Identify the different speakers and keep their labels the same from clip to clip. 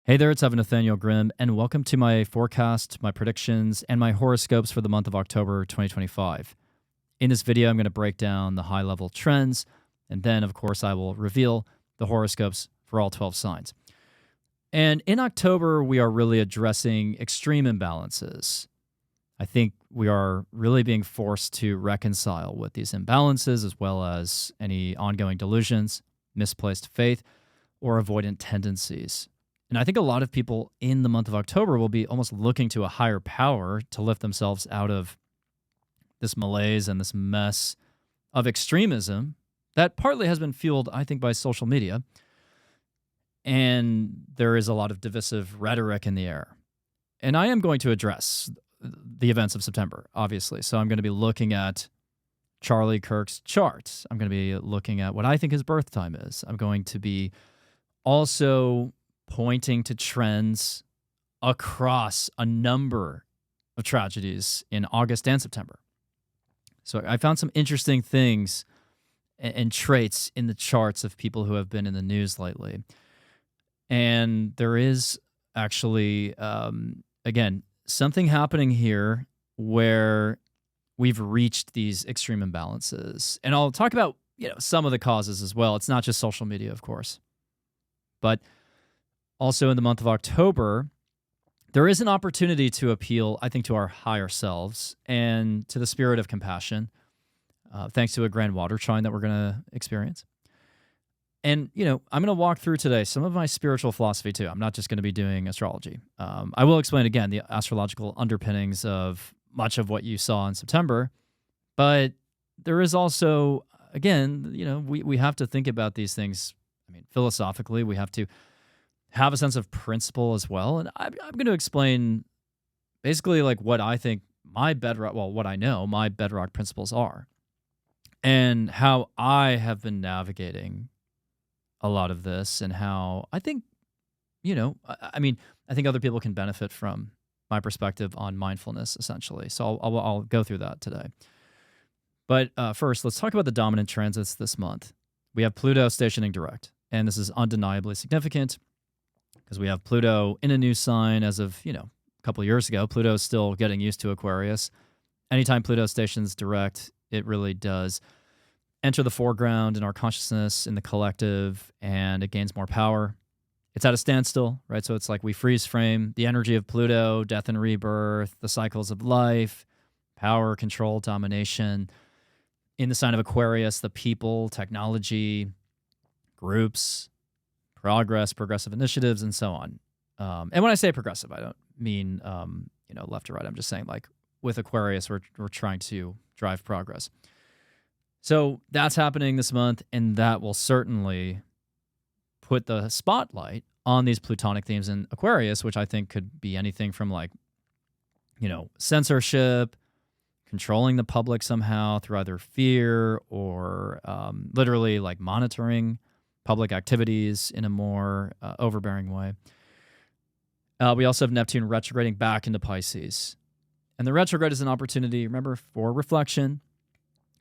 Speaker 1: Hey there, it's Evan Nathaniel Grimm, and welcome to my forecast, my predictions, and my horoscopes for the month of October 2025. In this video, I'm going to break down the high-level trends, and then, of course, I will reveal the horoscopes for all 12 signs. And in October, we are really addressing extreme imbalances. I think we are really being forced to reconcile with these imbalances, as well as any ongoing delusions, misplaced faith, or avoidant tendencies. And I think a lot of people in the month of October will be almost looking to a higher power to lift themselves out of this malaise and this mess of extremism that partly has been fueled, I think, by social media. And there is a lot of divisive rhetoric in the air. And I am going to address the events of September, obviously. So I'm going to be looking at Charlie Kirk's chart. I'm going to be looking at what I think his birth time is. I'm going to be also pointing to trends across a number of tragedies in August and September. So I found some interesting things and traits in the charts of people who have been in the news lately. And there is actually, again, something happening here where we've reached these extreme imbalances. And I'll talk about, some of the causes as well. It's not just social media, of course. But also in the month of October, there is an opportunity to appeal, I think, to our higher selves and to the spirit of compassion, thanks to a grand water trine that we're going to experience. And, I'm going to walk through today some of my spiritual philosophy, too. I'm not just going to be doing astrology. I will explain, again, the astrological underpinnings of much of what you saw in September. But there is also, again, we have to think about these things. I mean, philosophically, we have to have a sense of principle as well. And I'm going to explain basically like what I think my bedrock, what I know my bedrock principles are and how I have been navigating a lot of this and how I think, I think other people can benefit from my perspective on mindfulness, essentially. So I'll go through that today. But first, let's talk about the dominant transits this month. We have Pluto stationing direct, and this is undeniably significant because we have Pluto in a new sign as of, a couple of years ago. Pluto is still getting used to Aquarius. Anytime Pluto stations direct, it really does enter the foreground in our consciousness, in the collective, and it gains more power. It's at a standstill, right? So it's like we freeze frame the energy of Pluto, death and rebirth, the cycles of life, power, control, domination. In the sign of Aquarius, the people, technology, groups, progress, progressive initiatives, and so on. And when I say progressive, I don't mean, left or right. I'm just saying, like, with Aquarius, we're trying to drive progress. So that's happening this month, and that will certainly put the spotlight on these Plutonic themes in Aquarius, which I think could be anything from, like, censorship, controlling the public somehow through either fear or literally, like, monitoring public activities in a more overbearing way. We also have Neptune retrograding back into Pisces. And the retrograde is an opportunity, remember, for reflection.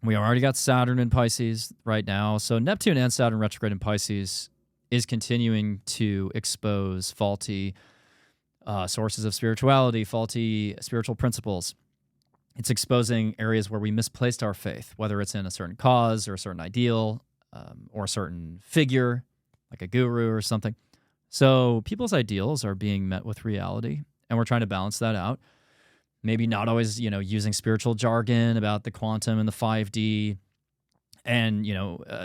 Speaker 1: We already got Saturn in Pisces right now. So Neptune and Saturn retrograde in Pisces is continuing to expose faulty sources of spirituality, faulty spiritual principles. It's exposing areas where we misplaced our faith, whether it's in a certain cause or a certain ideal, or a certain figure, like a guru or something. So people's ideals are being met with reality, and we're trying to balance that out. Maybe not always, using spiritual jargon about the quantum and the 5D and,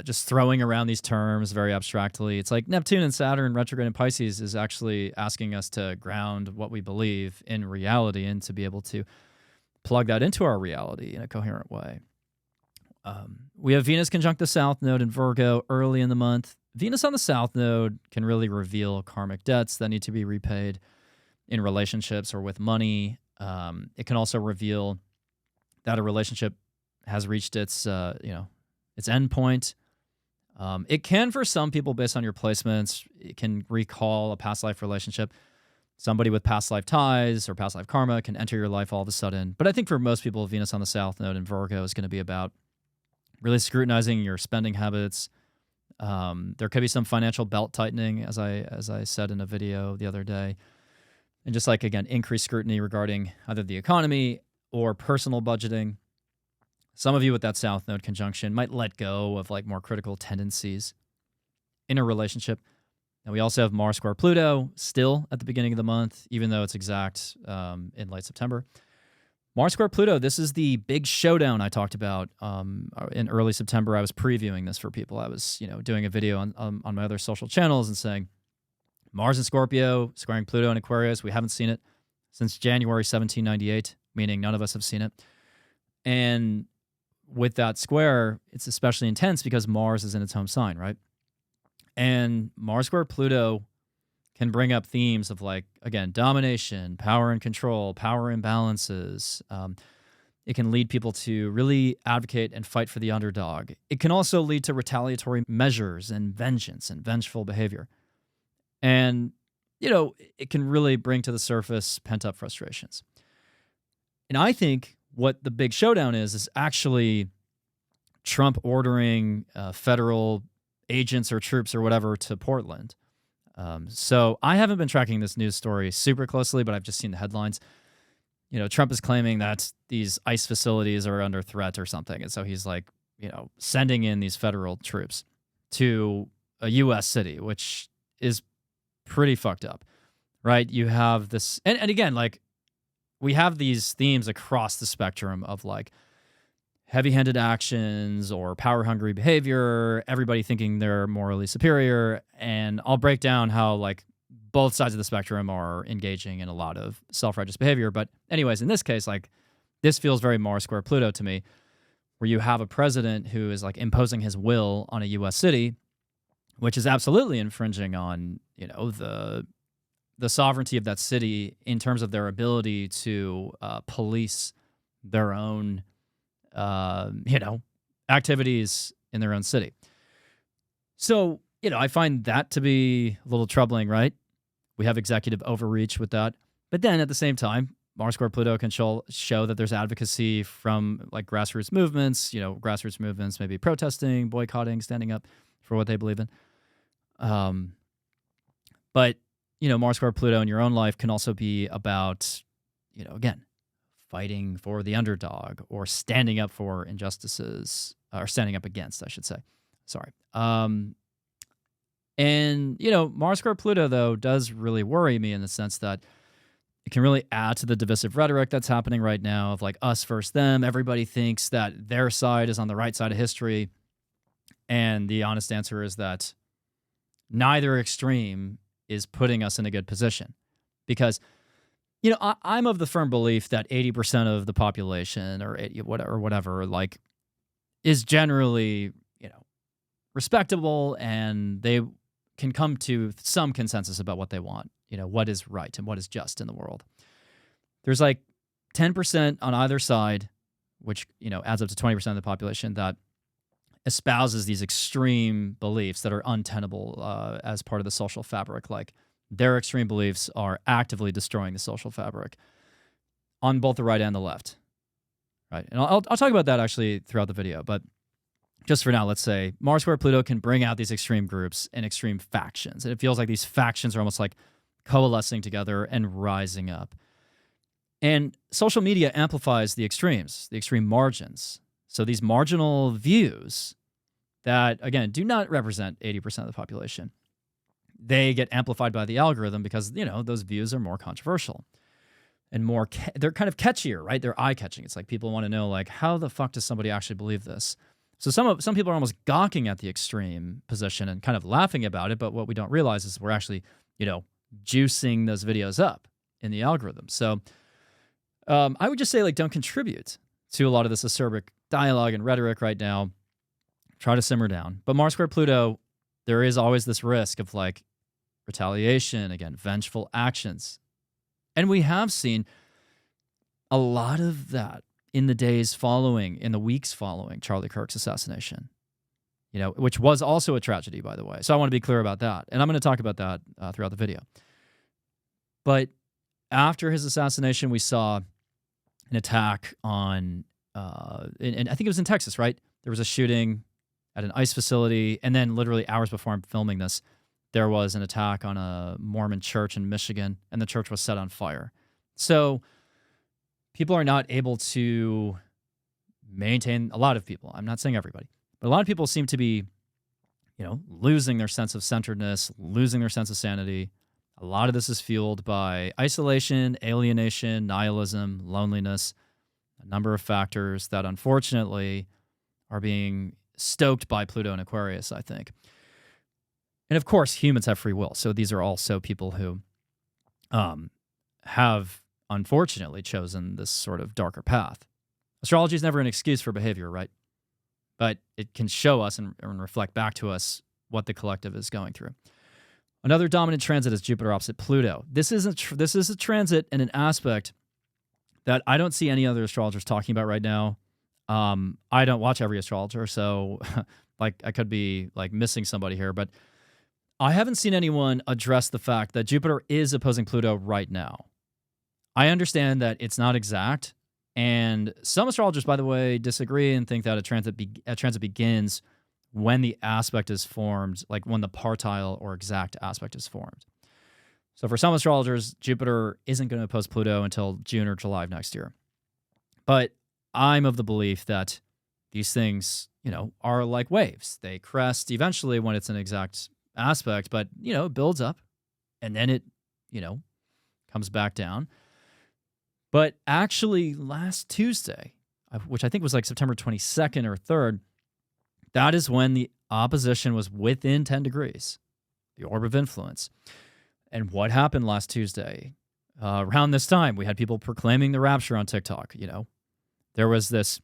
Speaker 1: just throwing around these terms very abstractly. It's like Neptune and Saturn retrograde in Pisces is actually asking us to ground what we believe in reality and to be able to plug that into our reality in a coherent way. We have Venus conjunct the South Node in Virgo early in the month. Venus on the South Node can really reveal karmic debts that need to be repaid in relationships or with money. It can also reveal that a relationship has reached its end point. It can, for some people, based on your placements, it can recall a past life relationship. Somebody with past life ties or past life karma can enter your life all of a sudden. But I think for most people, Venus on the South Node in Virgo is going to be about really scrutinizing your spending habits, There could be some financial belt tightening, as I said in a video the other day. And just like, again, increased scrutiny regarding either the economy or personal budgeting. Some of you with that South Node conjunction might let go of like more critical tendencies in a relationship. And we also have Mars square Pluto still at the beginning of the month, even though it's exact in late September. Mars square Pluto, this is the big showdown I talked about in early September. I was previewing this for people. I was, doing a video on my other social channels and saying, Mars in Scorpio, squaring Pluto in Aquarius. We haven't seen it since January 1798, meaning none of us have seen it. And with that square, it's especially intense because Mars is in its home sign, right? And Mars square Pluto can bring up themes of like, again, domination, power and control, power imbalances. It can lead people to really advocate and fight for the underdog. It can also lead to retaliatory measures and vengeance and vengeful behavior. And, it can really bring to the surface pent-up frustrations. And I think what the big showdown is actually Trump ordering federal agents or troops or whatever to Portland. So I haven't been tracking this news story super closely, but I've just seen the headlines. Trump is claiming that these ICE facilities are under threat or something. And so he's like, sending in these federal troops to a U.S. city, which is pretty fucked up, right? You have this, and again, like, we have these themes across the spectrum of like heavy-handed actions or power-hungry behavior, everybody thinking they're morally superior. And I'll break down how like both sides of the spectrum are engaging in a lot of self-righteous behavior. But anyways, in this case, like, this feels very Mars square Pluto to me, where you have a president who is like imposing his will on a U.S. city, which is absolutely infringing on, the sovereignty of that city in terms of their ability to police their own, activities in their own city. So, I find that to be a little troubling, right? We have executive overreach with that. But then at the same time, Mars square Pluto can show that there's advocacy from like grassroots movements, maybe protesting, boycotting, standing up for what they believe in. But, Mars square Pluto in your own life can also be about, again, fighting for the underdog or standing up for injustices, or standing up against, I should say. Sorry. And, Mars square Pluto, though, does really worry me in the sense that it can really add to the divisive rhetoric that's happening right now of like us versus them. Everybody thinks that their side is on the right side of history. And the honest answer is that neither extreme is putting us in a good position. Because, I'm of the firm belief that 80% of the population or whatever, like, is generally, respectable, and they can come to some consensus about what they want, what is right and what is just in the world. There's like 10% on either side, which, adds up to 20% of the population that espouses these extreme beliefs that are untenable as part of the social fabric. Like, their extreme beliefs are actively destroying the social fabric on both the right and the left, right? And I'll talk about that actually throughout the video, but just for now, let's say Mars square Pluto can bring out these extreme groups and extreme factions. And it feels like these factions are almost like coalescing together and rising up. And social media amplifies the extremes, the extreme margins. So these marginal views that, again, do not represent 80% of the population, they get amplified by the algorithm because, those views are more controversial and more, they're kind of catchier, right? They're eye-catching. It's like people want to know, like, how the fuck does somebody actually believe this? So some people are almost gawking at the extreme position and kind of laughing about it, but what we don't realize is we're actually, juicing those videos up in the algorithm. So I would just say, like, don't contribute to a lot of this acerbic dialogue and rhetoric right now. Try to simmer down. But Mars square Pluto, there is always this risk of like retaliation, again, vengeful actions. And we have seen a lot of that in the days following, in the weeks following Charlie Kirk's assassination, which was also a tragedy, by the way. So I want to be clear about that. And I'm going to talk about that throughout the video. But after his assassination, we saw an attack on, and I think it was in Texas, right? There was a shooting at an ice facility. And then literally hours before I'm filming this, there was an attack on a Mormon church in Michigan, and the church was set on fire. So people are not able to maintain, a lot of people, I'm not saying everybody, but a lot of people seem to be, losing their sense of centeredness, losing their sense of sanity. A lot of this is fueled by isolation, alienation, nihilism, loneliness, a number of factors that unfortunately are being stoked by Pluto and Aquarius, I think. And of course, humans have free will. So these are also people who have unfortunately chosen this sort of darker path. Astrology is never an excuse for behavior, right? But it can show us and reflect back to us what the collective is going through. Another dominant transit is Jupiter opposite Pluto. This is a transit and an aspect that I don't see any other astrologers talking about right now. I don't watch every astrologer, so I could be missing somebody here, but I haven't seen anyone address the fact that Jupiter is opposing Pluto right now. I understand that it's not exact, and some astrologers, by the way, disagree and think that a transit begins when the aspect is formed, like when the partile or exact aspect is formed. So for some astrologers, Jupiter isn't going to oppose Pluto until June or July of next year. But I'm of the belief that these things, are like waves. They crest eventually when it's an exact aspect, but, it builds up and then it, comes back down. But actually last Tuesday, which I think was September 22nd or 3rd, that is when the opposition was within 10 degrees, the orb of influence. And what happened last Tuesday? Around this time, we had people proclaiming the rapture on TikTok. There was this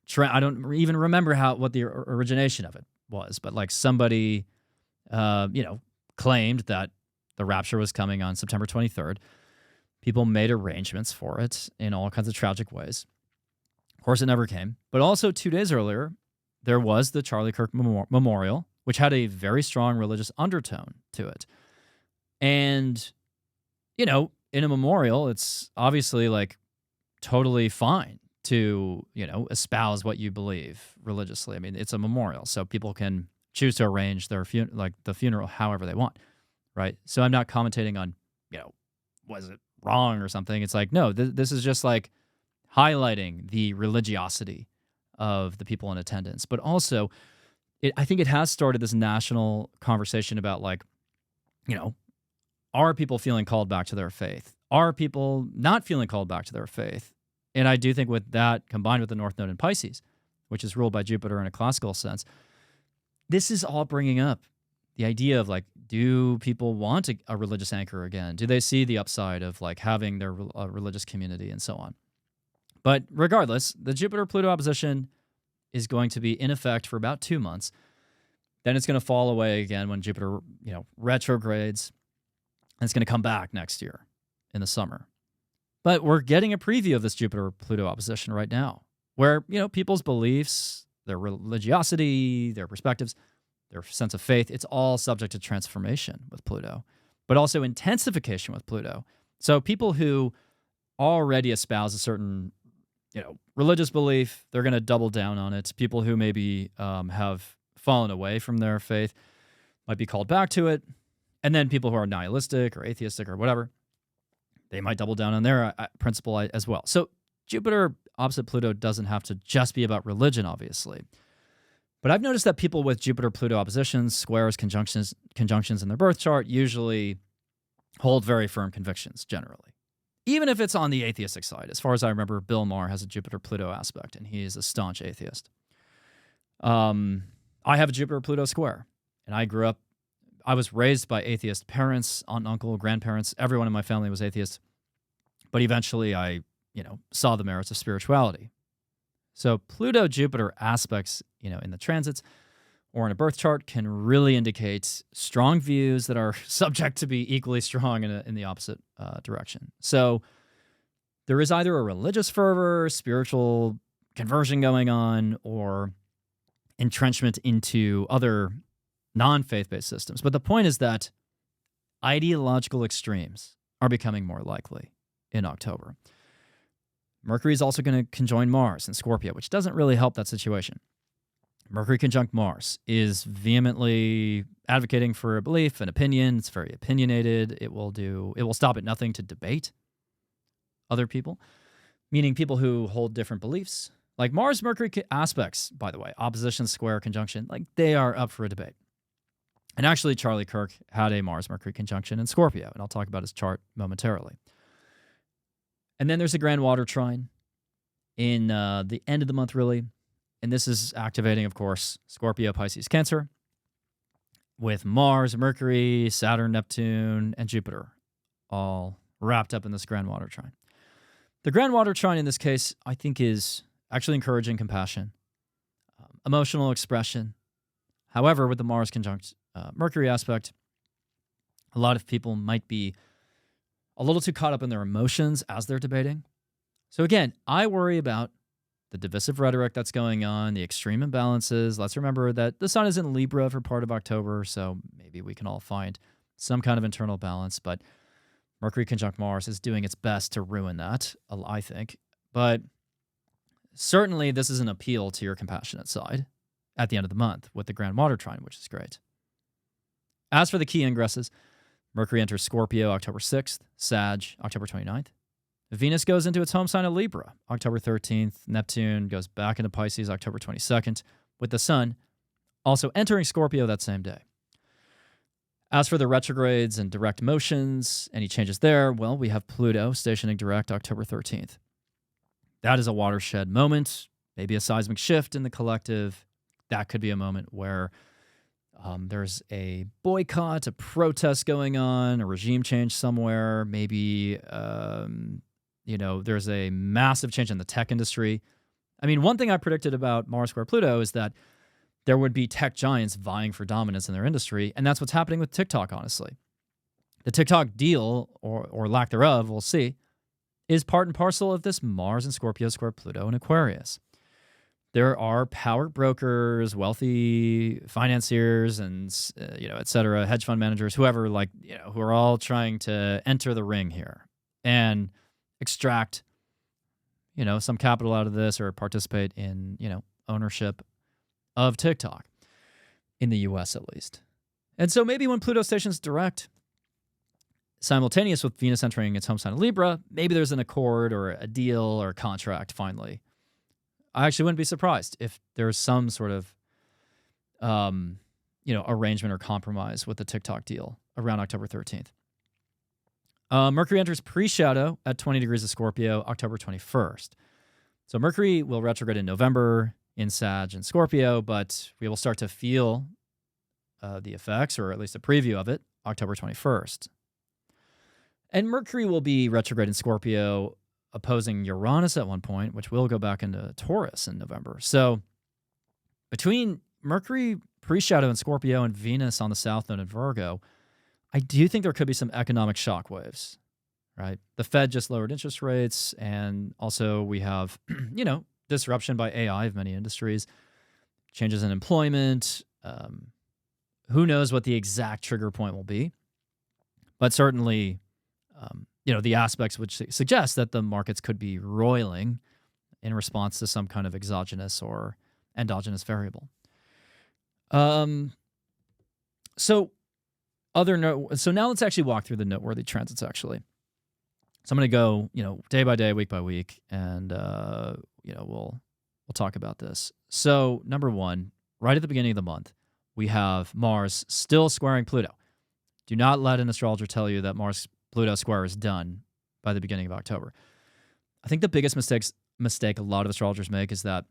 Speaker 1: trend. I don't even remember what the origination of it was, but somebody, claimed that the rapture was coming on September 23rd. People made arrangements for it in all kinds of tragic ways. Of course, it never came. But also 2 days earlier, there was the Charlie Kirk Memorial, which had a very strong religious undertone to it. And, in a memorial, it's obviously totally fine to, espouse what you believe religiously. I mean, it's a memorial, so people can choose to arrange their the funeral however they want, right? So I'm not commentating on, was it wrong or something. It's no, this is just highlighting the religiosity of the people in attendance. But also, I think it has started this national conversation about are people feeling called back to their faith? Are people not feeling called back to their faith? And I do think with that, combined with the North Node in Pisces, which is ruled by Jupiter in a classical sense, this is all bringing up the idea of do people want a religious anchor again? Do they see the upside of having their religious community and so on? But regardless, the Jupiter-Pluto opposition is going to be in effect for about 2 months. Then it's going to fall away again when Jupiter, retrogrades, and it's going to come back next year in the summer. But we're getting a preview of this Jupiter-Pluto opposition right now, where, people's beliefs, their religiosity, their perspectives, their sense of faith, it's all subject to transformation with Pluto, but also intensification with Pluto. So people who already espouse a certain, religious belief, they're going to double down on it. People who maybe have fallen away from their faith might be called back to it. And then people who are nihilistic or atheistic or whatever, they might double down on their principle as well. So Jupiter opposite Pluto doesn't have to just be about religion, obviously. But I've noticed that people with Jupiter-Pluto oppositions, squares, conjunctions in their birth chart usually hold very firm convictions, generally. Even if it's on the atheistic side. As far as I remember, Bill Maher has a Jupiter-Pluto aspect, and he is a staunch atheist. I have a Jupiter-Pluto square, and I was raised by atheist parents, aunt, uncle, grandparents. Everyone in my family was atheist. But eventually I, saw the merits of spirituality. So Pluto-Jupiter aspects, in the transits or in a birth chart can really indicate strong views that are subject to be equally strong in the opposite direction. So there is either a religious fervor, spiritual conversion going on, or entrenchment into other non-faith-based systems. But the point is that ideological extremes are becoming more likely in October. Mercury is also going to conjoin Mars in Scorpio, which doesn't really help that situation. Mercury conjunct Mars is vehemently advocating for a belief, an opinion. It's very opinionated. It will stop at nothing to debate other people, meaning people who hold different beliefs. Like Mars-Mercury aspects, by the way, opposition, square, conjunction, like they are up for a debate. And actually, Charlie Kirk had a Mars-Mercury conjunction in Scorpio, and I'll talk about his chart momentarily. And then there's a grand water trine in the end of the month, really. And this is activating, of course, Scorpio, Pisces, Cancer, with Mars, Mercury, Saturn, Neptune, and Jupiter all wrapped up in this grand water trine. The grand water trine in this case, I think, is actually encouraging compassion, emotional expression. However, with the Mars conjunct Mercury aspect, a lot of people might be a little too caught up in their emotions as they're debating. So again, I worry about the divisive rhetoric that's going on, the extreme imbalances. Let's remember that the sun is in Libra for part of October, so maybe we can all find some kind of internal balance, but Mercury conjunct Mars is doing its best to ruin that, I think. But certainly this is an appeal to your compassionate side at the end of the month with the grand water trine, which is great. As for the key ingresses, Mercury enters Scorpio October 6th, Sag October 29th. Venus goes into its home sign of Libra October 13th. Neptune goes back into Pisces October 22nd, with the sun also entering Scorpio that same day. As for the retrogrades and direct motions, any changes there? Well, we have Pluto stationing direct October 13th. That is a watershed moment, maybe a seismic shift in the collective. That could be a moment where there's a boycott, a protest going on, a regime change somewhere. Maybe, there's a massive change in the tech industry. I mean, one thing I predicted about Mars square Pluto is that there would be tech giants vying for dominance in their industry, and that's what's happening with TikTok, honestly. The TikTok deal, or lack thereof, we'll see, is part and parcel of this Mars and Scorpio square Pluto and Aquarius. There are power brokers, wealthy financiers, and et cetera, hedge fund managers, whoever, who are all trying to enter the ring here and extract, some capital out of this or participate in, ownership of TikTok in the U.S. at least. And so maybe when Pluto stations direct, simultaneous with Venus entering its home sign of Libra, maybe there's an accord or a deal or a contract finally. I actually wouldn't be surprised if there's some sort of, arrangement or compromise with the TikTok deal around October 13th. Mercury enters pre-shadow at 20 degrees of Scorpio, October 21st. So Mercury will retrograde in November in Sag and Scorpio, but we will start to feel the effects, or at least a preview of it, October 21st. And Mercury will be retrograde in Scorpio, opposing Uranus at one point, which will go back into Taurus in November. So between Mercury pre-shadow in Scorpio and Venus on the south node in Virgo, I do think there could be some economic shockwaves, right? The Fed just lowered interest rates, and also we have, disruption by AI of many industries, changes in employment. Who knows what the exact trigger point will be, but certainly, the aspects which suggest that the markets could be roiling in response to some kind of exogenous or endogenous variable. So now let's actually walk through the noteworthy transits, actually. So I'm going to go, day by day, week by week, and, we'll talk about this. So number one, right at the beginning of the month, we have Mars still squaring Pluto. Do not let an astrologer tell you that Mars-Pluto square is done by the beginning of October. I think the biggest mistake a lot of astrologers make is that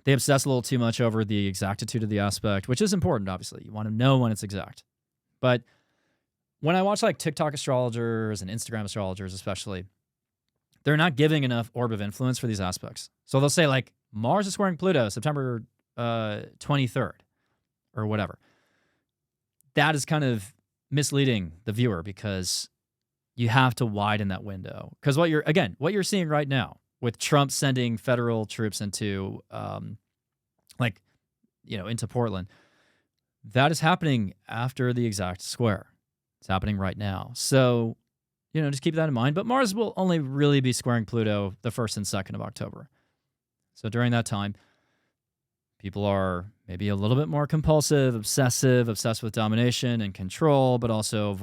Speaker 1: they obsess a little too much over the exactitude of the aspect, which is important, obviously. You want to know when it's exact. But when I watch TikTok astrologers and Instagram astrologers especially, they're not giving enough orb of influence for these aspects. So they'll say Mars is squaring Pluto September 23rd or whatever. That is kind of misleading the viewer because you have to widen that window. Because what you're seeing right now with Trump sending federal troops into into Portland, that is happening after the exact square. It's happening right now. So, just keep that in mind. But Mars will only really be squaring Pluto the 1st and 2nd of October. So during that time, People are maybe a little bit more compulsive, obsessed with domination and control, but also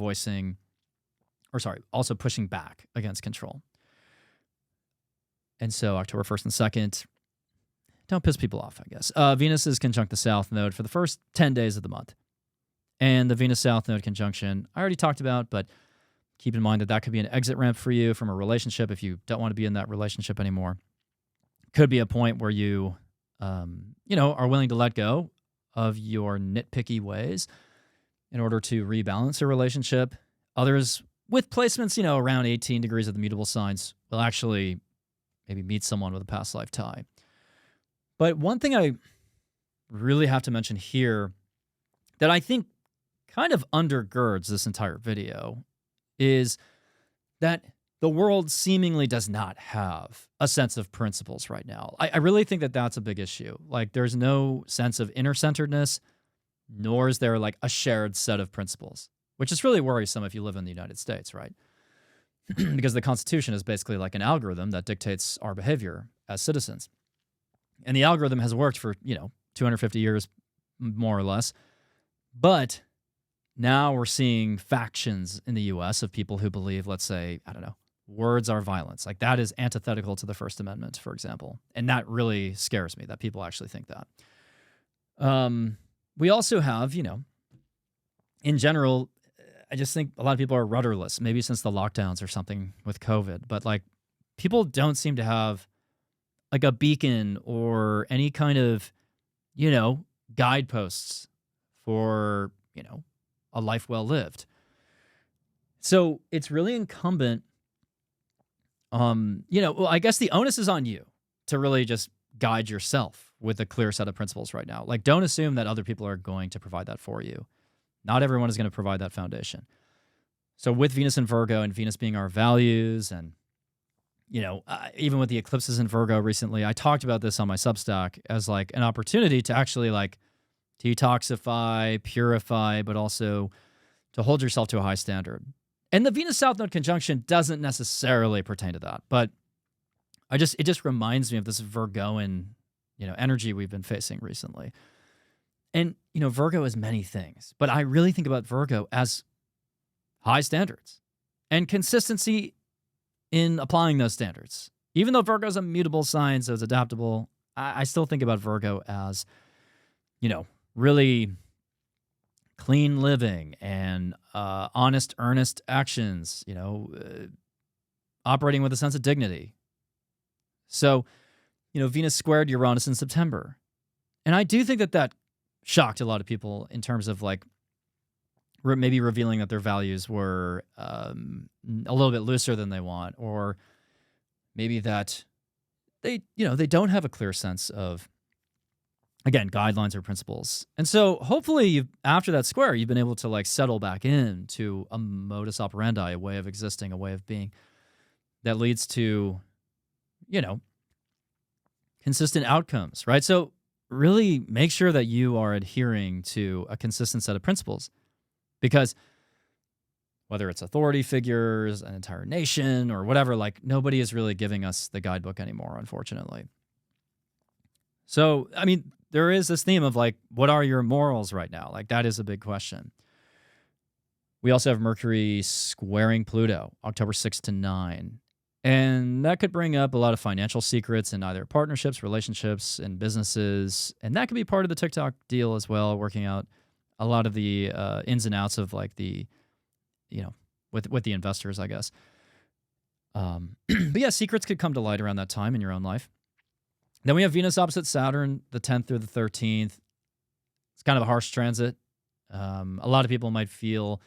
Speaker 1: also pushing back against control. And so October 1st and 2nd, don't piss people off, I guess. Venus is conjunct the South Node for the first 10 days of the month. And the Venus-South Node conjunction, I already talked about, but keep in mind that that could be an exit ramp for you from a relationship if you don't want to be in that relationship anymore. Could be a point where you, are willing to let go of your nitpicky ways in order to rebalance a relationship. Others with placements, around 18 degrees of the mutable signs will actually maybe meet someone with a past life tie. But one thing I really have to mention here that I think kind of undergirds this entire video is that the world seemingly does not have a sense of principles right now. I really think that that's a big issue. Like, there's no sense of inner-centeredness, nor is there like a shared set of principles, which is really worrisome if you live in the United States, right? Because the Constitution is basically like an algorithm that dictates our behavior as citizens. And the algorithm has worked for, 250 years, more or less. But now we're seeing factions in the U.S. of people who believe, let's say, words are violence. Like, that is antithetical to the First Amendment, for example. And that really scares me that people actually think that. We also have, in general, I just think a lot of people are rudderless, maybe since the lockdowns or something with COVID. But like, people don't seem to have like a beacon or any kind of, guideposts for, a life well lived. So it's really incumbent, I guess the onus is on you to really just guide yourself with a clear set of principles right now. Like, don't assume that other people are going to provide that for you. Not everyone is going to provide that foundation. So with Venus in Virgo and Venus being our values and, even with the eclipses in Virgo recently, I talked about this on my Substack as like an opportunity to actually like detoxify, purify, but also to hold yourself to a high standard. And the Venus-South Node conjunction doesn't necessarily pertain to that, but it just reminds me of this Virgoan, energy we've been facing recently. And, Virgo is many things, but I really think about Virgo as high standards and consistency in applying those standards. Even though Virgo is a mutable sign, so it's adaptable, I still think about Virgo as, really clean living and honest, earnest actions, operating with a sense of dignity. So, Venus squared Uranus in September. And I do think that shocked a lot of people in terms of like maybe revealing that their values were a little bit looser than they want, or maybe that they don't have a clear sense of, again, guidelines or principles. And so hopefully after that square, you've been able to like settle back into a modus operandi, a way of existing, a way of being that leads to, consistent outcomes, right? So really make sure that you are adhering to a consistent set of principles, because whether it's authority figures, an entire nation, or whatever, like nobody is really giving us the guidebook anymore, unfortunately. So, I mean, there is this theme of like, what are your morals right now? Like, that is a big question. We also have Mercury squaring Pluto, October 6 to 9. And that could bring up a lot of financial secrets in either partnerships, relationships, and businesses. And that could be part of the TikTok deal as well, working out a lot of the ins and outs of like the, with the investors, I guess. But yeah, secrets could come to light around that time in your own life. Then we have Venus opposite Saturn, the 10th through the 13th. It's kind of a harsh transit. A lot of people might feel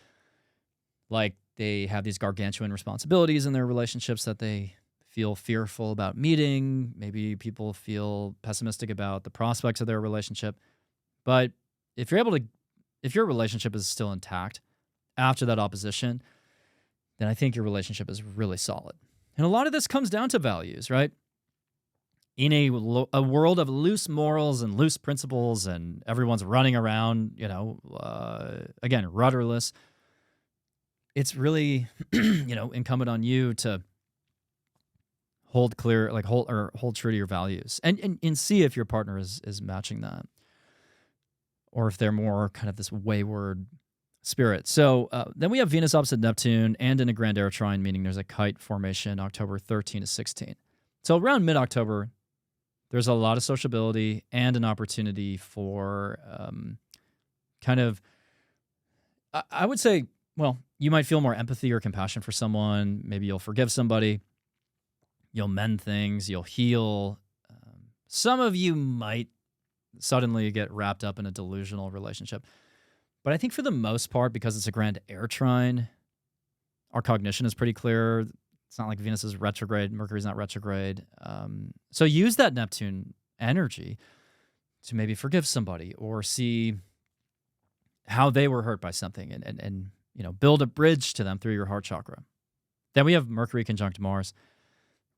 Speaker 1: like they have these gargantuan responsibilities in their relationships that they feel fearful about meeting. Maybe people feel pessimistic about the prospects of their relationship. But if your relationship is still intact after that opposition, then I think your relationship is really solid. And a lot of this comes down to values, right? In a world of loose morals and loose principles and everyone's running around, again, rudderless, it's really, incumbent on you to hold clear, like hold true to your values, and see if your partner is matching that, or if they're more kind of this wayward spirit. So then we have Venus opposite Neptune and in a grand air trine, meaning there's a kite formation October 13 to 16. So around mid-October, there's a lot of sociability and an opportunity for kind of, I would say, well, you might feel more empathy or compassion for someone. Maybe you'll forgive somebody. You'll mend things. You'll heal. Some of you might suddenly get wrapped up in a delusional relationship. But I think for the most part, because it's a grand air trine, our cognition is pretty clear. It's not like Venus is retrograde, Mercury's not retrograde. So use that Neptune energy to maybe forgive somebody or see how they were hurt by something and build a bridge to them through your heart chakra. Then we have Mercury conjunct Mars,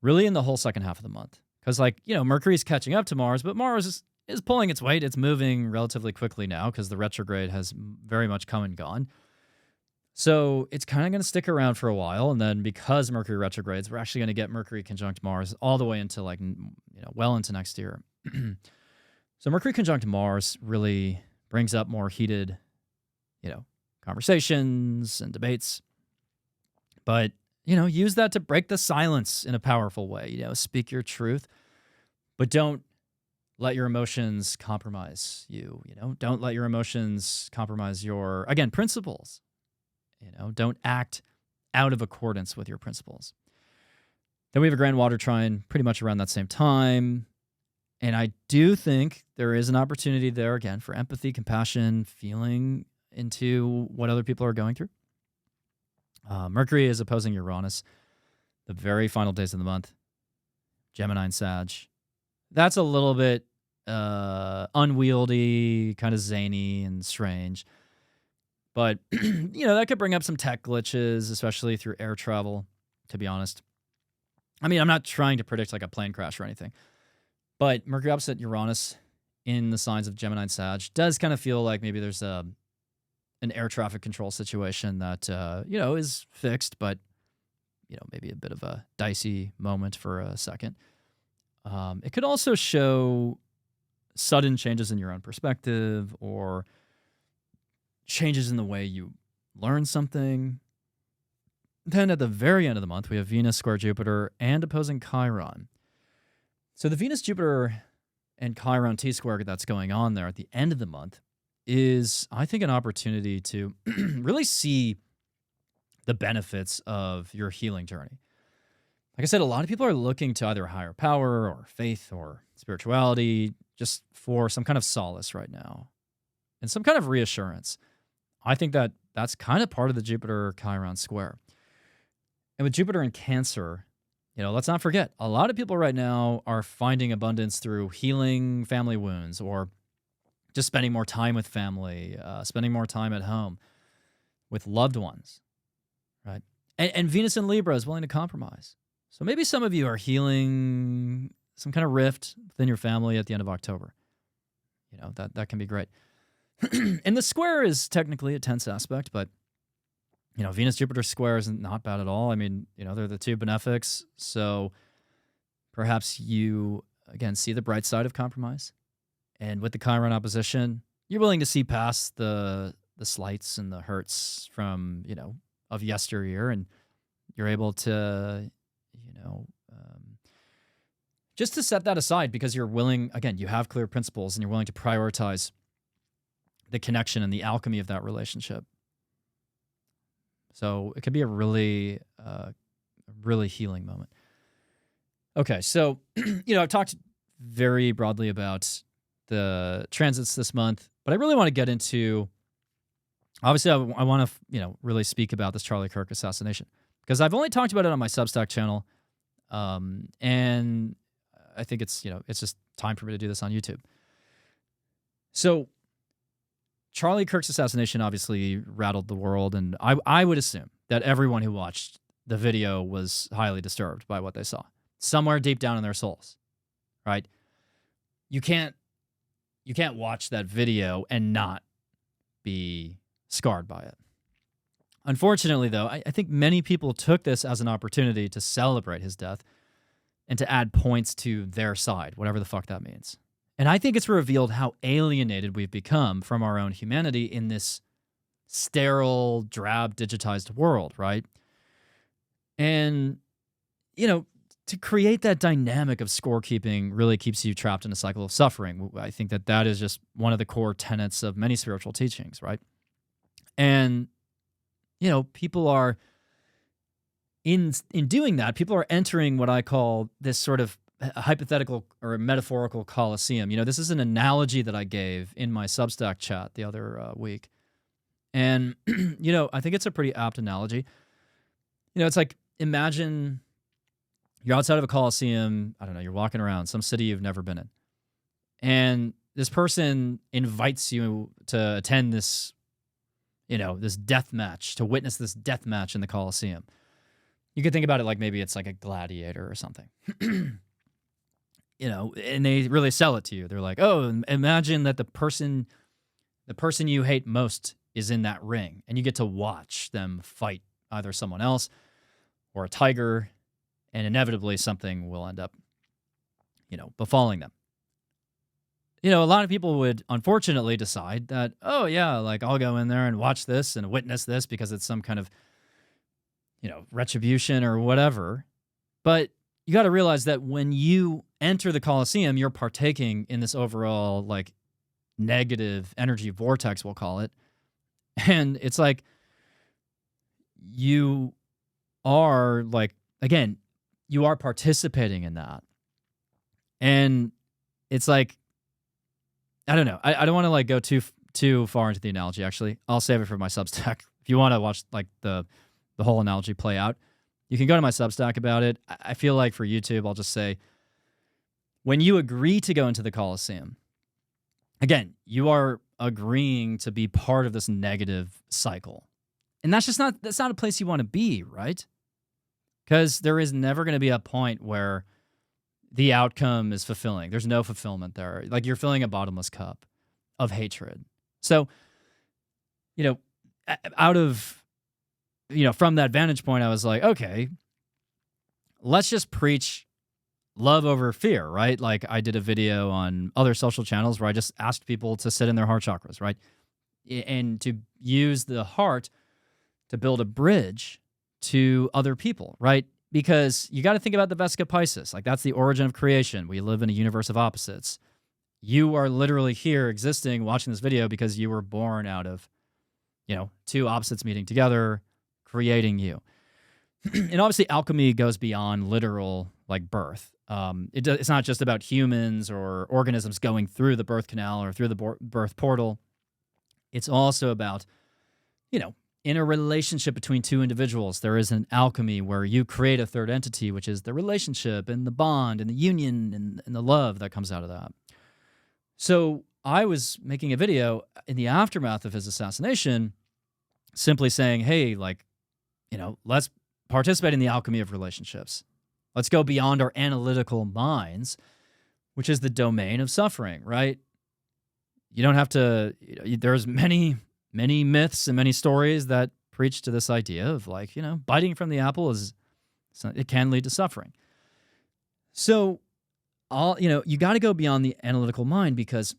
Speaker 1: really in the whole second half of the month. Because Mercury's catching up to Mars, but Mars is pulling its weight. It's moving relatively quickly now because the retrograde has very much come and gone. So it's kind of going to stick around for a while. And then because Mercury retrogrades, we're actually going to get Mercury conjunct Mars all the way into well into next year. So Mercury conjunct Mars really brings up more heated, conversations and debates. But, use that to break the silence in a powerful way. Speak your truth, but don't let your emotions compromise you. Don't let your emotions compromise your, again, principles. Don't act out of accordance with your principles. Then we have a grand water trine pretty much around that same time. And I do think there is an opportunity there, again, for empathy, compassion, feeling into what other people are going through. Mercury is opposing Uranus the very final days of the month. Gemini and Sag. That's a little bit unwieldy, kind of zany and strange. But, that could bring up some tech glitches, especially through air travel, to be honest. I mean, I'm not trying to predict like a plane crash or anything. But Mercury opposite Uranus in the signs of Gemini and Sag does kind of feel like maybe there's an air traffic control situation that, is fixed, but, maybe a bit of a dicey moment for a second. It could also show sudden changes in your own perspective or changes in the way you learn something. Then at the very end of the month, we have Venus square Jupiter and opposing Chiron. So the Venus-Jupiter and Chiron T-square that's going on there at the end of the month is, I think, an opportunity to really see the benefits of your healing journey. Like I said, a lot of people are looking to either a higher power or faith or spirituality just for some kind of solace right now and some kind of reassurance. I think that that's kind of part of the Jupiter-Chiron square. And with Jupiter in Cancer, let's not forget, a lot of people right now are finding abundance through healing family wounds or just spending more time with family, spending more time at home with loved ones, right? And Venus in Libra is willing to compromise. So maybe some of you are healing some kind of rift within your family at the end of October. That can be great. And the square is technically a tense aspect, but Venus-Jupiter square isn't not bad at all. I mean, they're the two benefics. So perhaps you, again, see the bright side of compromise. And with the Chiron opposition, you're willing to see past the slights and the hurts from, of yesteryear. And you're able to, just to set that aside because you're willing, again, you have clear principles and you're willing to prioritize the connection and the alchemy of that relationship. So it could be a really healing moment. Okay, so, I've talked very broadly about the transits this month, but I really want to get into, obviously, I want to, really speak about this Charlie Kirk assassination because I've only talked about it on my Substack channel, and I think it's, it's just time for me to do this on YouTube. So Charlie Kirk's assassination obviously rattled the world, and I would assume that everyone who watched the video was highly disturbed by what they saw, somewhere deep down in their souls, right? You can't watch that video and not be scarred by it. Unfortunately, though, I think many people took this as an opportunity to celebrate his death and to add points to their side, whatever the fuck that means. And I think it's revealed how alienated we've become from our own humanity in this sterile, drab, digitized world, right? And, to create that dynamic of scorekeeping really keeps you trapped in a cycle of suffering. I think that is just one of the core tenets of many spiritual teachings, right? And, people are, in doing that, people are entering what I call this sort of a hypothetical or a metaphorical coliseum. This is an analogy that I gave in my Substack chat the other week. And, I think it's a pretty apt analogy. It's like, imagine you're outside of a coliseum. I don't know, you're walking around some city you've never been in. And this person invites you to attend this, this death match, to witness this death match in the coliseum. You could think about it like maybe it's like a gladiator or something. And they really sell it to you. They're like, oh, imagine that the person you hate most is in that ring, and you get to watch them fight either someone else or a tiger, and inevitably something will end up, befalling them. A lot of people would unfortunately decide that, oh yeah, like I'll go in there and watch this and witness this because it's some kind of, retribution or whatever. But you got to realize that when you enter the Colosseum, you're partaking in this overall like negative energy vortex, we'll call it. And it's like you are like, again, you are participating in that. And it's like, I don't know. I don't want to like go too far into the analogy, actually. I'll save it for my Substack. If you want to watch like the whole analogy play out, you can go to my Substack about it. I feel like for YouTube, I'll just say, when you agree to go into the Colosseum, again, you are agreeing to be part of this negative cycle. And that's not a place you want to be, right? Because there is never going to be a point where the outcome is fulfilling. There's no fulfillment there. Like you're filling a bottomless cup of hatred. So, out of, from that vantage point, I was like, okay, let's just preach love over fear, right? Like I did a video on other social channels where I just asked people to sit in their heart chakras, right? And to use the heart to build a bridge to other people, right? Because you got to think about the Vesica Piscis. Like that's the origin of creation. We live in a universe of opposites. You are literally here existing, watching this video because you were born out of, two opposites meeting together, creating you. And obviously alchemy goes beyond literal like birth. It's not just about humans or organisms going through the birth canal or through the birth portal. It's also about, in a relationship between two individuals, there is an alchemy where you create a third entity, which is the relationship and the bond and the union and the love that comes out of that. So I was making a video in the aftermath of his assassination, simply saying, hey, like, let's participate in the alchemy of relationships. Let's go beyond our analytical minds, which is the domain of suffering, right? You don't have to, there's many myths and many stories that preach to this idea of like, biting from the apple it can lead to suffering. So you got to go beyond the analytical mind because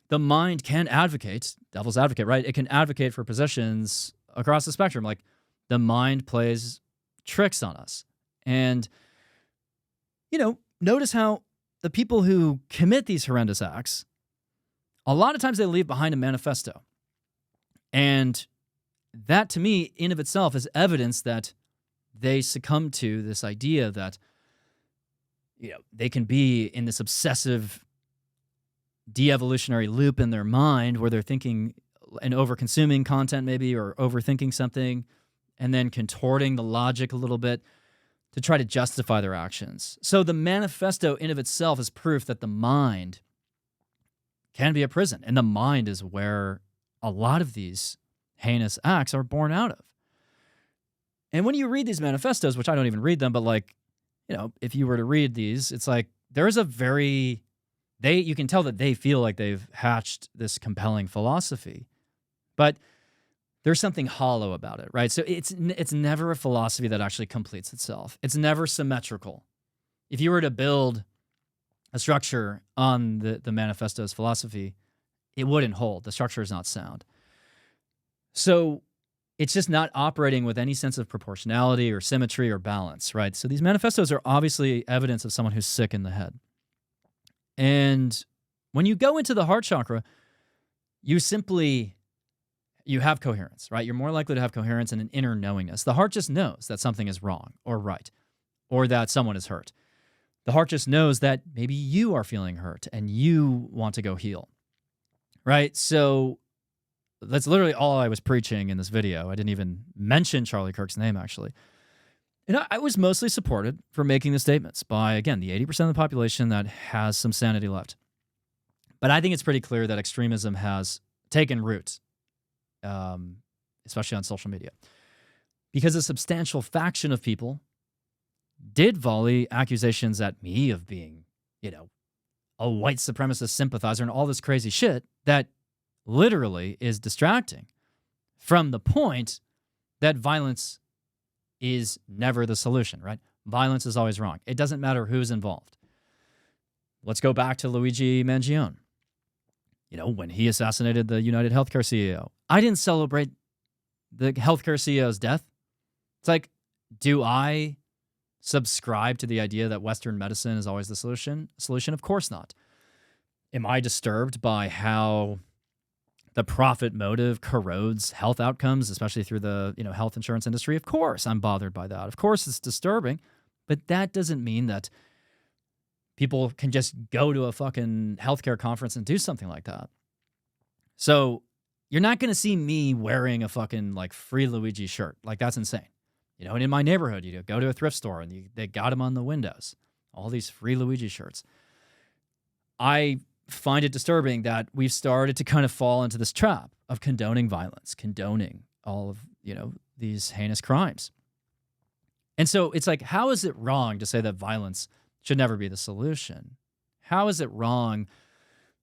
Speaker 1: the mind can advocate, devil's advocate, right? It can advocate for positions across the spectrum. Like the mind plays tricks on us. And, notice how the people who commit these horrendous acts, a lot of times they leave behind a manifesto. And that, to me, in of itself, is evidence that they succumb to this idea that, they can be in this obsessive de-evolutionary loop in their mind where they're thinking and over-consuming content maybe or overthinking something and then contorting the logic a little bit to try to justify their actions. So the manifesto in of itself is proof that the mind can be a prison, and the mind is where a lot of these heinous acts are born out of. And when you read these manifestos, which I don't even read them, but like, if you were to read these, it's like there's you can tell that they feel like they've hatched this compelling philosophy, but there's something hollow about it, right? So it's never a philosophy that actually completes itself. It's never symmetrical. if you were to build a structure on the manifesto's philosophy, it wouldn't hold. The structure is not sound. So it's just not operating with any sense of proportionality or symmetry or balance, right? So these manifestos are obviously evidence of someone who's sick in the head. And when you go into the heart chakra, you have coherence, right? You're more likely to have coherence and an inner knowingness. The heart just knows that something is wrong or right, or that someone is hurt. The heart just knows that maybe you are feeling hurt and you want to go heal, right? So that's literally all I was preaching in this video. I didn't even mention Charlie Kirk's name, actually. And I was mostly supported for making the statements by, again, the 80% of the population that has some sanity left. But I think it's pretty clear that extremism has taken root, especially on social media, because a substantial faction of people did volley accusations at me of being, a white supremacist sympathizer and all this crazy shit that literally is distracting from the point that violence is never the solution, right? Violence is always wrong. It doesn't matter who's involved. Let's go back to Luigi Mangione. When he assassinated the United Healthcare CEO, I didn't celebrate the healthcare CEO's death. It's like, do I subscribe to the idea that Western medicine is always the solution? Of course not. Am I disturbed by how the profit motive corrodes health outcomes, especially through the health insurance industry? Of course, I'm bothered by that. Of course, it's disturbing, but that doesn't mean that people can just go to a fucking healthcare conference and do something like that. So you're not going to see me wearing a fucking Free Luigi shirt. That's insane. And in my neighborhood, you go to a thrift store and they got them on the windows, all these Free Luigi shirts. I find it disturbing that we've started to kind of fall into this trap of condoning violence, condoning all of, these heinous crimes. And so it's like, how is it wrong to say that violence should never be the solution? How is it wrong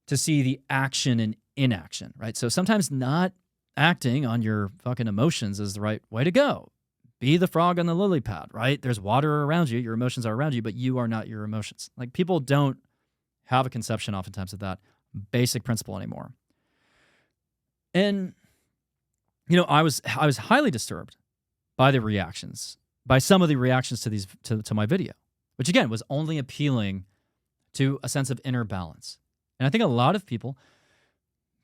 Speaker 1: to see the action in inaction, right? So sometimes not acting on your fucking emotions is the right way to go. Be the frog on the lily pad, right? There's water around you. Your emotions are around you, but you are not your emotions. People don't have a conception oftentimes of that basic principle anymore. And, I was highly disturbed by the reactions, by some of the reactions to these, to my video, which again was only appealing to a sense of inner balance. And I think a lot of people,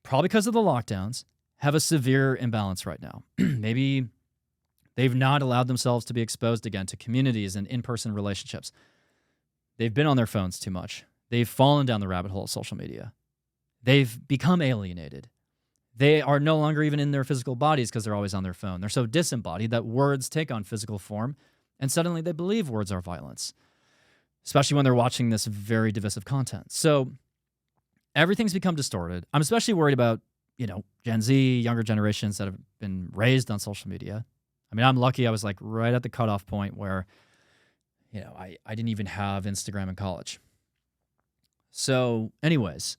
Speaker 1: probably because of the lockdowns, have a severe imbalance right now. Maybe they've not allowed themselves to be exposed again to communities and in-person relationships. They've been on their phones too much. They've fallen down the rabbit hole of social media. They've become alienated. They are no longer even in their physical bodies because they're always on their phone. They're so disembodied that words take on physical form, and suddenly they believe words are violence, especially when they're watching this very divisive content. So everything's become distorted. I'm especially worried about, Gen Z, younger generations that have been raised on social media. I mean, I'm lucky I was right at the cutoff point where, I didn't even have Instagram in college. So anyways,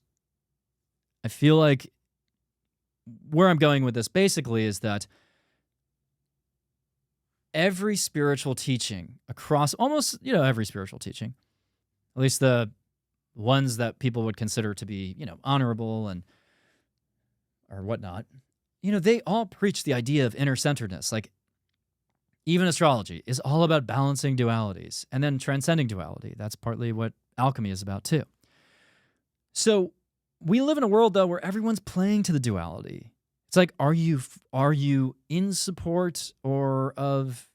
Speaker 1: I feel like where I'm going with this basically is that every spiritual teaching across almost, every spiritual teaching, at least the ones that people would consider to be, honorable and or whatnot, they all preach the idea of inner-centeredness. Even astrology is all about balancing dualities and then transcending duality. That's partly what alchemy is about too. So we live in a world, though, where everyone's playing to the duality. It's are you in support or of,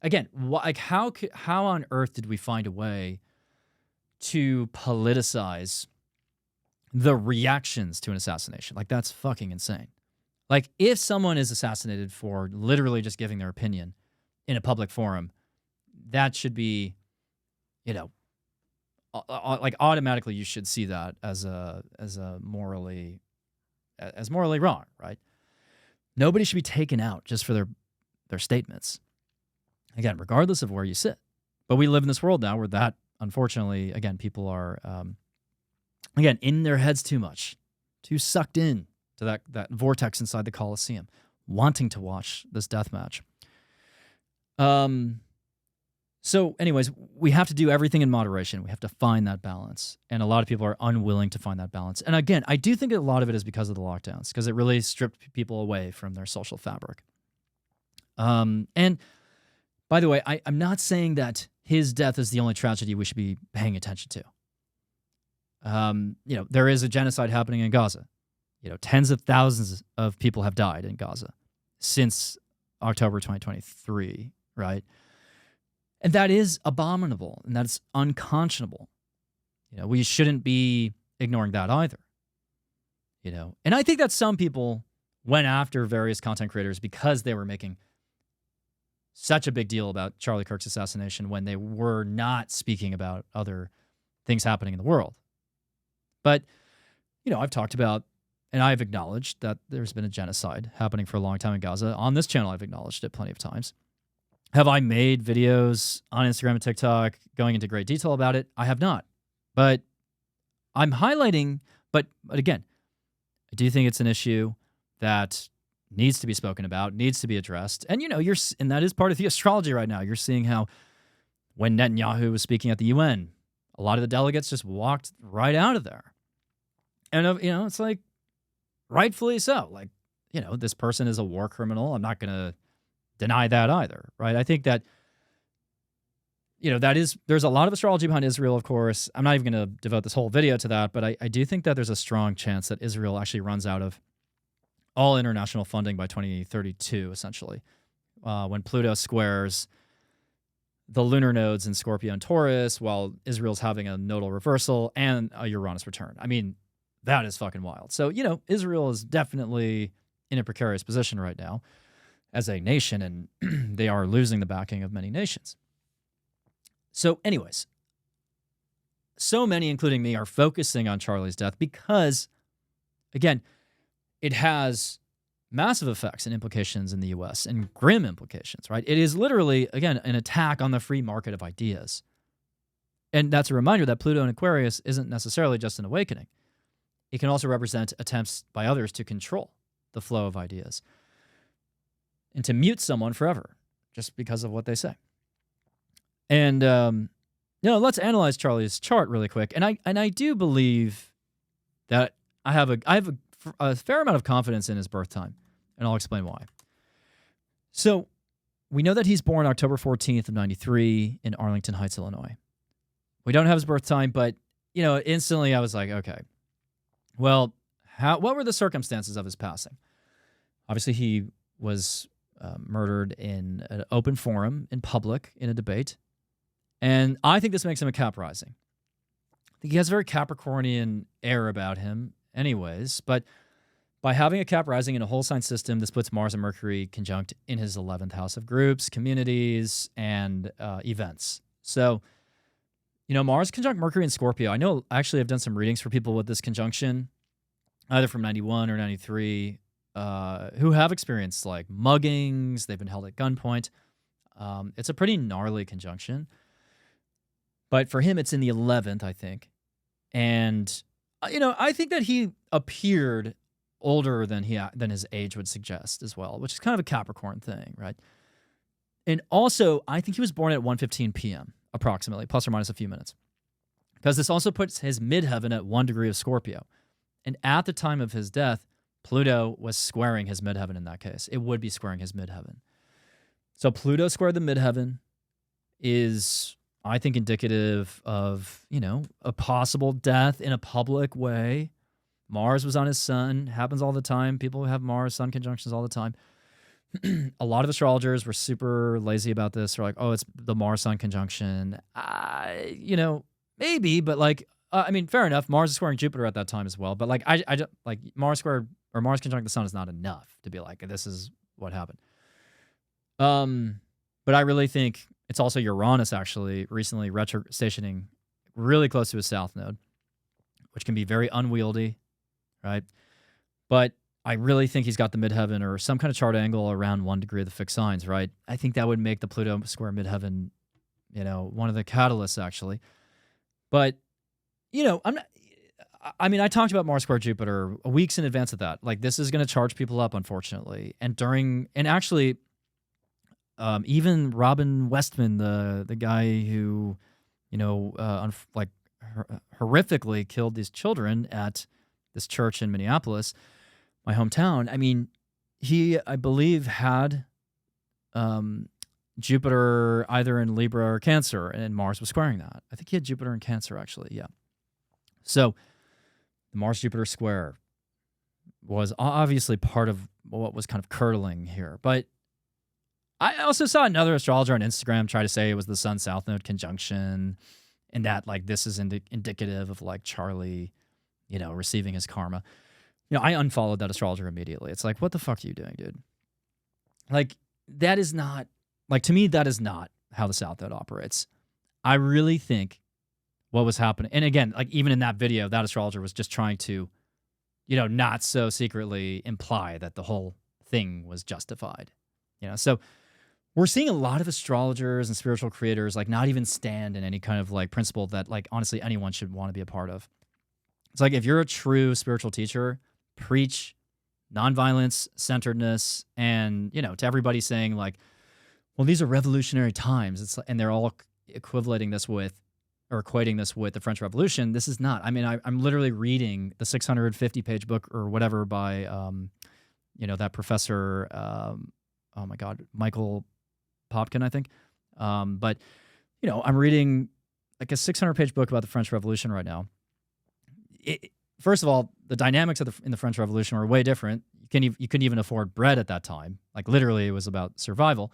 Speaker 1: again, how on earth did we find a way to politicize the reactions to an assassination? That's fucking insane. If someone is assassinated for literally just giving their opinion in a public forum, that should be, automatically you should see that as morally wrong, right? Nobody should be taken out just for their statements. Again, regardless of where you sit. But we live in this world now where that, unfortunately, again, people are, in their heads too much, too sucked in to that vortex inside the Colosseum, wanting to watch this death match. So, anyways, we have to do everything in moderation. We have to find that balance. And a lot of people are unwilling to find that balance. And again, I do think a lot of it is because of the lockdowns, because it really stripped people away from their social fabric. And by the way, I'm not saying that his death is the only tragedy we should be paying attention to. There is a genocide happening in Gaza. Tens of thousands of people have died in Gaza since October 2023, right? And that is abominable, and that's unconscionable. We shouldn't be ignoring that either. And I think that some people went after various content creators because they were making such a big deal about Charlie Kirk's assassination when they were not speaking about other things happening in the world. But, I've talked about, and I've acknowledged that there's been a genocide happening for a long time in Gaza. On this channel, I've acknowledged it plenty of times. Have I made videos on Instagram and TikTok going into great detail about it? I have not. But I'm highlighting, but again, I do think it's an issue that needs to be spoken about, needs to be addressed. And, and that is part of the astrology right now. You're seeing how when Netanyahu was speaking at the UN, a lot of the delegates just walked right out of there. And, it's like, rightfully so. Like, this person is a war criminal. I'm not going to deny that either, right? I think that, there's a lot of astrology behind Israel, of course. I'm not even going to devote this whole video to that, but I do think that there's a strong chance that Israel actually runs out of all international funding by 2032, essentially, when Pluto squares the lunar nodes in Scorpio and Taurus, while Israel's having a nodal reversal and a Uranus return. I mean, that is fucking wild. So, Israel is definitely in a precarious position right now as a nation, and they are losing the backing of many nations. So anyways, so many, including me, are focusing on Charlie's death because, again, it has massive effects and implications in the U.S. and grim implications, right? It is literally, again, an attack on the free market of ideas. And that's a reminder that Pluto in Aquarius isn't necessarily just an awakening. It can also represent attempts by others to control the flow of ideas and to mute someone forever just because of what they say. And, let's analyze Charlie's chart really quick. And I do believe that I have a fair amount of confidence in his birth time, and I'll explain why. So we know that he's born October 14th of 93 in Arlington Heights, Illinois. We don't have his birth time, but, instantly I was like, okay, well, what were the circumstances of his passing? Obviously, he was murdered in an open forum in public in a debate. And I think this makes him a Cap rising. I think he has a very Capricornian air about him anyways, but by having a Cap rising in a whole sign system, this puts Mars and Mercury conjunct in his 11th house of groups, communities, and events. So, Mars conjunct Mercury in Scorpio. I know actually I've done some readings for people with this conjunction, either from 91 or 93, who have experienced like muggings, they've been held at gunpoint. It's a pretty gnarly conjunction. But for him, it's in the 11th, I think. And, I think that he appeared older than his age would suggest as well, which is kind of a Capricorn thing, right? And also, I think he was born at 1:15 p.m., approximately, plus or minus a few minutes. Because this also puts his midheaven at 1 degree of Scorpio. And at the time of his death, Pluto was squaring his midheaven in that case. It would be squaring his midheaven. So Pluto squared the midheaven is, I think, indicative of, a possible death in a public way. Mars was on his sun. Happens all the time. People have Mars-Sun conjunctions all the time. A lot of astrologers were super lazy about this. They're like, oh, it's the Mars-Sun conjunction. Maybe, but fair enough. Mars is squaring Jupiter at that time as well. But I like Mars squared or Mars conjunct the sun is not enough to be like, this is what happened. But I really think it's also Uranus actually recently stationing really close to his south node, which can be very unwieldy, right? But I really think he's got the midheaven or some kind of chart angle around 1 degree of the fixed signs, right? I think that would make the Pluto square midheaven, one of the catalysts actually. But, I talked about Mars square Jupiter weeks in advance of that. Like, this is going to charge people up, unfortunately. And actually, Even Robin Westman, the guy who, horrifically killed these children at this church in Minneapolis, my hometown. I mean, he, I believe, had Jupiter either in Libra or Cancer, and Mars was squaring that. I think he had Jupiter in Cancer, actually. Yeah. So the Mars-Jupiter square was obviously part of what was kind of curdling here. But I also saw another astrologer on Instagram try to say it was the Sun-South Node conjunction, and that like this is indicative of like Charlie, receiving his karma. I unfollowed that astrologer immediately. It's like, what the fuck are you doing, dude? Like, that is not, like, to me, that is not how the South Node operates. I really think what was happening, and again, like even in that video, that astrologer was just trying to, not so secretly imply that the whole thing was justified. So we're seeing a lot of astrologers and spiritual creators like not even stand in any kind of like principle that like honestly anyone should want to be a part of. It's like if you're a true spiritual teacher, preach nonviolence, centeredness, and to everybody saying like, well, these are revolutionary times. And they're all equating this with the French Revolution. This is not. I mean, I'm literally reading the 650-page book or whatever by that professor. Oh my God, Michael Popkin, I think. But I'm reading like a 600-page book about the French Revolution right now. First of all, the dynamics in the French Revolution were way different. You couldn't even afford bread at that time. Like literally, it was about survival.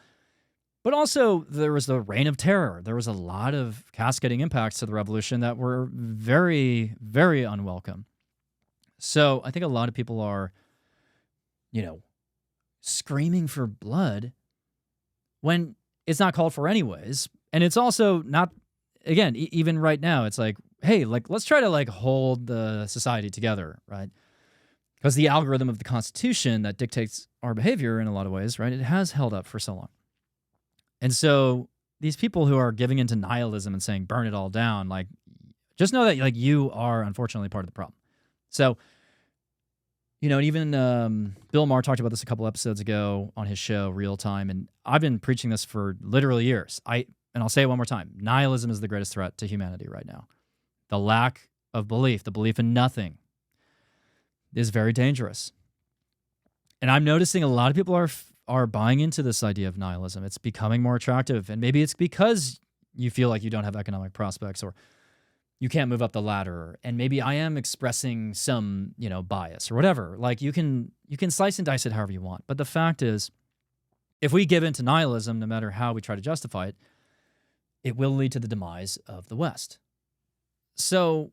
Speaker 1: But also, there was the reign of terror. There was a lot of cascading impacts to the revolution that were very, very unwelcome. So I think a lot of people are, screaming for blood when it's not called for anyways. And it's also not, again, even right now, it's like, hey, like, let's try to like hold the society together, right? Because the algorithm of the Constitution that dictates our behavior in a lot of ways, right? It has held up for so long. And so these people who are giving into nihilism and saying, burn it all down, like, just know that like you are unfortunately part of the problem. So, even Bill Maher talked about this a couple episodes ago on his show, Real Time. And I've been preaching this for literally years. And I'll say it one more time. Nihilism is the greatest threat to humanity right now. The lack of belief, the belief in nothing, is very dangerous. And I'm noticing a lot of people are buying into this idea of nihilism. It's becoming more attractive. And maybe it's because you feel like you don't have economic prospects or you can't move up the ladder. And maybe I am expressing some, bias or whatever. Like you can slice and dice it however you want. But the fact is, if we give in to nihilism, no matter how we try to justify it, it will lead to the demise of the West. So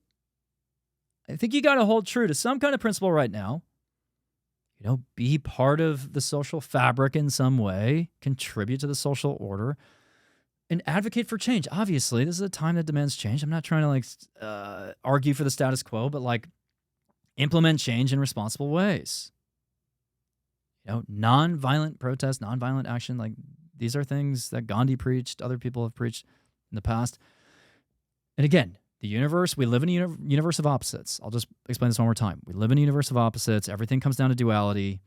Speaker 1: I think you got to hold true to some kind of principle right now. Be part of the social fabric in some way, contribute to the social order, and advocate for change. Obviously, this is a time that demands change. I'm not trying to argue for the status quo, but like implement change in responsible ways. Non-violent protest, non-violent action, like these are things that Gandhi preached, other people have preached in the past. And again, the universe, we live in a universe of opposites. I'll just explain this one more time. We live in a universe of opposites. Everything comes down to duality.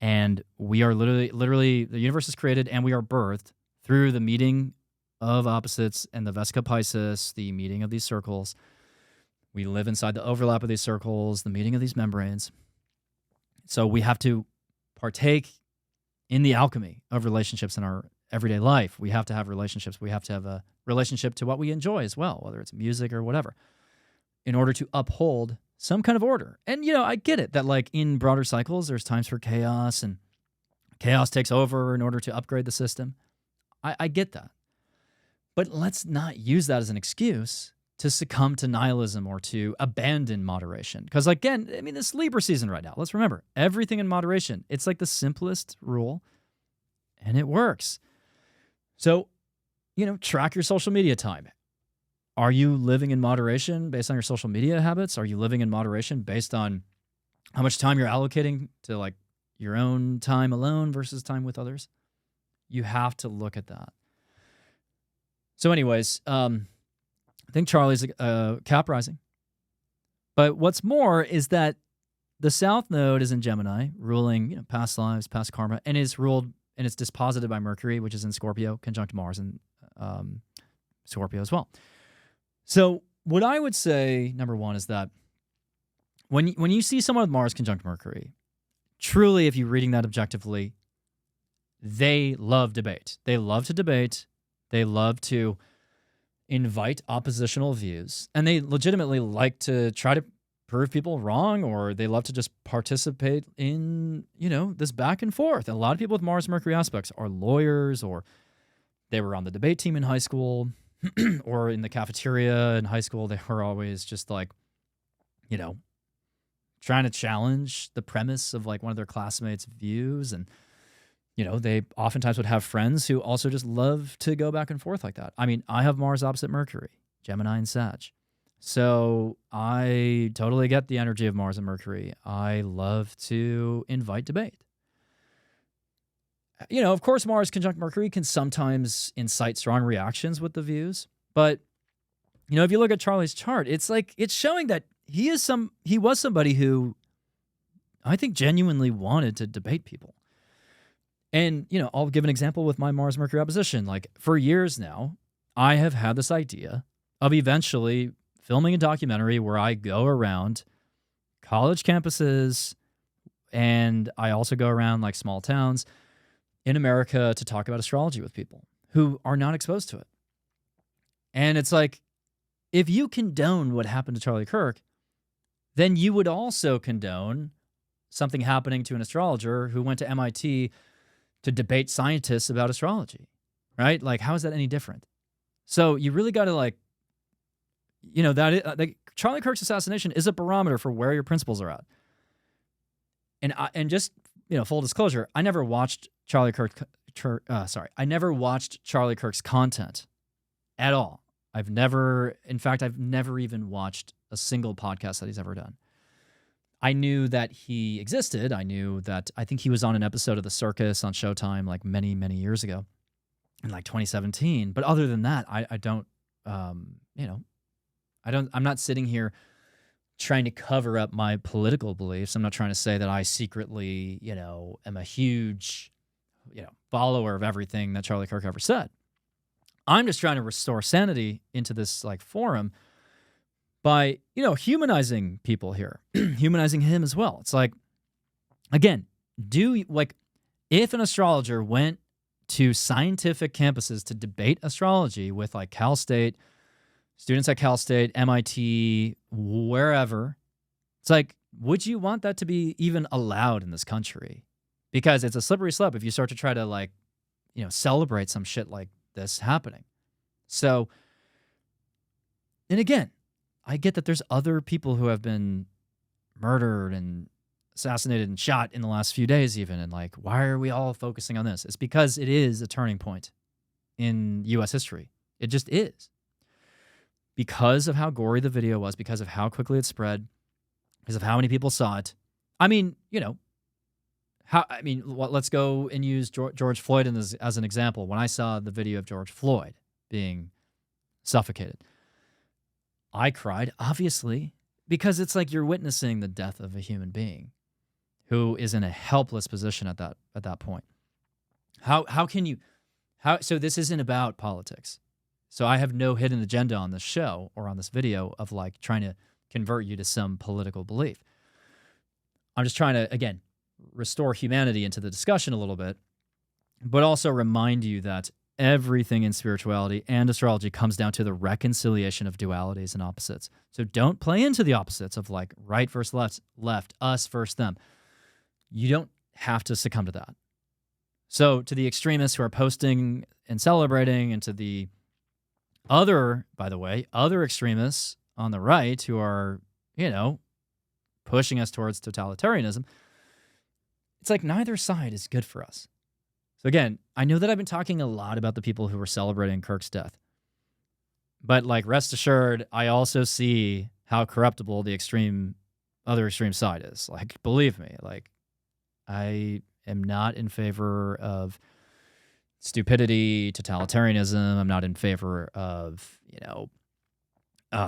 Speaker 1: And we are literally, the universe is created and we are birthed through the meeting of opposites and the Vesica Pisces, the meeting of these circles. We live inside the overlap of these circles, the meeting of these membranes. So we have to partake in the alchemy of relationships in our everyday life. We have to have relationships. We have to have a relationship to what we enjoy as well, whether it's music or whatever, in order to uphold some kind of order. And, I get it that like in broader cycles, there's times for chaos and chaos takes over in order to upgrade the system. I get that. But let's not use that as an excuse to succumb to nihilism or to abandon moderation. Because again, this Libra season right now, let's remember, everything in moderation. It's like the simplest rule and it works. So, track your social media time. Are you living in moderation based on your social media habits? Are you living in moderation based on how much time you're allocating to like your own time alone versus time with others? You have to look at that. So anyways, I think Charlie's Cap rising. But what's more is that the South Node is in Gemini, ruling past lives, past karma, and is ruled and it's disposited by Mercury, which is in Scorpio, conjunct Mars in Scorpio as well. So what I would say, number one, is that when you see someone with Mars conjunct Mercury, truly, if you're reading that objectively, they love debate. They love to debate. They love to invite oppositional views, and they legitimately like to try to prove people wrong, or they love to just participate in, this back and forth. And a lot of people with Mars Mercury aspects are lawyers, or they were on the debate team in high school, or in the cafeteria in high school. They were always just like, trying to challenge the premise of like one of their classmates' views. And, they oftentimes would have friends who also just love to go back and forth like that. I mean, I have Mars opposite Mercury, Gemini and Sag. So I totally get the energy of Mars and Mercury. I love to invite debate. Of course, Mars conjunct Mercury can sometimes incite strong reactions with the views. But, if you look at Charlie's chart, it's showing that he was somebody who I think genuinely wanted to debate people. And, I'll give an example with my Mars Mercury opposition. Like, for years now, I have had this idea of eventually filming a documentary where I go around college campuses, and I also go around like small towns in America to talk about astrology with people who are not exposed to it. And it's like, if you condone what happened to Charlie Kirk, then you would also condone something happening to an astrologer who went to MIT to debate scientists about astrology, right? Like, how is that any different? So you really got to Charlie Kirk's assassination is a barometer for where your principles are at. And just, full disclosure, I never watched Charlie Kirk's content at all. I've never even watched a single podcast that he's ever done. I knew that he existed. I think he was on an episode of The Circus on Showtime like many, many years ago in like 2017. But other than that, I'm not sitting here trying to cover up my political beliefs. I'm not trying to say that I secretly, am a huge, follower of everything that Charlie Kirk ever said. I'm just trying to restore sanity into this like forum by, humanizing people here, humanizing him as well. It's like, again, if an astrologer went to scientific campuses to debate astrology with like Cal State, students at Cal State, MIT, wherever, it's like, would you want that to be even allowed in this country? Because it's a slippery slope if you start to try to celebrate some shit like this happening. So, and again, I get that there's other people who have been murdered and assassinated and shot in the last few days even, and like, why are we all focusing on this? It's because it is a turning point in U.S. history. It just is. Because of how gory the video was, because of how quickly it spread, because of how many people saw it. I mean, let's go and use George Floyd as an example. When I saw the video of George Floyd being suffocated, I cried, obviously, because it's like you're witnessing the death of a human being who is in a helpless position at that point. So this isn't about politics. So I have no hidden agenda on this show or on this video of like trying to convert you to some political belief. I'm just trying to, again, restore humanity into the discussion a little bit, but also remind you that everything in spirituality and astrology comes down to the reconciliation of dualities and opposites. So don't play into the opposites of like right versus left, us versus them. You don't have to succumb to that. So to the extremists who are posting and celebrating, and to the other extremists on the right who are, pushing us towards totalitarianism, it's like neither side is good for us. So again, I know that I've been talking a lot about the people who were celebrating Kirk's death, but like rest assured, I also see how corruptible the other extreme side is. Like, believe me, like I am not in favor of stupidity, totalitarianism. I'm not in favor of,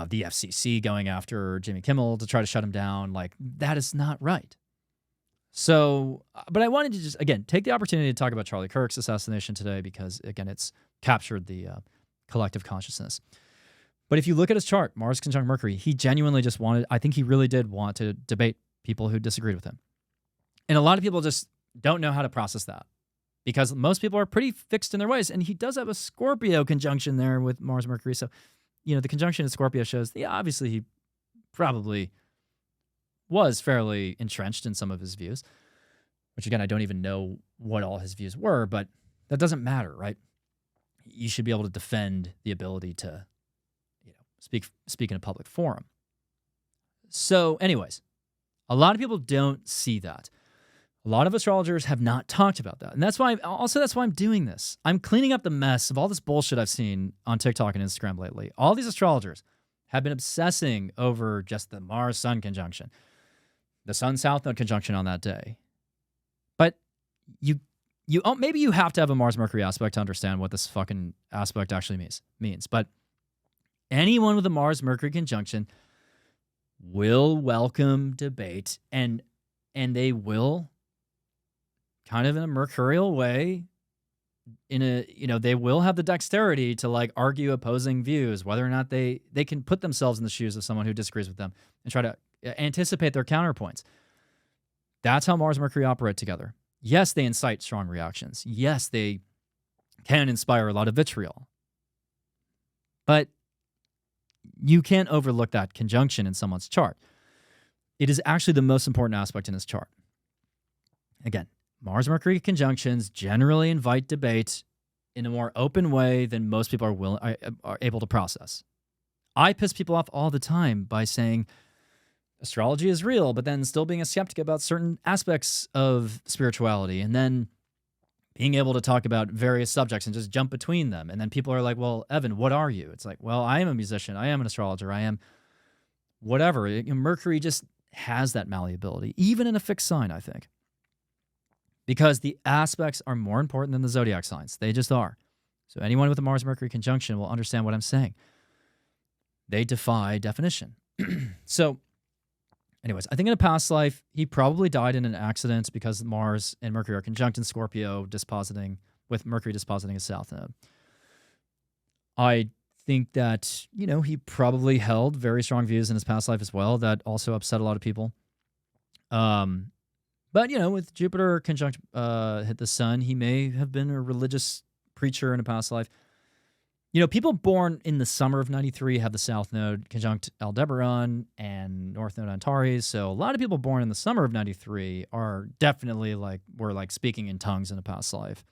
Speaker 1: the FCC going after Jimmy Kimmel to try to shut him down. Like, that is not right. So, but I wanted to just, again, take the opportunity to talk about Charlie Kirk's assassination today because, again, it's captured the collective consciousness. But if you look at his chart, Mars conjunct Mercury, he genuinely just wanted, I think he really did want to debate people who disagreed with him. And a lot of people just don't know how to process that because most people are pretty fixed in their ways. And he does have a Scorpio conjunction there with Mars Mercury. So, the conjunction in Scorpio shows, obviously he probably was fairly entrenched in some of his views, which again, I don't even know what all his views were, but that doesn't matter, right? You should be able to defend the ability to, speak in a public forum. So anyways, a lot of people don't see that. A lot of astrologers have not talked about that. And that's why I'm doing this. I'm cleaning up the mess of all this bullshit I've seen on TikTok and Instagram lately. All these astrologers have been obsessing over just the Mars-Sun conjunction, the Sun-South Node conjunction on that day. But maybe you have to have a Mars-Mercury aspect to understand what this fucking aspect actually means. But anyone with a Mars-Mercury conjunction will welcome debate, and they will, kind of in a mercurial way, they will have the dexterity to argue opposing views, whether or not they can put themselves in the shoes of someone who disagrees with them and try to anticipate their counterpoints. That's how Mars and Mercury operate together. Yes, they incite strong reactions. Yes, they can inspire a lot of vitriol. But you can't overlook that conjunction in someone's chart. It is actually the most important aspect in his chart. Again, Mars-Mercury conjunctions generally invite debate in a more open way than most people are able to process. I piss people off all the time by saying astrology is real, but then still being a skeptic about certain aspects of spirituality, and then being able to talk about various subjects and just jump between them. And then people are like, well, Evan, what are you? It's like, well, I am a musician. I am an astrologer. I am whatever. Mercury just has that malleability, even in a fixed sign, I think. Because the aspects are more important than the zodiac signs. They just are. So anyone with a Mars-Mercury conjunction will understand what I'm saying. They defy definition. So anyways, I think in a past life, he probably died in an accident because Mars and Mercury are conjunct in Scorpio, with Mercury dispositing his south node. I think that, he probably held very strong views in his past life as well that also upset a lot of people. But, with Jupiter conjunct hit the sun, he may have been a religious preacher in a past life. People born in the summer of 93 have the South Node conjunct Aldebaran and North Node Antares. So a lot of people born in the summer of 93 are definitely were speaking in tongues in a past life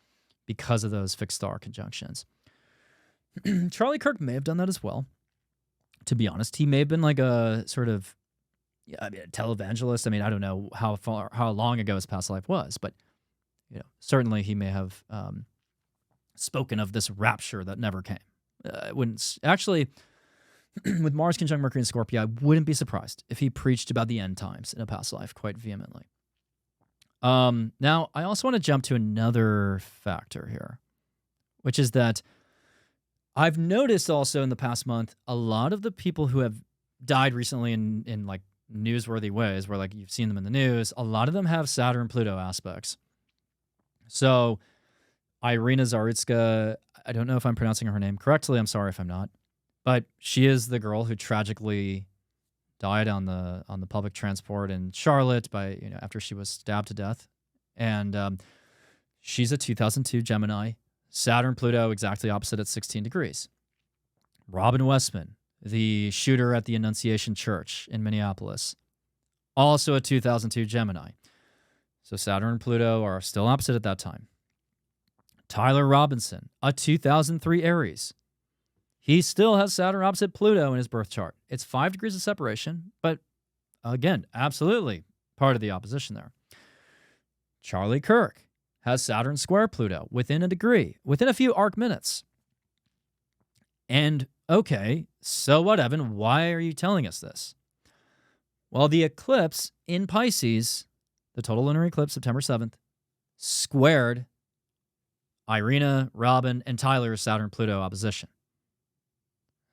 Speaker 1: because of those fixed star conjunctions. Charlie Kirk may have done that as well. To be honest, he may have been a sort of a televangelist. I mean, I don't know how long ago his past life was, but certainly he may have spoken of this rapture that never came. Wouldn't actually, with Mars conjunct Mercury and Scorpio, I wouldn't be surprised if he preached about the end times in a past life quite vehemently. Now, I also want to jump to another factor here, which is that I've noticed also in the past month, a lot of the people who have died recently in newsworthy ways, where you've seen them in the news, a lot of them have Saturn-Pluto aspects. So Irina Zarutska, I don't know if I'm pronouncing her name correctly. I'm sorry if I'm not. But she is the girl who tragically died on the public transport in Charlotte after she was stabbed to death. And she's a 2002 Gemini. Saturn-Pluto exactly opposite at 16 degrees. Robin Westman, the shooter at the Annunciation Church in Minneapolis, also a 2002 Gemini. So Saturn and Pluto are still opposite at that time. Tyler Robinson, a 2003 Aries. He still has Saturn opposite Pluto in his birth chart. It's 5 degrees of separation, but again, absolutely part of the opposition there. Charlie Kirk has Saturn square Pluto within a degree, within a few arc minutes. And okay, so what, Evan? Why are you telling us this? Well, the eclipse in Pisces, the total lunar eclipse, September 7th, squared Irina, Robin, and Tyler's Saturn-Pluto opposition.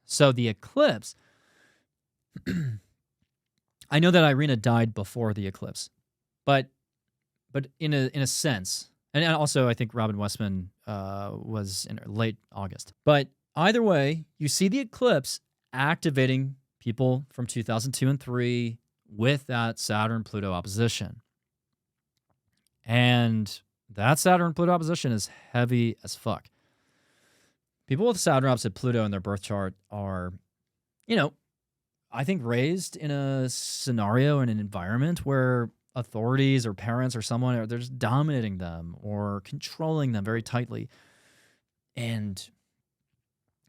Speaker 1: So the eclipse, I know that Irina died before the eclipse, but but in a sense, and also I think Robin Westman was in late August. But either way, you see the eclipse activating people from 2002 and 3 with that Saturn-Pluto opposition. And that Saturn-Pluto opposition is heavy as fuck. People with Saturn opposite Pluto in their birth chart are, I think raised in a scenario, in an environment where authorities or parents or someone, they're just dominating them or controlling them very tightly. And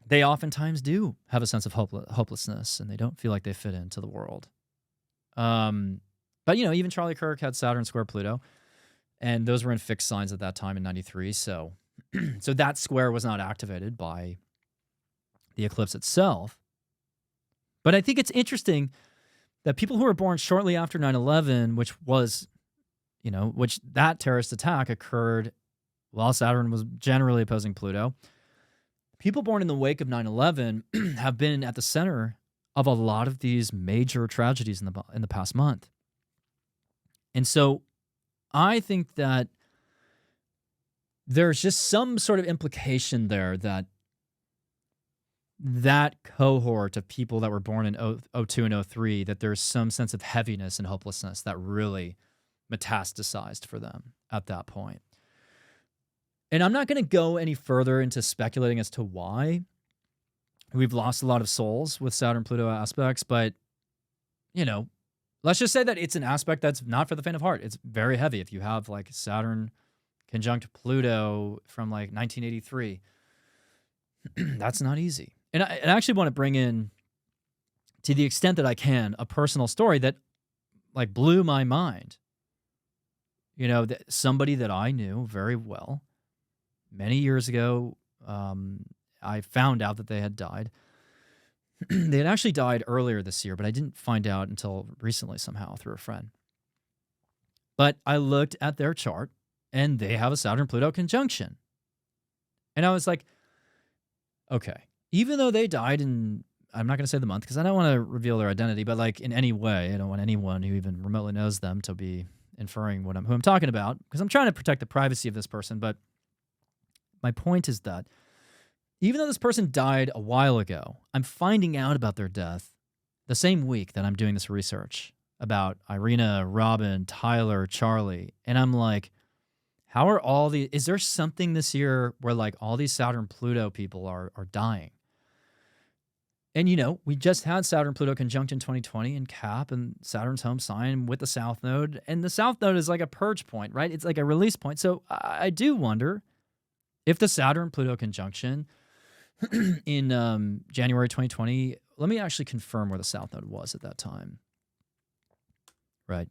Speaker 1: they oftentimes do have a sense of hopelessness, and they don't feel like they fit into the world. But, even Charlie Kirk had Saturn square Pluto, and those were in fixed signs at that time in 93. So that square was not activated by the eclipse itself. But I think it's interesting that people who were born shortly after 9/11, which that terrorist attack occurred while Saturn was generally opposing Pluto, people born in the wake of 9/11 have been at the center of a lot of these major tragedies in the past month. And so I think that there's just some sort of implication there that cohort of people that were born in 02 and 03, that there's some sense of heaviness and hopelessness that really metastasized for them at that point. And I'm not going to go any further into speculating as to why we've lost a lot of souls with Saturn-Pluto aspects, but, let's just say that it's an aspect that's not for the faint of heart. It's very heavy. If you have like Saturn conjunct Pluto from like 1983, that's not easy. And I actually want to bring in, to the extent that I can, a personal story that like blew my mind. Somebody that I knew very well many years ago, I found out that they had died. They had actually died earlier this year, but I didn't find out until recently somehow through a friend. But I looked at their chart, and they have a Saturn-Pluto conjunction. And I was like, okay, even though they died in, I'm not going to say the month because I don't want to reveal their identity, but like in any way, I don't want anyone who even remotely knows them to be inferring who I'm talking about, because I'm trying to protect the privacy of this person. But my point is that even though this person died a while ago, I'm finding out about their death the same week that I'm doing this research about Irina, Robin, Tyler, Charlie. And I'm like, how are is there something this year where like all these Saturn-Pluto people are dying? And, we just had Saturn-Pluto conjunct in 2020 in Cap, and Saturn's home sign with the South Node. And the South Node is like a purge point, right? It's like a release point. So I do wonder if the Saturn-Pluto conjunction in January 2020, let me actually confirm where the South Node was at that time. Right.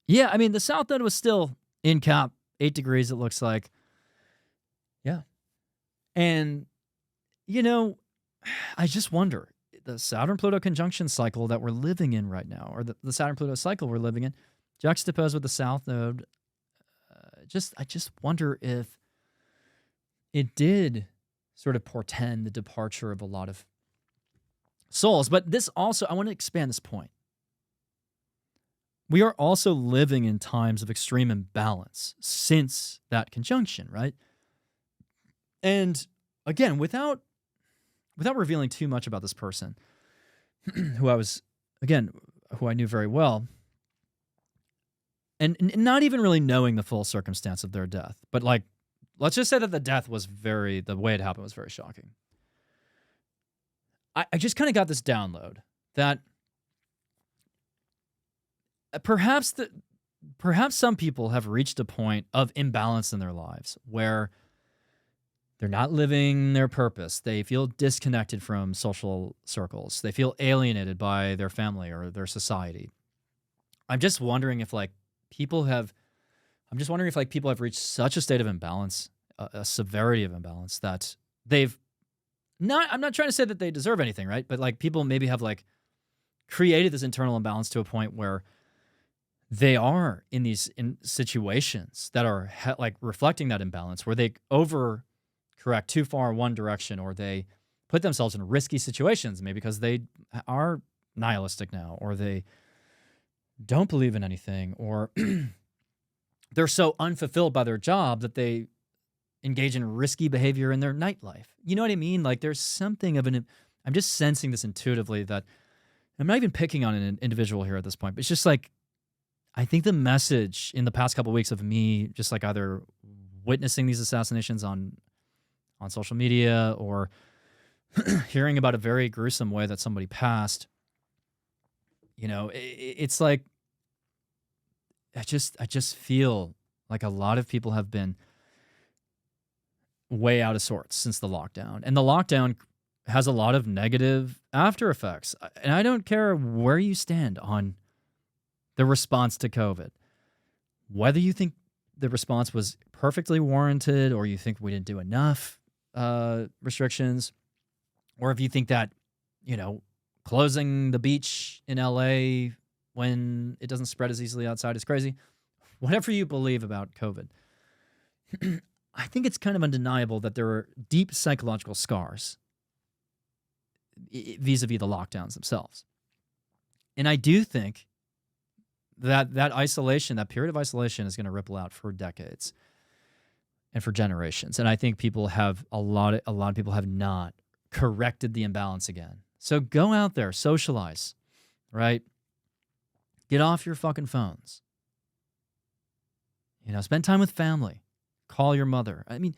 Speaker 1: Yeah, I mean, the South Node was still in Cap, 8 degrees, it looks like. Yeah. And, I just wonder, the Saturn-Pluto conjunction cycle that we're living in right now, or the Saturn-Pluto cycle we're living in, juxtaposed with the South Node, I just wonder if it did sort of portend the departure of a lot of souls. But this also, I want to expand this point. We are also living in times of extreme imbalance since that conjunction, right? And again, without revealing too much about this person, who I knew very well, and not even really knowing the full circumstance of their death, but like, let's just say that the death was the way it happened was very shocking. I just kind of got this download that perhaps some people have reached a point of imbalance in their lives where they're not living their purpose. They feel disconnected from social circles. They feel alienated by their family or their society. I'm just wondering if people have reached such a state of imbalance, a severity of imbalance, that they've not, I'm not trying to say that they deserve anything, right? But like people maybe have like created this internal imbalance to a point where they are in situations that are like reflecting that imbalance, where they overcorrect too far in one direction, or they put themselves in risky situations, maybe because they are nihilistic now, or they don't believe in anything, or they're so unfulfilled by their job that they engage in risky behavior in their nightlife. You know what I mean? Like there's something of I'm just sensing this intuitively that I'm not even picking on an individual here at this point, but it's just like, I think the message in the past couple of weeks of me just like either witnessing these assassinations on social media or hearing about a very gruesome way that somebody passed, it's like, I just feel like a lot of people have been way out of sorts since the lockdown. And the lockdown has a lot of negative after effects. And I don't care where you stand on the response to COVID, whether you think the response was perfectly warranted or you think we didn't do enough restrictions, or if you think that, closing the beach in LA when it doesn't spread as easily outside is crazy. Whatever you believe about COVID, I think it's kind of undeniable that there are deep psychological scars vis-a-vis the lockdowns themselves. And I do think that isolation, that period of isolation is going to ripple out for decades and for generations. And I think a lot of people have not corrected the imbalance again. So go out there, socialize, right? Get off your fucking phones. Spend time with family. Call your mother. I mean,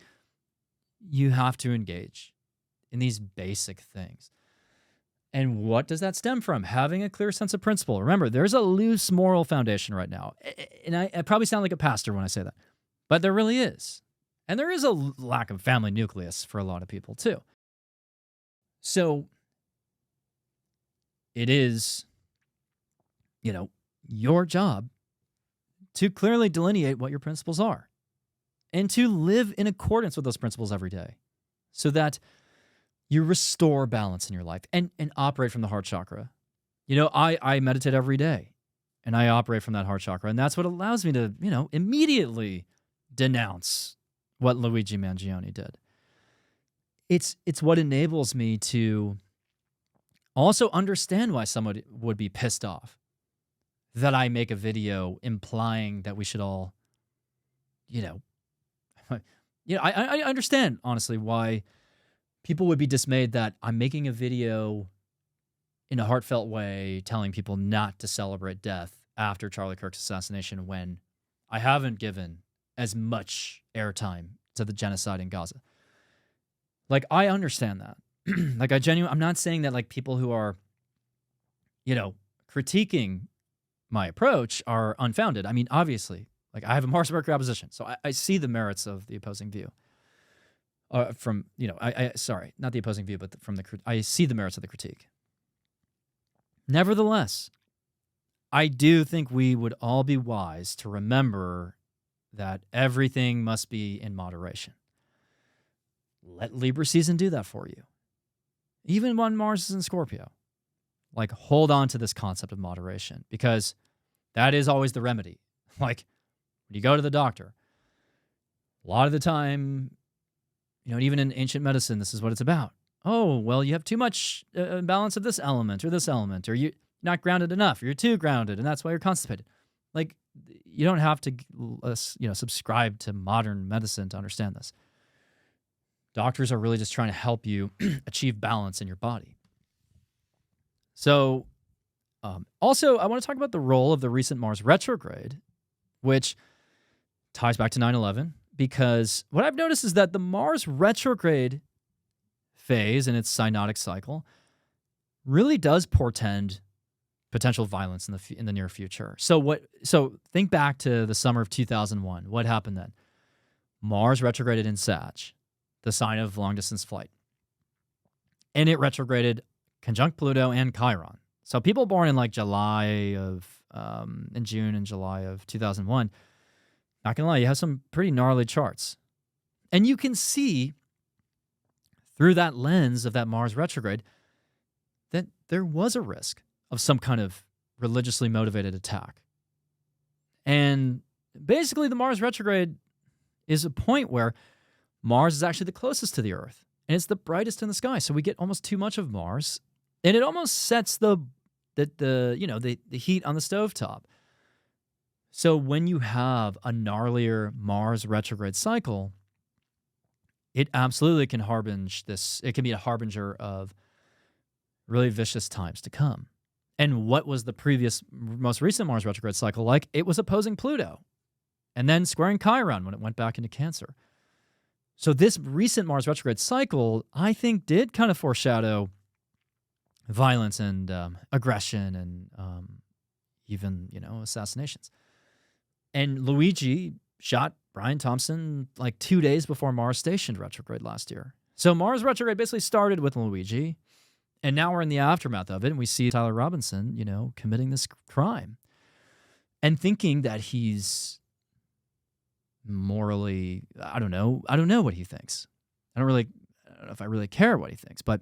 Speaker 1: you have to engage in these basic things. And what does that stem from? Having a clear sense of principle. Remember, there's a loose moral foundation right now. And I probably sound like a pastor when I say that, but there really is. And there is a lack of family nucleus for a lot of people too. So it is, your job to clearly delineate what your principles are and to live in accordance with those principles every day so that you restore balance in your life and operate from the heart chakra. I meditate every day and I operate from that heart chakra. And that's what allows me to, immediately denounce what Luigi Mangione did. It's what enables me to also understand why somebody would be pissed off that I make a video implying that we should all, I understand, honestly, why people would be dismayed that I'm making a video in a heartfelt way telling people not to celebrate death after Charlie Kirk's assassination when I haven't given as much airtime to the genocide in Gaza. Like, I understand that. Like, I'm not saying that, like, people who are, critiquing my approach are unfounded. I mean, obviously, like, I have a Mars-Mercury opposition, so I see the merits of the opposing view. Sorry, not the opposing view, but I see the merits of the critique. Nevertheless, I do think we would all be wise to remember that everything must be in moderation. Let Libra season do that for you. Even when Mars is in Scorpio. Like, hold on to this concept of moderation because that is always the remedy. Like, when you go to the doctor, a lot of the time, even in ancient medicine, this is what it's about. Oh, well, you have too much imbalance of this element, or you're not grounded enough, or you're too grounded, and that's why you're constipated. Like, you don't have to, subscribe to modern medicine to understand this. Doctors are really just trying to help you achieve balance in your body. So, also, I want to talk about the role of the recent Mars retrograde, which ties back to 9/11, because what I've noticed is that the Mars retrograde phase in its synodic cycle really does portend potential violence in the near future. So think back to the summer of 2001. What happened then? Mars retrograded in Sag, the sign of long-distance flight. And it retrograded conjunct Pluto and Chiron. So people born in like in June and July of 2001, not gonna lie, you have some pretty gnarly charts. And you can see through that lens of that Mars retrograde that there was a risk of some kind of religiously motivated attack. And basically the Mars retrograde is a point where Mars is actually the closest to the Earth, and it's the brightest in the sky. So we get almost too much of Mars, and it almost sets the heat on the stovetop. So when you have a gnarlier Mars retrograde cycle, it absolutely can harbinge this. It can be a harbinger of really vicious times to come. And what was the previous, most recent Mars retrograde cycle like? It was opposing Pluto and then squaring Chiron when it went back into Cancer. So this recent Mars retrograde cycle, I think, did kind of foreshadow violence and aggression and even, assassinations. And Luigi shot Brian Thompson like 2 days before Mars stationed retrograde last year. So Mars retrograde basically started with Luigi, and now we're in the aftermath of it, and we see Tyler Robinson, committing this crime and thinking that he's morally, I don't know what he thinks. I don't know if I really care what he thinks, but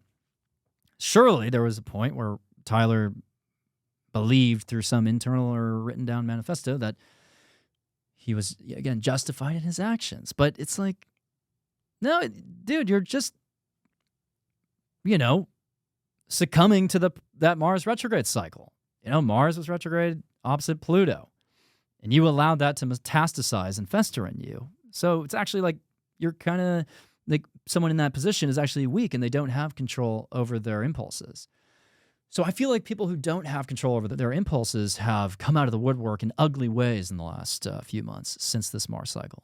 Speaker 1: surely there was a point where Tyler believed through some internal or written down manifesto that he was, again, justified in his actions. But it's like, no, dude, you're just, succumbing to that Mars retrograde cycle. Mars was retrograde opposite Pluto, and you allowed that to metastasize and fester in you. So it's actually like you're kind of like someone in that position is actually weak and they don't have control over their impulses. So I feel like people who don't have control over their impulses have come out of the woodwork in ugly ways in the last few months since this Mars cycle.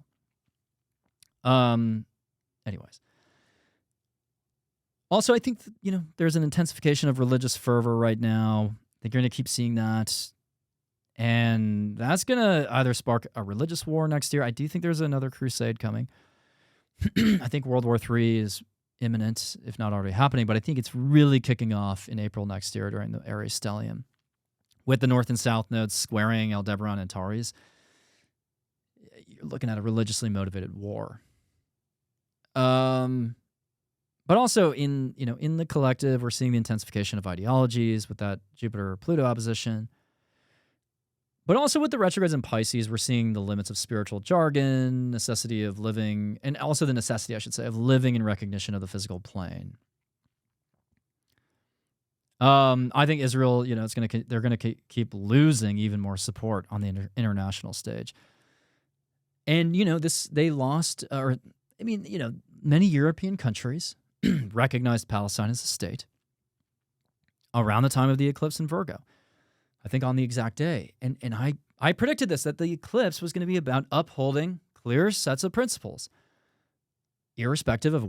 Speaker 1: Anyways. Also, I think, there's an intensification of religious fervor right now. I think you're going to keep seeing that. And that's going to either spark a religious war next year. I do think there's another crusade coming. I think World War III is imminent, if not already happening, but I think it's really kicking off in April next year during the Aries stellium, with the North and South nodes squaring Aldebaran and Taurus. You're looking at a religiously motivated war. But also in the collective, we're seeing the intensification of ideologies with that Jupiter-Pluto opposition. But also with the retrogrades in Pisces, we're seeing the limits of spiritual jargon, necessity of living, and also the necessity, I should say, of living in recognition of the physical plane. I think Israel, they're going to keep losing even more support on the international stage. And, they lost, many European countries recognized Palestine as a state around the time of the eclipse in Virgo. I think on the exact day. And I predicted this, that the eclipse was going to be about upholding clear sets of principles, irrespective of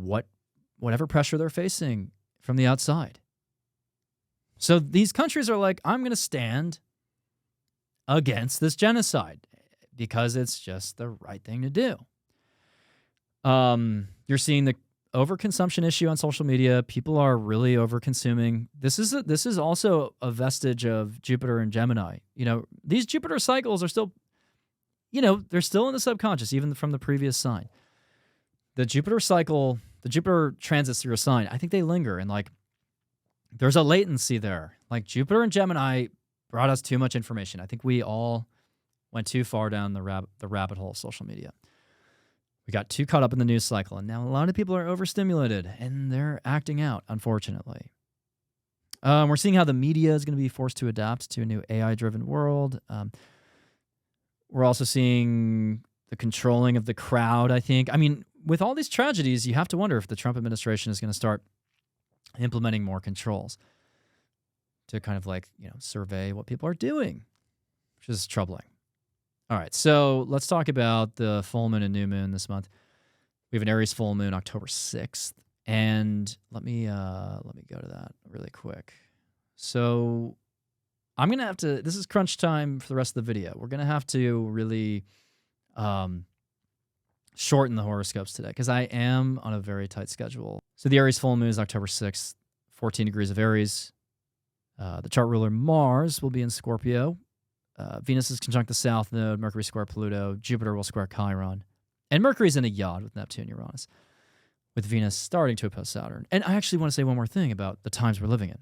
Speaker 1: whatever pressure they're facing from the outside. So these countries are like, I'm going to stand against this genocide because it's just the right thing to do. You're seeing the overconsumption issue on social media. People are really overconsuming. This is also a vestige of Jupiter and Gemini. These Jupiter cycles are still, they're still in the subconscious, even from the previous sign. The Jupiter cycle, the Jupiter transits through a sign, I think they linger, and there's a latency there. Like Jupiter and Gemini brought us too much information. I think we all went too far down the rabbit hole of social media. We got too caught up in the news cycle, and now a lot of people are overstimulated, and they're acting out, unfortunately. We're seeing how the media is going to be forced to adapt to a new AI-driven world. We're also seeing the controlling of the crowd, I think. With all these tragedies, you have to wonder if the Trump administration is going to start implementing more controls to kind of survey what people are doing, which is troubling. All right, so let's talk about the full moon and new moon this month. We have an Aries full moon October 6th, and let me go to that really quick. So I'm going to have to, this is crunch time for the rest of the video. We're going to have to really shorten the horoscopes today because I am on a very tight schedule. So the Aries full moon is October 6th, 14 degrees of Aries. The chart ruler Mars will be in Scorpio. Venus is conjunct the South Node, Mercury square Pluto, Jupiter will square Chiron, and Mercury's in a yod with Neptune, Uranus, with Venus starting to oppose Saturn. And I actually want to say one more thing about the times we're living in.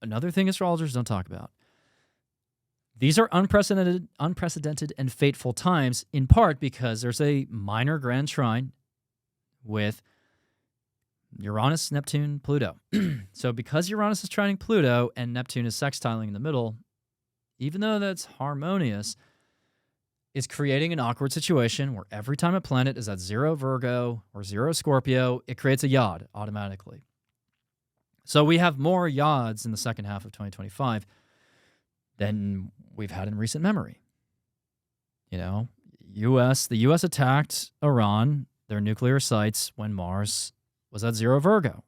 Speaker 1: Another thing astrologers don't talk about. These are unprecedented and fateful times, in part because there's a minor grand trine with Uranus, Neptune, Pluto. So because Uranus is trining Pluto and Neptune is sextiling in the middle, even though that's harmonious, is creating an awkward situation where every time a planet is at 0 Virgo or 0 Scorpio, it creates a yod automatically. So we have more yods in the second half of 2025 than we've had in recent memory. The U.S. attacked Iran, their nuclear sites, when Mars was at 0 Virgo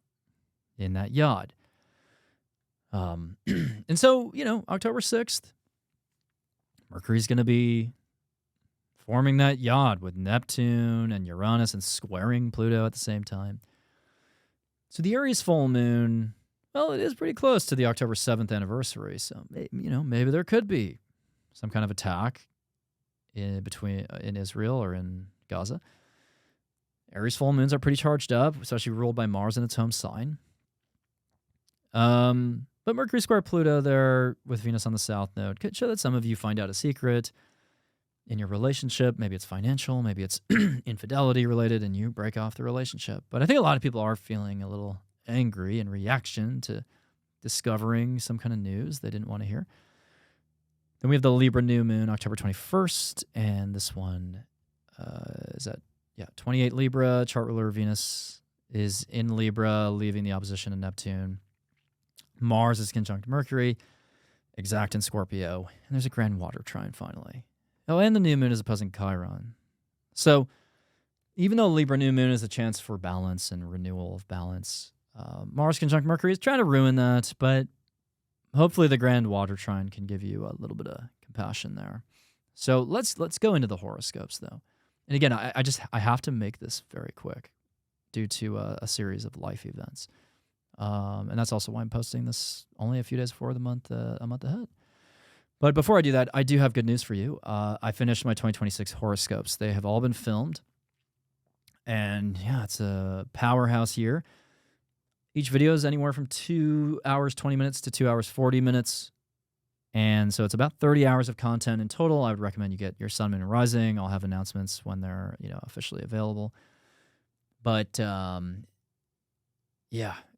Speaker 1: in that yod. And so, October 6th, Mercury's going to be forming that yod with Neptune and Uranus and squaring Pluto at the same time. So the Aries full moon, well, it is pretty close to the October 7th anniversary. So, maybe there could be some kind of attack in Israel or in Gaza. Aries full moons are pretty charged up, especially ruled by Mars in its home sign. But Mercury square Pluto there with Venus on the south node could show that some of you find out a secret in your relationship. Maybe it's financial, maybe it's infidelity related, and you break off the relationship. But I think a lot of people are feeling a little angry in reaction to discovering some kind of news they didn't want to hear. Then we have the Libra new moon, October 21st, and this one is at 28 Libra. Chart ruler Venus is in Libra, leaving the opposition in Neptune. Mars is conjunct Mercury, exact in Scorpio, and there's a grand water trine finally. Oh, and the new moon is opposing Chiron. So even though Libra new moon is a chance for balance and renewal of balance, Mars conjunct Mercury is trying to ruin that, but hopefully the grand water trine can give you a little bit of compassion there. So let's go into the horoscopes, though. And again, I have to make this very quick due to a series of life events. And that's also why I'm posting this only a few days before a month ahead. But before I do that, I do have good news for you. I finished my 2026 horoscopes. They have all been filmed. And it's a powerhouse year. Each video is anywhere from 2 hours, 20 minutes to 2 hours, 40 minutes. And so it's about 30 hours of content in total. I would recommend you get your Sun, Moon, and Rising. I'll have announcements when they're officially available. But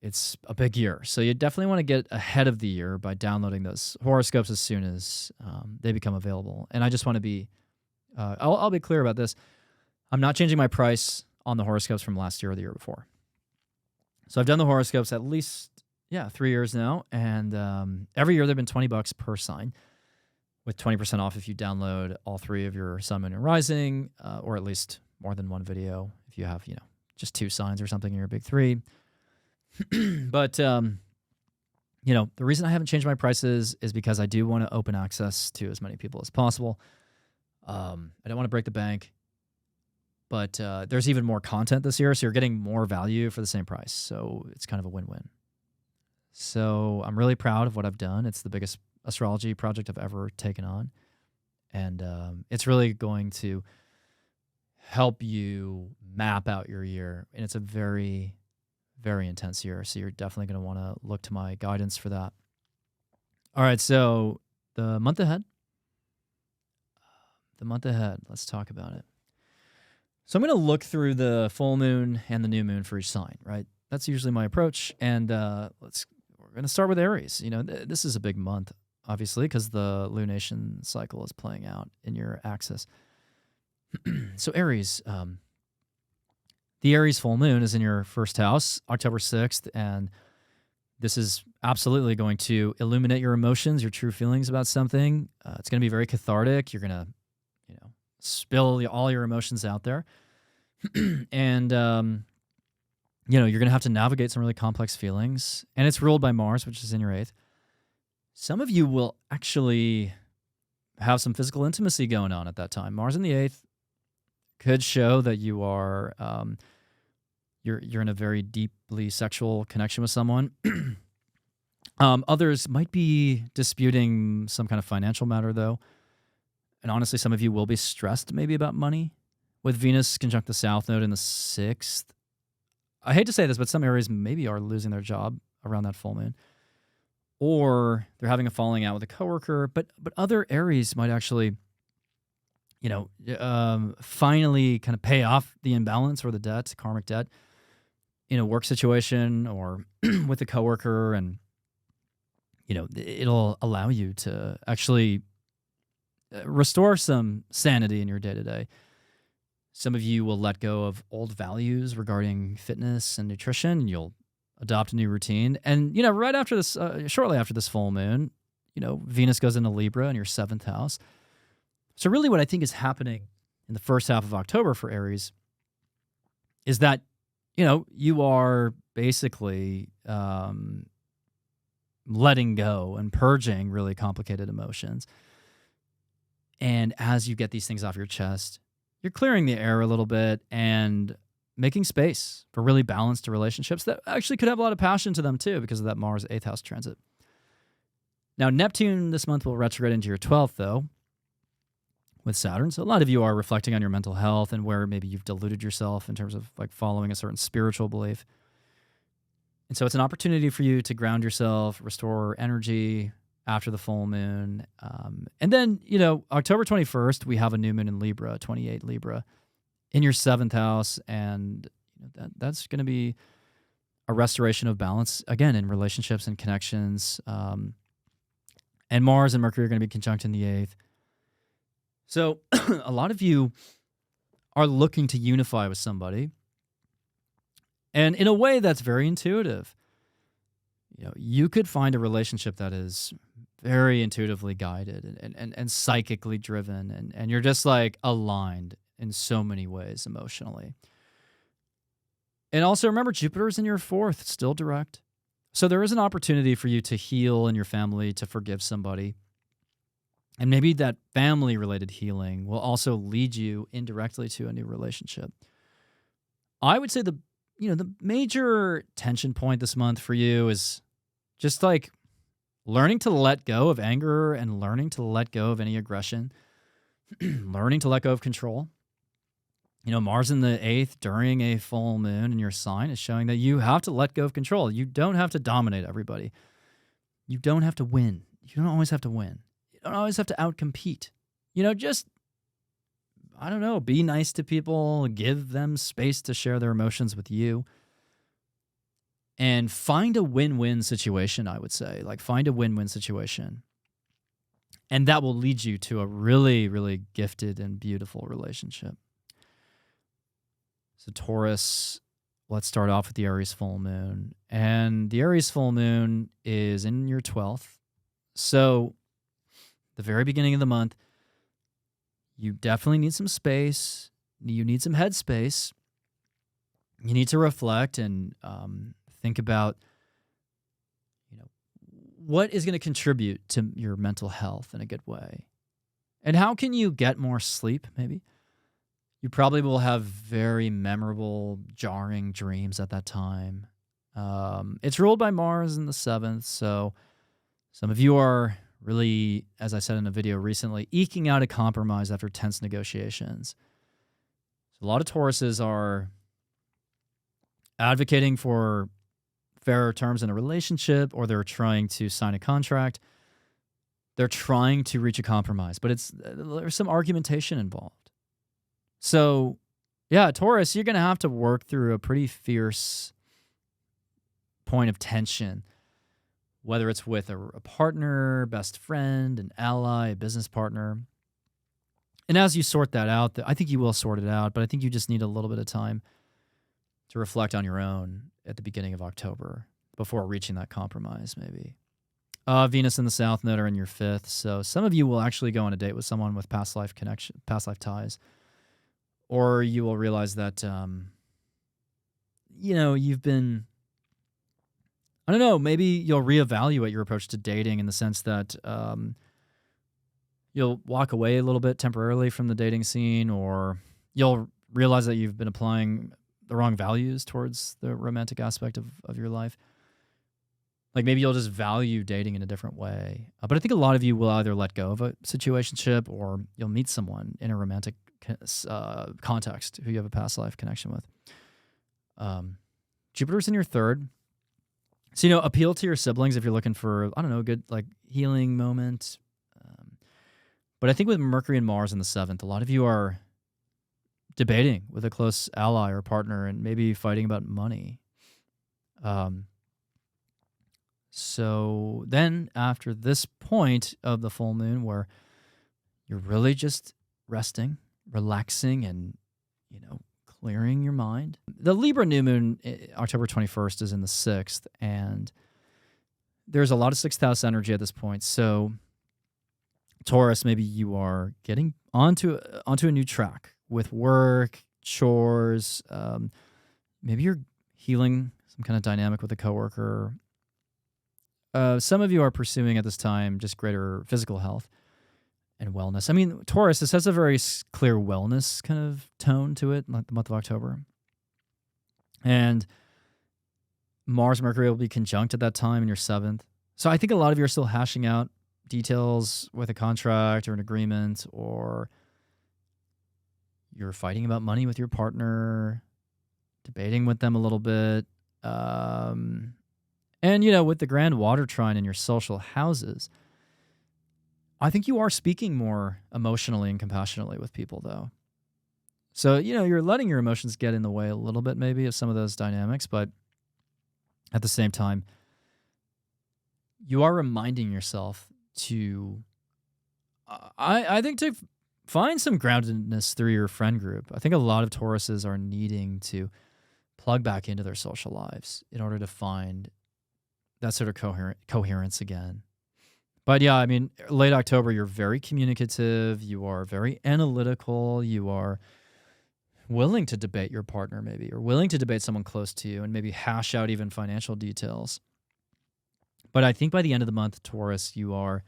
Speaker 1: it's a big year. So you definitely want to get ahead of the year by downloading those horoscopes as soon as they become available. And I just want to be, I'll be clear about this. I'm not changing my price on the horoscopes from last year or the year before. So I've done the horoscopes at least, 3 years now. And every year they've been $20 per sign with 20% off if you download all 3 of your Sun, Moon, and Rising, or at least more than one video if you have, just 2 signs or something in your big 3. But, the reason I haven't changed my prices is because I do want to open access to as many people as possible. I don't want to break the bank, but there's even more content this year, so you're getting more value for the same price. So it's kind of a win-win. So I'm really proud of what I've done. It's the biggest astrology project I've ever taken on. And it's really going to help you map out your year. And it's a very, very intense year. So you're definitely going to want to look to my guidance for that. All right. So the month ahead, let's talk about it. So I'm going to look through the full moon and the new moon for each sign, right? That's usually my approach. And we're going to start with Aries. This is a big month, obviously, because the lunation cycle is playing out in your axis. So Aries, the Aries full moon is in your first house, October 6th, and this is absolutely going to illuminate your emotions, your true feelings about something. It's going to be very cathartic. You're going to, spill all your emotions out there. And, you're going to have to navigate some really complex feelings. And it's ruled by Mars, which is in your 8th. Some of you will actually have some physical intimacy going on at that time. Mars in the 8th could show that you are you're in a very deeply sexual connection with someone. Others might be disputing some kind of financial matter, though. And honestly, some of you will be stressed maybe about money. With Venus conjunct the South Node in the 6th, I hate to say this, but some Aries maybe are losing their job around that full moon. Or they're having a falling out with a coworker. But other Aries might actually, finally kind of pay off the imbalance or the debt, karmic debt, in a work situation or with a coworker. And, it'll allow you to actually restore some sanity in your day-to-day. Some of you will let go of old values regarding fitness and nutrition. You'll adopt a new routine. And, right after this, shortly after this full moon, Venus goes into Libra in your 7th house. So really what I think is happening in the first half of October for Aries is that, you are basically letting go and purging really complicated emotions. And as you get these things off your chest, you're clearing the air a little bit and making space for really balanced relationships that actually could have a lot of passion to them too because of that Mars 8th house transit. Now, Neptune this month will retrograde into your 12th, though, with Saturn. So a lot of you are reflecting on your mental health and where maybe you've deluded yourself in terms of like following a certain spiritual belief. And so it's an opportunity for you to ground yourself, restore energy after the full moon. And then, October 21st, we have a new moon in Libra, 28 Libra, in your 7th house. And that's going to be a restoration of balance, again, in relationships and connections. And Mars and Mercury are going to be conjunct in the 8th. So a lot of you are looking to unify with somebody. And in a way that's very intuitive. You could find a relationship that is very intuitively guided and psychically driven. And you're just like aligned in so many ways emotionally. And also remember, Jupiter's in your 4th, still direct. So there is an opportunity for you to heal in your family, to forgive somebody. And maybe that family-related healing will also lead you indirectly to a new relationship. I would say the major tension point this month for you is just like learning to let go of anger and learning to let go of any aggression, learning to let go of control. Mars in the 8th during a full moon in your sign is showing that you have to let go of control. You don't have to dominate everybody. You don't have to win. You don't always have to win. You don't always have to outcompete. Just, I don't know, be nice to people, give them space to share their emotions with you. And find a win-win situation, I would say. Like, find a win-win situation. And that will lead you to a really, really gifted and beautiful relationship. So Taurus, let's start off with the Aries full moon. And the Aries full moon is in your 12th. So the very beginning of the month, you definitely need some space. You need some headspace. You need to reflect and think about, what is going to contribute to your mental health in a good way. And how can you get more sleep, maybe? You probably will have very memorable, jarring dreams at that time. It's ruled by Mars in the 7th, so some of you are really, as I said in a video recently, eking out a compromise after tense negotiations. So a lot of Tauruses are advocating for fairer terms in a relationship, or they're trying to sign a contract. They're trying to reach a compromise, but there's some argumentation involved. So, yeah, Taurus, you're going to have to work through a pretty fierce point of tension, whether it's with a partner, best friend, an ally, a business partner. And as you sort that out, I think you will sort it out, but I think you just need a little bit of time to reflect on your own at the beginning of October before reaching that compromise, maybe. Venus in the South Node are in your 5th, so some of you will actually go on a date with someone with past life ties. Or you will realize that, you've been, I don't know, maybe you'll reevaluate your approach to dating in the sense that you'll walk away a little bit temporarily from the dating scene, or you'll realize that you've been applying the wrong values towards the romantic aspect of your life. Like maybe you'll just value dating in a different way. But I think a lot of you will either let go of a situationship or you'll meet someone in a romantic context who you have a past life connection with. Jupiter's in your 3rd. So, appeal to your siblings if you're looking for, I don't know, a good like healing moment. But I think with Mercury and Mars in the 7th, a lot of you are debating with a close ally or partner and maybe fighting about money. So So then after this point of the full moon where you're really just resting, relaxing, and, clearing your mind. The Libra new moon, October 21st, is in the 6th, and there's a lot of 6th house energy at this point. So Taurus, maybe you are getting onto a new track with work, chores. Maybe you're healing some kind of dynamic with a coworker. Some of you are pursuing at this time just greater physical health and wellness. I mean, Taurus, this has a very clear wellness kind of tone to it, like the month of October. And Mars, Mercury will be conjunct at that time in your 7th. So I think a lot of you are still hashing out details with a contract or an agreement, or you're fighting about money with your partner, debating with them a little bit. And, with the grand water trine in your social houses, I think you are speaking more emotionally and compassionately with people, though. So, you're letting your emotions get in the way a little bit, maybe, of some of those dynamics, but at the same time, you are reminding yourself to, I think, to find some groundedness through your friend group. I think a lot of Tauruses are needing to plug back into their social lives in order to find that sort of coherence again. But yeah, I mean, late October, you're very communicative. You are very analytical. You are willing to debate your partner, maybe, or willing to debate someone close to you and maybe hash out even financial details. But I think by the end of the month, Taurus, you are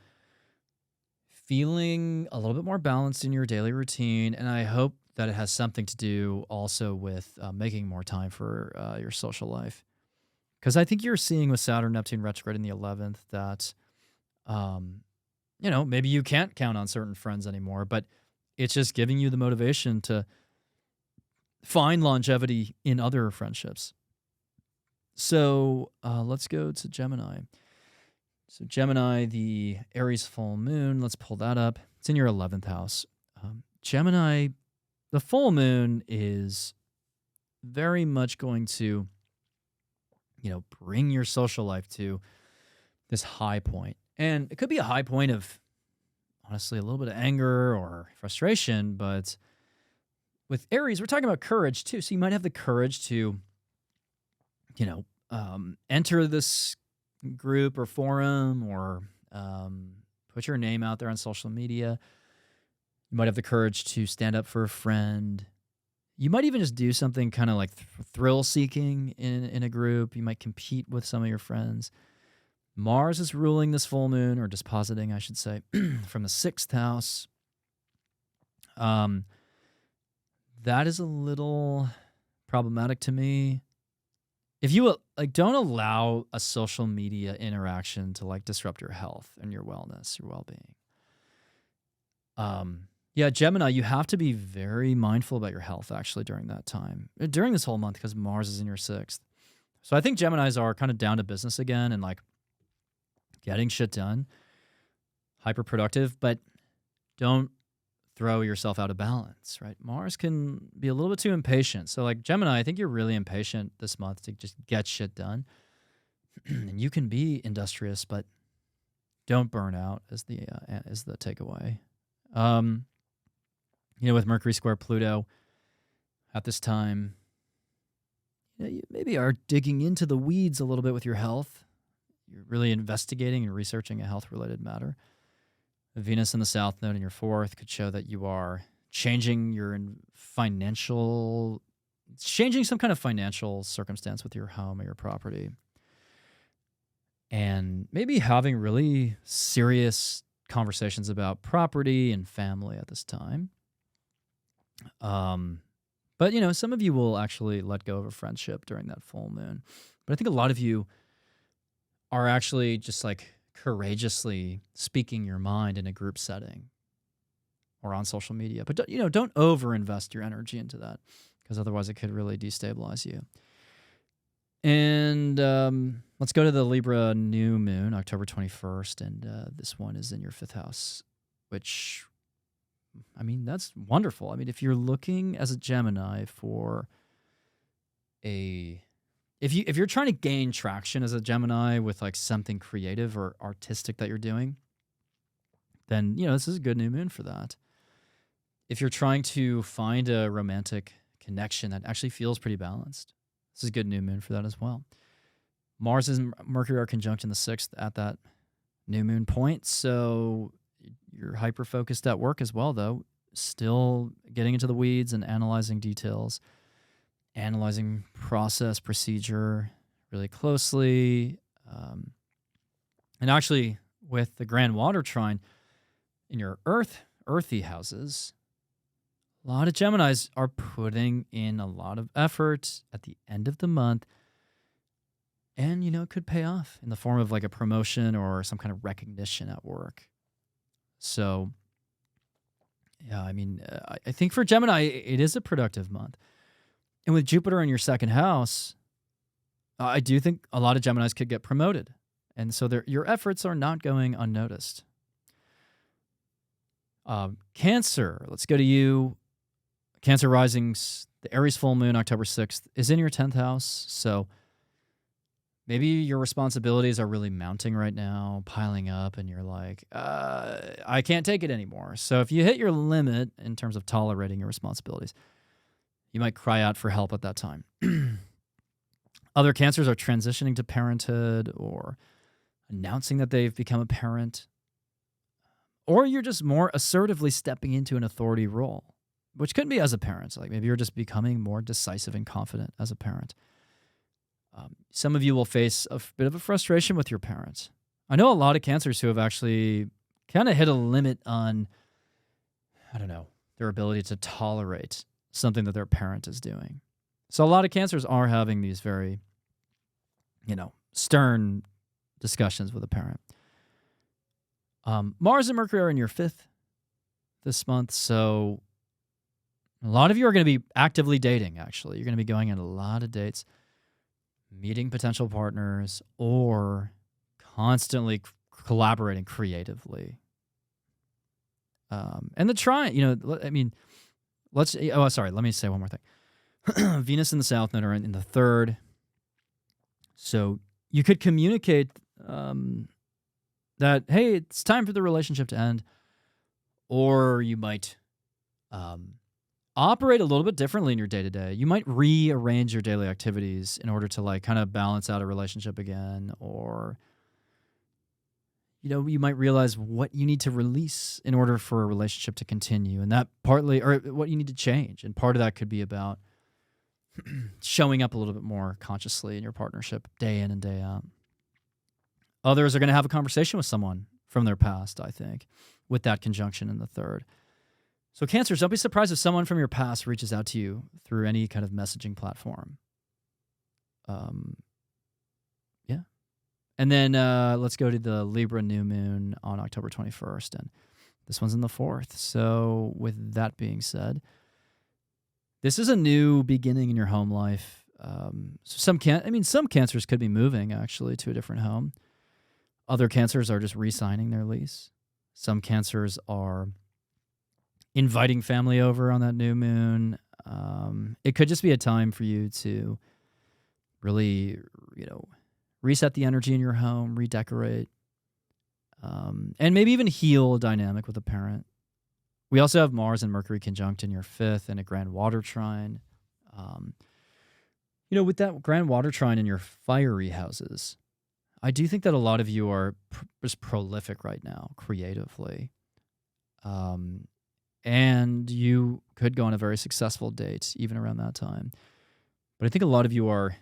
Speaker 1: feeling a little bit more balanced in your daily routine. And I hope that it has something to do also with making more time for your social life. Because I think you're seeing with Saturn, Neptune retrograde in the 11th that maybe you can't count on certain friends anymore, but it's just giving you the motivation to find longevity in other friendships. So let's go to Gemini. So Gemini, the Aries full moon, let's pull that up. It's in your 11th house. Gemini, the full moon is very much going to, bring your social life to this high point. And it could be a high point of, honestly, a little bit of anger or frustration. But with Aries, we're talking about courage, too. So you might have the courage to, enter this group or forum or put your name out there on social media. You might have the courage to stand up for a friend. You might even just do something kind of like thrill-seeking in a group. You might compete with some of your friends. Mars is ruling this full moon, or dispositing, I should say, from the 6th house. That is a little problematic to me. If you don't allow a social media interaction to disrupt your health and your wellness, your well-being. Yeah, Gemini, you have to be very mindful about your health actually during that time, during this whole month, because Mars is in your 6th. So I think Geminis are kind of down to business again and getting shit done, hyper productive, but don't throw yourself out of balance, right? Mars can be a little bit too impatient. So Gemini, I think you're really impatient this month to just get shit done. And you can be industrious, but don't burn out is the takeaway. With Mercury square Pluto at this time, you maybe are digging into the weeds a little bit with your health. You're really investigating and researching a health-related matter. Venus in the South Node in your 4th could show that you are changing changing some kind of financial circumstance with your home or your property. And maybe having really serious conversations about property and family at this time. But some of you will actually let go of a friendship during that full moon. But I think a lot of you are actually just courageously speaking your mind in a group setting or on social media. But don't overinvest your energy into that, because otherwise it could really destabilize you. And let's go to the Libra new moon, October 21st. And this one is in your 5th house, which, that's wonderful. If you're looking as a Gemini for a if you're trying to gain traction as a Gemini with like something creative or artistic that you're doing, then this is a good new moon for that. If you're trying to find a romantic connection that actually feels pretty balanced, this is a good new moon for that as well. Mars and Mercury are conjunct in the 6th at that new moon point, so you're hyper-focused at work as well, though. Still getting into the weeds and analyzing details, analyzing process, procedure really closely. And actually, with the Grand Water Trine in your earthy houses, a lot of Geminis are putting in a lot of effort at the end of the month. And, it could pay off in the form of like a promotion or some kind of recognition at work. So, yeah, I think for Gemini, it is a productive month. And with Jupiter in your 2nd house, I do think a lot of Geminis could get promoted. And so your efforts are not going unnoticed. Cancer, let's go to you. Cancer risings, the Aries full moon, October 6th, is in your 10th house. So maybe your responsibilities are really mounting right now, piling up, and you're like, I can't take it anymore. So if you hit your limit in terms of tolerating your responsibilities, you might cry out for help at that time. Other Cancers are transitioning to parenthood or announcing that they've become a parent. Or you're just more assertively stepping into an authority role, which could be as a parent. Like maybe you're just becoming more decisive and confident as a parent. Some of you will face a bit of a frustration with your parents. I know a lot of Cancers who have actually kind of hit a limit on, their ability to tolerate something that their parent is doing. So a lot of Cancers are having these very, stern discussions with a parent. Mars and Mercury are in your 5th this month, so a lot of you are going to be actively dating, actually. You're going to be going on a lot of dates, meeting potential partners, or constantly collaborating creatively. And the trine, let me say one more thing. Venus in the South Node are in the 3rd. So you could communicate that, hey, it's time for the relationship to end. Or you might operate a little bit differently in your day-to-day. You might rearrange your daily activities in order to like kind of balance out a relationship again. Or, you might realize what you need to release in order for a relationship to continue. And that partly, or what you need to change. And part of that could be about showing up a little bit more consciously in your partnership day in and day out. Others are going to have a conversation with someone from their past, I think, with that conjunction in the 3rd. So Cancers, don't be surprised if someone from your past reaches out to you through any kind of messaging platform. Yeah. And then let's go to the Libra new moon on October 21st. And this one's in the 4th. So with that being said, this is a new beginning in your home life. Some Cancers could be moving actually to a different home. Other Cancers are just re-signing their lease. Some Cancers are inviting family over on that new moon. It could just be a time for you to really, reset the energy in your home, redecorate, and maybe even heal a dynamic with a parent. We also have Mars and Mercury conjunct in your 5th and a Grand Water Trine. With that Grand Water Trine in your fiery houses, I do think that a lot of you are just prolific right now, creatively. And you could go on a very successful date even around that time. But I think a lot of you are,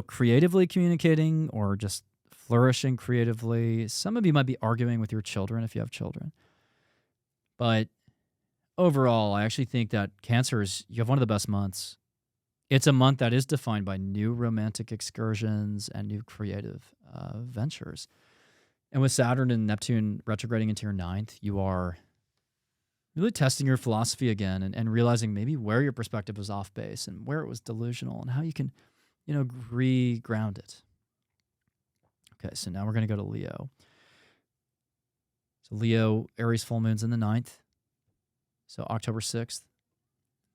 Speaker 1: creatively communicating or just flourishing creatively. Some of you might be arguing with your children if you have children. But overall, I actually think that Cancers, you have one of the best months. It's a month that is defined by new romantic excursions and new creative ventures. And with Saturn and Neptune retrograding into your 9th, you are really testing your philosophy again and realizing maybe where your perspective was off base and where it was delusional and how you can, re-ground it. Okay, so now we're going to go to Leo. So Leo, Aries full moon's in the 9th. So October 6th.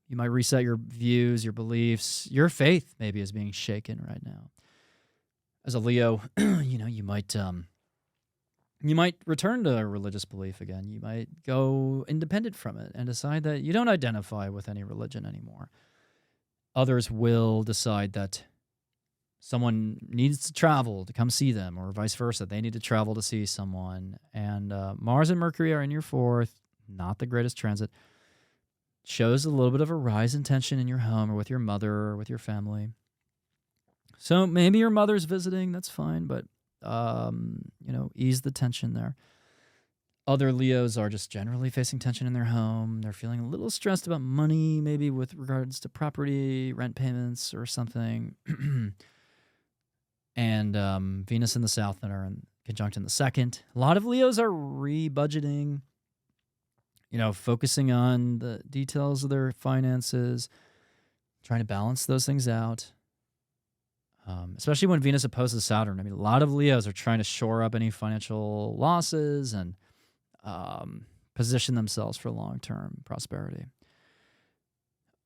Speaker 1: You might reset your views, your beliefs. Your faith maybe is being shaken right now. As a Leo, you might return to a religious belief again. You might go independent from it and decide that you don't identify with any religion anymore. Others will decide that someone needs to travel to come see them, or vice versa. They need to travel to see someone. And Mars and Mercury are in your fourth, not the greatest transit. Shows a little bit of a rise in tension in your home or with your mother or with your family. So maybe your mother's visiting, that's fine, but ease the tension there. Other Leos are just generally facing tension in their home. They're feeling a little stressed about money, maybe with regards to property, rent payments, or something. And Venus in the South that are in conjunct in the second. A lot of Leos are re-budgeting, focusing on the details of their finances, trying to balance those things out. Especially when Venus opposes Saturn. I mean, a lot of Leos are trying to shore up any financial losses and position themselves for long-term prosperity.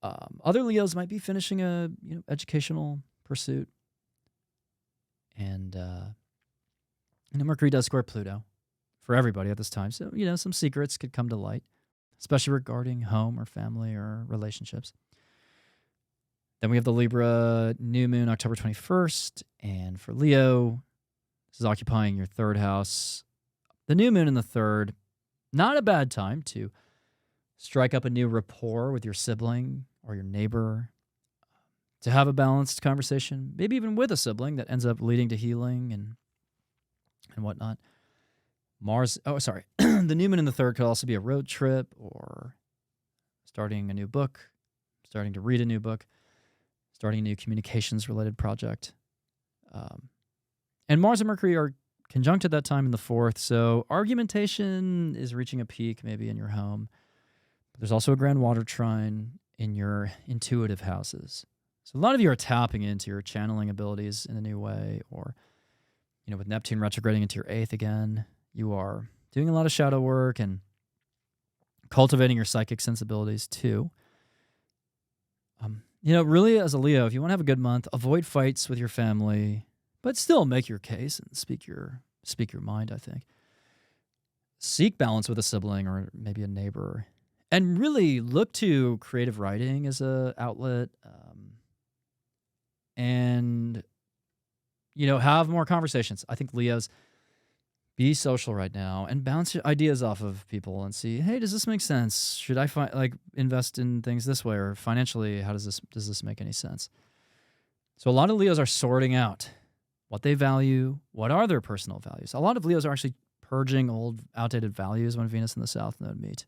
Speaker 1: Other Leos might be finishing a educational pursuit, and Mercury does square Pluto for everybody at this time. So some secrets could come to light, especially regarding home or family or relationships. Then we have the Libra new moon, October 21st. And for Leo, this is occupying your third house. The new moon in the third, not a bad time to strike up a new rapport with your sibling or your neighbor, to have a balanced conversation, maybe even with a sibling that ends up leading to healing and whatnot. The new moon in the third could also be a road trip or starting a new book, starting to read a new book, starting a new communications-related project. And Mars and Mercury are conjunct at that time in the fourth, so argumentation is reaching a peak maybe in your home. But there's also a grand water trine in your intuitive houses. So a lot of you are tapping into your channeling abilities in a new way, or, with Neptune retrograding into your eighth again, you are doing a lot of shadow work and cultivating your psychic sensibilities too. Really, as a Leo, if you want to have a good month, avoid fights with your family, but still make your case and speak your mind, I think. Seek balance with a sibling or maybe a neighbor, and really look to creative writing as an outlet, and, have more conversations. I think Leos, be social right now and bounce your ideas off of people and see, hey, does this make sense? Should I invest in things this way, or financially, how does this make any sense? So a lot of Leos are sorting out what they value, what are their personal values. A lot of Leos are actually purging old, outdated values when Venus and the South Node meet.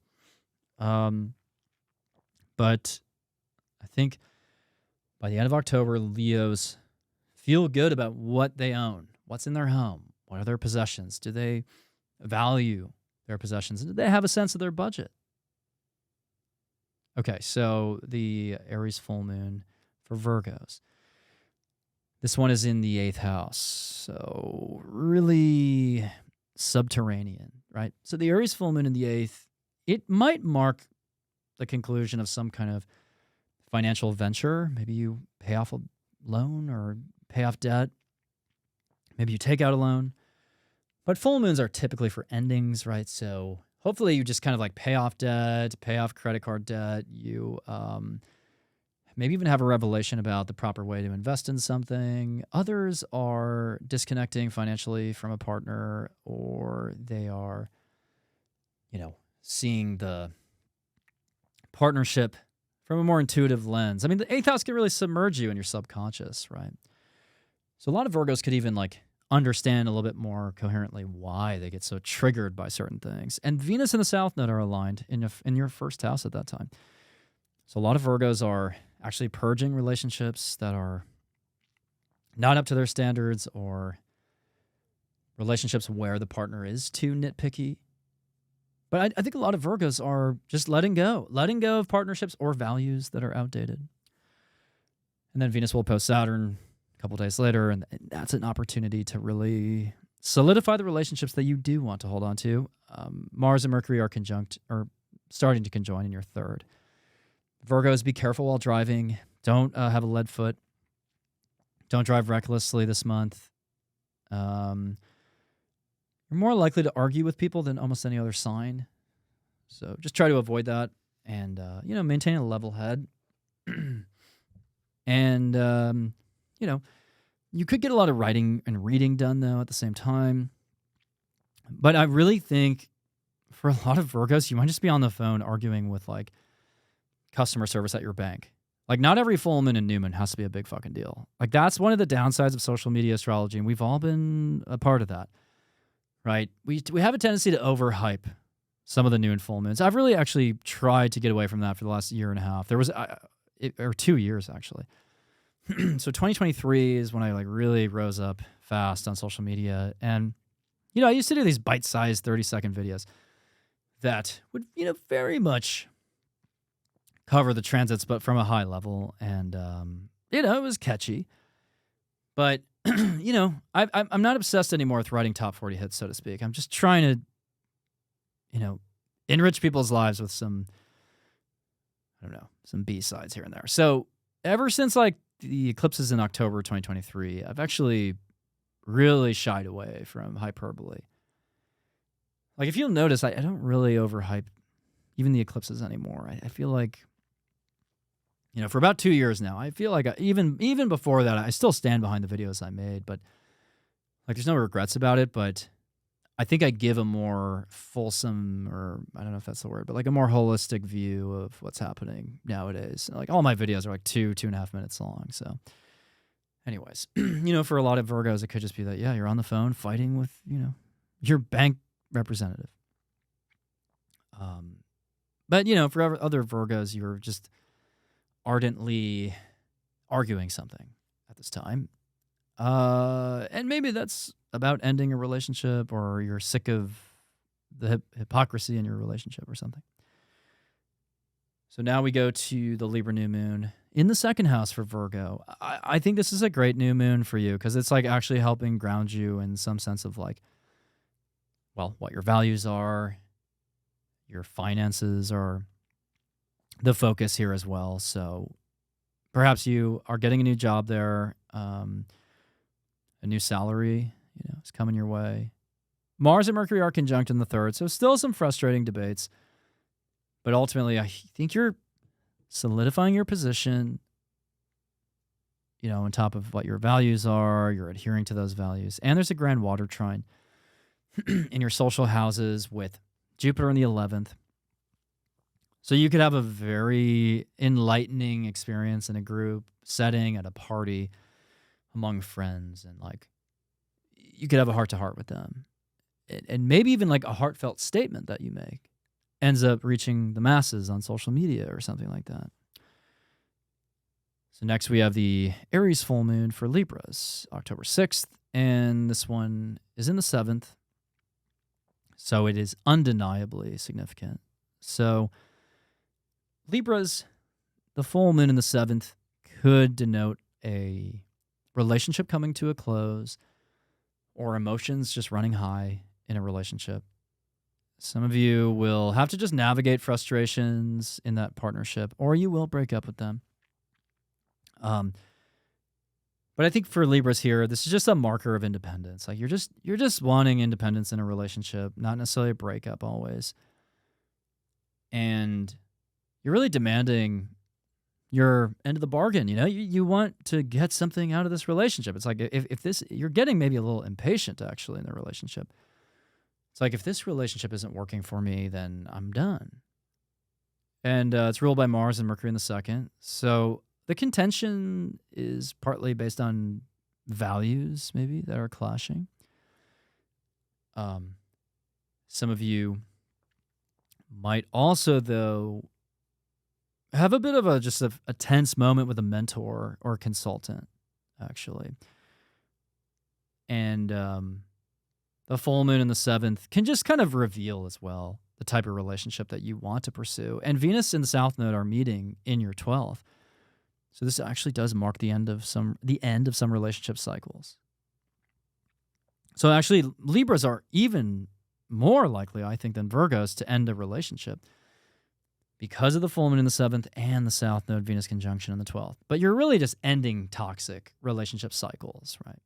Speaker 1: But I think by the end of October, Leos feel good about what they own, what's in their home. What are their possessions? Do they value their possessions? And do they have a sense of their budget? Okay, so the Aries full moon for Virgos. This one is in the 8th house, so really subterranean, right? So the Aries full moon in the 8th, it might mark the conclusion of some kind of financial venture. Maybe you pay off a loan or pay off debt. Maybe you take out a loan. But full moons are typically for endings, right? So hopefully you just kind of pay off debt, pay off credit card debt. You maybe even have a revelation about the proper way to invest in something. Others are disconnecting financially from a partner, or they are, seeing the partnership from a more intuitive lens. I mean, the 8th house can really submerge you in your subconscious, right? So a lot of Virgos could even understand a little bit more coherently why they get so triggered by certain things. And Venus and the South Node are aligned in your first house at that time. So a lot of Virgos are actually purging relationships that are not up to their standards, or relationships where the partner is too nitpicky. But I think a lot of Virgos are just letting go of partnerships or values that are outdated. And then Venus will oppose Saturn a couple days later, and that's an opportunity to really solidify the relationships that you do want to hold on to. Mars and Mercury are conjunct, or starting to conjoin in your third. Virgos, be careful while driving. Don't have a lead foot. Don't drive recklessly this month. You're more likely to argue with people than almost any other sign. So just try to avoid that and, maintain a level head. And, you could get a lot of writing and reading done, though, at the same time. But I really think for a lot of Virgos, you might just be on the phone arguing with, like, customer service at your bank. Like, not every full moon and new moon has to be a big fucking deal. Like, that's one of the downsides of social media astrology, and we've all been a part of that, right? We have a tendency to overhype some of the new and full moons. I've really actually tried to get away from that for the last year and a half. There was, or 2 years, actually. So 2023 is when I, like, really rose up fast on social media. And, I used to do these bite-sized 30-second videos that would, very much cover the transits, but from a high level. And, it was catchy. But, I'm not obsessed anymore with writing top 40 hits, so to speak. I'm just trying to, enrich people's lives with some, some B-sides here and there. So ever since, like, the eclipses in October 2023, I've actually really shied away from hyperbole. Like, if you'll notice, I don't really overhype even the eclipses anymore. I feel like, for about 2 years now, I feel like even before that, I still stand behind the videos I made, but, like, there's no regrets about it. But I think I give a more fulsome, or I don't know if that's the word, but like a more holistic view of what's happening nowadays. Like, all my videos are like 2.5 minutes long. So anyways, for a lot of Virgos, it could just be that, yeah, you're on the phone fighting with, your bank representative. But, for other Virgos, you're just ardently arguing something at this time. And maybe that's about ending a relationship, or you're sick of the hypocrisy in your relationship or something. So now we go to the Libra new moon in the second house for Virgo. I think this is a great new moon for you because it's like actually helping ground you in some sense of like, well, what your values are, your finances are the focus here as well. So perhaps you are getting a new job there, a new salary, is coming your way. Mars and Mercury are conjunct in the third, so still some frustrating debates. But ultimately, I think you're solidifying your position, on top of what your values are. You're adhering to those values. And there's a grand water trine in your social houses with Jupiter in the 11th. So you could have a very enlightening experience in a group setting, at a party, among friends, and like you could have a heart-to-heart with them. And maybe even like a heartfelt statement that you make ends up reaching the masses on social media or something like that. So next we have the Aries full moon for Libras, October 6th, and this one is in the 7th. So it is undeniably significant. So Libras, the full moon in the 7th could denote a relationship coming to a close, or emotions just running high in a relationship. Some of you will have to just navigate frustrations in that partnership, or you will break up with them. But I think for Libras here, this is just a marker of independence. Like you're just wanting independence in a relationship, not necessarily a breakup always. And you're really demanding your end of the bargain. You want to get something out of this relationship. It's like if this, you're getting maybe a little impatient actually in the relationship. It's like, if this relationship isn't working for me, then I'm done. And it's ruled by Mars and Mercury in the 2nd. So the contention is partly based on values maybe that are clashing. Some of you might also, though, have a bit of a tense moment with a mentor or consultant, actually. And the full moon in the 7th can just kind of reveal as well the type of relationship that you want to pursue. And Venus and the South Node are meeting in your 12th. So this actually does mark the end of some relationship cycles. So actually, Libras are even more likely, I think, than Virgos to end a relationship. because of the full moon in the 7th and the South Node Venus conjunction on the 12th. But you're really just ending toxic relationship cycles, right?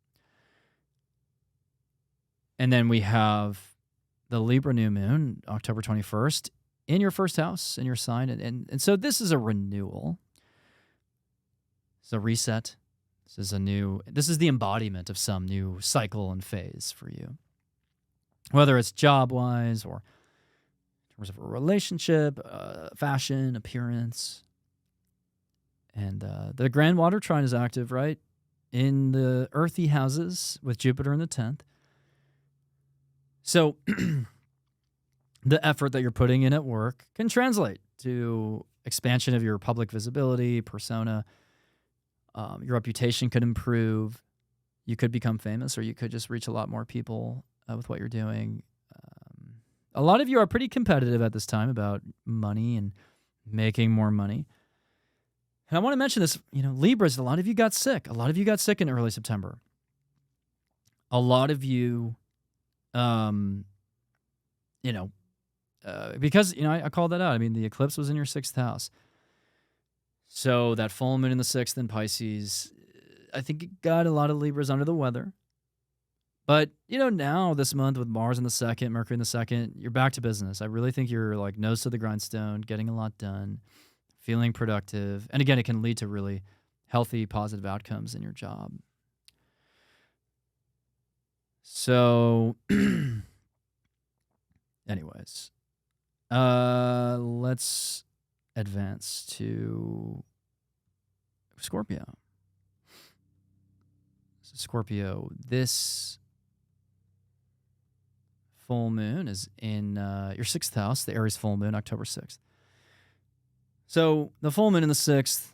Speaker 1: And then we have the Libra new moon, October 21st, in your first house, in your sign. And so this is a renewal. It's a reset. This is the embodiment of some new cycle and phase for you. Whether it's job-wise or in terms of a relationship, fashion, appearance. And the Grand Water Trine is active, right? In the earthy houses with Jupiter in the 10th. So the effort that you're putting in at work can translate to expansion of your public visibility, persona. Your reputation could improve. You could become famous, or you could just reach a lot more people with what you're doing. A lot of you are pretty competitive at this time about money and making more money. And I want to mention this, Libras, a lot of you got sick. A lot of you got sick in early September. A lot of you, because, I called that out. I mean, the eclipse was in your 6th house. So that full moon in the 6th in Pisces, I think it got a lot of Libras under the weather. But, now this month with Mars in the 2nd, Mercury in the 2nd, you're back to business. I really think you're like nose to the grindstone, getting a lot done, feeling productive. And again, it can lead to really healthy, positive outcomes in your job. So, anyways, let's advance to Scorpio. So Scorpio, this full moon is in your 6th house, the Aries full moon, October 6th. So the full moon in the 6th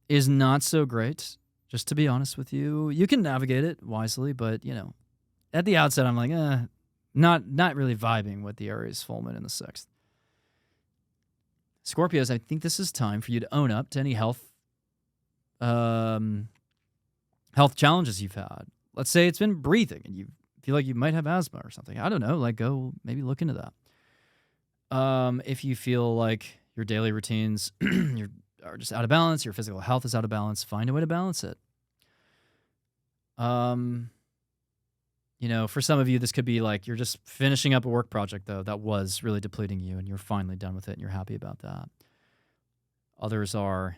Speaker 1: is not so great, just to be honest with you. You can navigate it wisely, but, at the outset, I'm like, not really vibing with the Aries full moon in the 6th. Scorpios, I think this is time for you to own up to any health challenges you've had. Let's say it's been breathing and you feel like you might have asthma or something. I don't know, go maybe look into that. If you feel like your daily routines are just out of balance, your physical health is out of balance, find a way to balance it. For some of you, this could be like you're just finishing up a work project, though, that was really depleting you, and you're finally done with it, and you're happy about that. Others are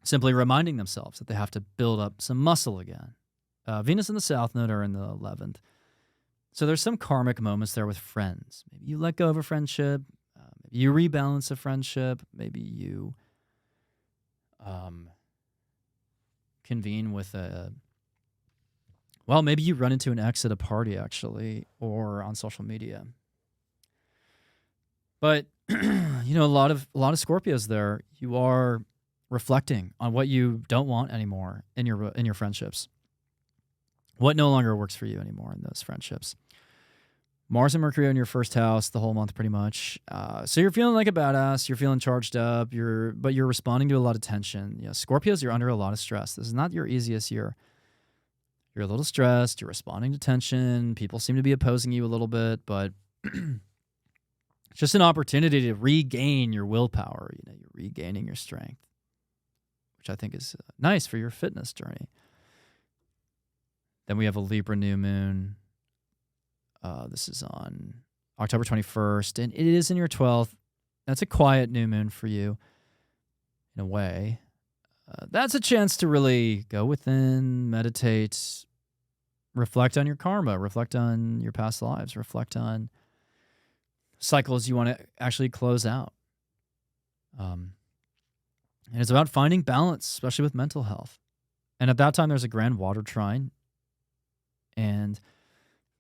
Speaker 1: simply reminding themselves that they have to build up some muscle again. Venus and the South Node are in the 11th. So there's some karmic moments there with friends. Maybe you let go of a friendship. Maybe you rebalance a friendship. Maybe you convene with maybe you run into an ex at a party, actually, or on social media. But, a lot of Scorpios there, you are reflecting on what you don't want anymore in your friendships. What no longer works for you anymore in those friendships. Mars and Mercury are in your 1st house the whole month, pretty much. So you're feeling like a badass. You're feeling charged up. But you're responding to a lot of tension. Scorpios, you're under a lot of stress. This is not your easiest year. You're a little stressed. You're responding to tension. People seem to be opposing you a little bit, but it's just an opportunity to regain your willpower. You're regaining your strength, which I think is nice for your fitness journey. Then we have a Libra new moon. This is on October 21st, and it is in your 12th. That's a quiet new moon for you, in a way. That's a chance to really go within, meditate, reflect on your karma, reflect on your past lives, reflect on cycles you want to actually close out. And it's about finding balance, especially with mental health. And at that time, there's a Grand Water Trine. And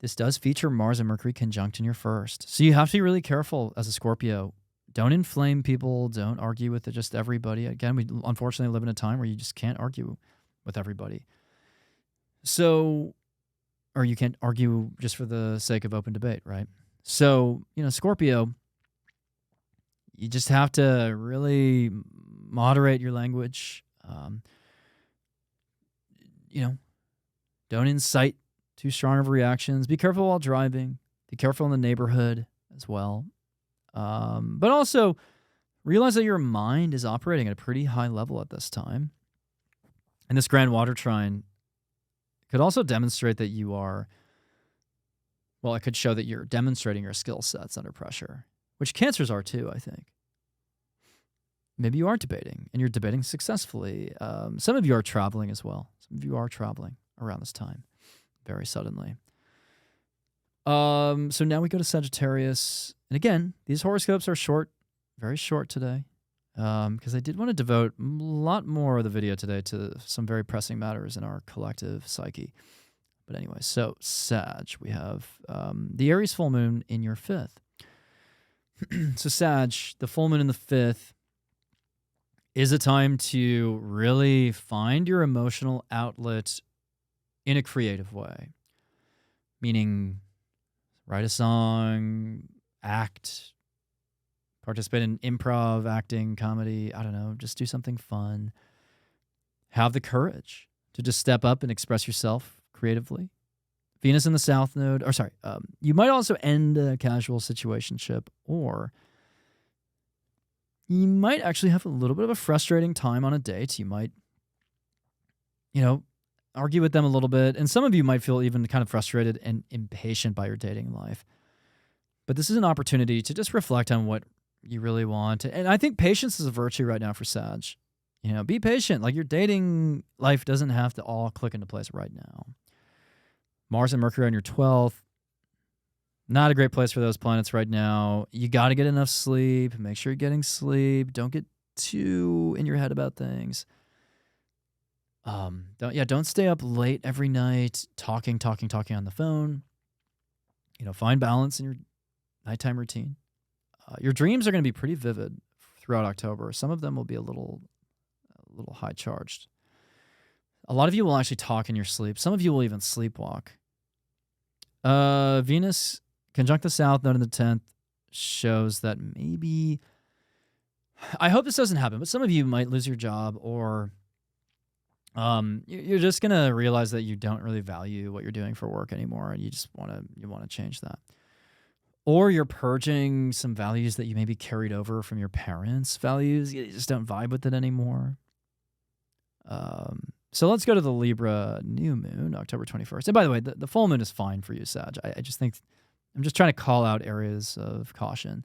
Speaker 1: this does feature Mars and Mercury conjunct in your 1st. So you have to be really careful as a Scorpio. Don't inflame people. Don't argue with just everybody. Again, we unfortunately live in a time where you just can't argue with everybody. So, or you can't argue just for the sake of open debate, right? So, Scorpio, you just have to really moderate your language. Don't incite too strong of reactions. Be careful while driving. Be careful in the neighborhood as well. But also realize that your mind is operating at a pretty high level at this time. And this grand water trine could also demonstrate that you are, well, it could show that you're demonstrating your skill sets under pressure, which Cancers are too, I think. Maybe you are debating, and you're debating successfully. Some of you are traveling as well. Some of you are traveling around this time, very suddenly. So now we go to Sagittarius. And again, these horoscopes are short, very short today, because I did want to devote a lot more of the video today to some very pressing matters in our collective psyche. But anyway, so Sag, we have the Aries full moon in your 5th. So Sag, the full moon in the 5th, is a time to really find your emotional outlet in a creative way. Meaning, write a song, act, participate in improv, acting, comedy, I don't know, just do something fun. Have the courage to just step up and express yourself creatively. Venus in the South Node, you might also end a casual situationship, or you might actually have a little bit of a frustrating time on a date. You might, argue with them a little bit. And some of you might feel even kind of frustrated and impatient by your dating life. But this is an opportunity to just reflect on what you really want. And I think patience is a virtue right now for Sag. Be patient. Like, your dating life doesn't have to all click into place right now. Mars and Mercury on your 12th. Not a great place for those planets right now. You got to get enough sleep. Make sure you're getting sleep. Don't get too in your head about things. Don't stay up late every night talking on the phone. Find balance in your nighttime routine. Your dreams are going to be pretty vivid throughout October. Some of them will be a little high charged. A lot of you will actually talk in your sleep. Some of you will even sleepwalk. Venus conjunct the South Node in the 10th shows that maybe, I hope this doesn't happen, but some of you might lose your job, or you're just gonna realize that you don't really value what you're doing for work anymore, and you want to change that. Or you're purging some values that you maybe carried over from your parents' values. You just don't vibe with it anymore. So let's go to the Libra new moon, October 21st. And by the way, the full moon is fine for you, Sag. I just think, I'm just trying to call out areas of caution.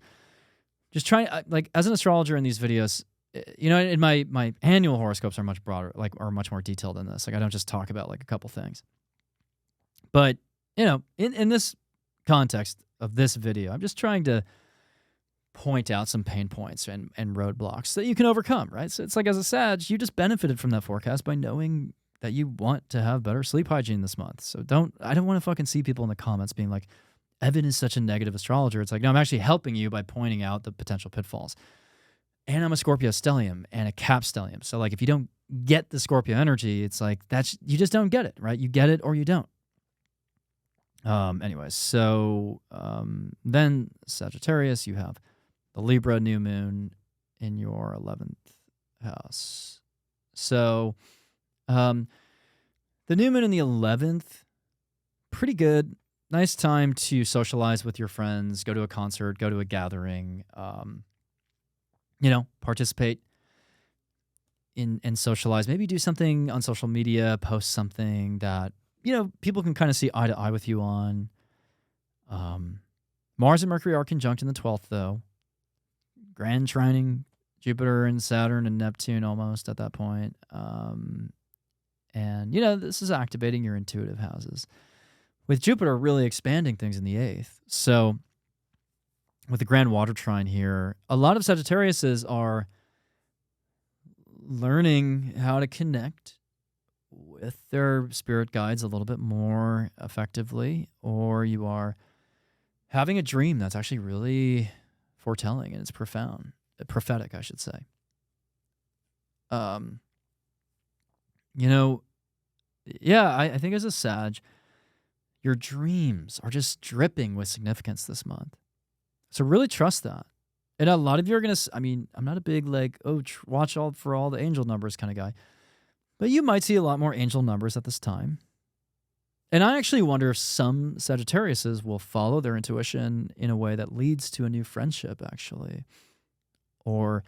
Speaker 1: Just trying, as an astrologer in these videos, in my annual horoscopes are much broader, are much more detailed than this. I don't just talk about a couple things. But, in this context of this video, I'm just trying to point out some pain points and roadblocks that you can overcome, right? So it's like, as a Sag, you just benefited from that forecast by knowing that you want to have better sleep hygiene this month. So I don't want to fucking see people in the comments being like, Evan is such a negative astrologer. It's like, no, I'm actually helping you by pointing out the potential pitfalls. And I'm a Scorpio stellium and a Cap stellium. So if you don't get the Scorpio energy, it's like, you just don't get it, right? You get it or you don't. Anyways, so then Sagittarius, you have the Libra new moon in your 11th house. So the new moon in the 11th, pretty good. Nice time to socialize with your friends, go to a concert, go to a gathering, participate in socialize. Maybe do something on social media, post something that, people can kind of see eye to eye with you on. Mars and Mercury are conjunct in the 12th, though. Grand trining Jupiter and Saturn and Neptune almost at that point. And, this is activating your intuitive houses, with Jupiter really expanding things in the 8th. So with the grand water trine here, a lot of Sagittariuses are learning how to connect with their spirit guides a little bit more effectively, or you are having a dream that's actually really foretelling and it's profound, prophetic, I should say. I think as a Sag, your dreams are just dripping with significance this month. So really trust that. And a lot of you are going to, I'm not a big watch all for all the angel numbers kind of guy, but you might see a lot more angel numbers at this time. And I actually wonder if some Sagittariuses will follow their intuition in a way that leads to a new friendship, actually. Or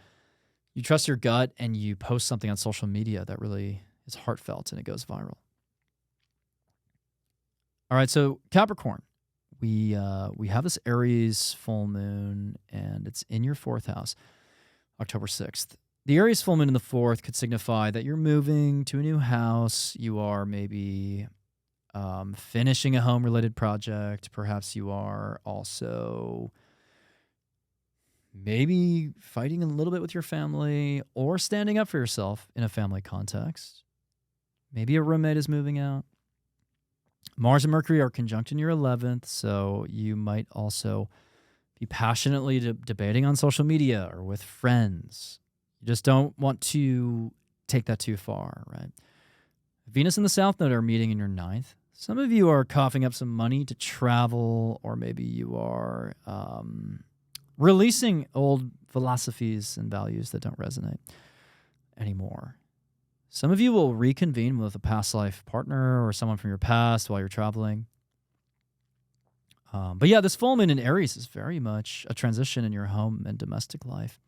Speaker 1: you trust your gut and you post something on social media that really is heartfelt and it goes viral. All right, so Capricorn, we have this Aries full moon, and it's in your 4th house, October 6th. The Aries full moon in the 4th could signify that you're moving to a new house. You are maybe finishing a home-related project. Perhaps you are also maybe fighting a little bit with your family or standing up for yourself in a family context. Maybe a roommate is moving out. Mars and Mercury are conjunct in your 11th, so you might also be passionately debating on social media or with friends. You just don't want to take that too far, right? Venus and the South Node are meeting in your 9th. Some of you are coughing up some money to travel, or maybe you are releasing old philosophies and values that don't resonate anymore. Some of you will reconvene with a past life partner or someone from your past while you're traveling. But yeah, this full moon in Aries is very much a transition in your home and domestic life.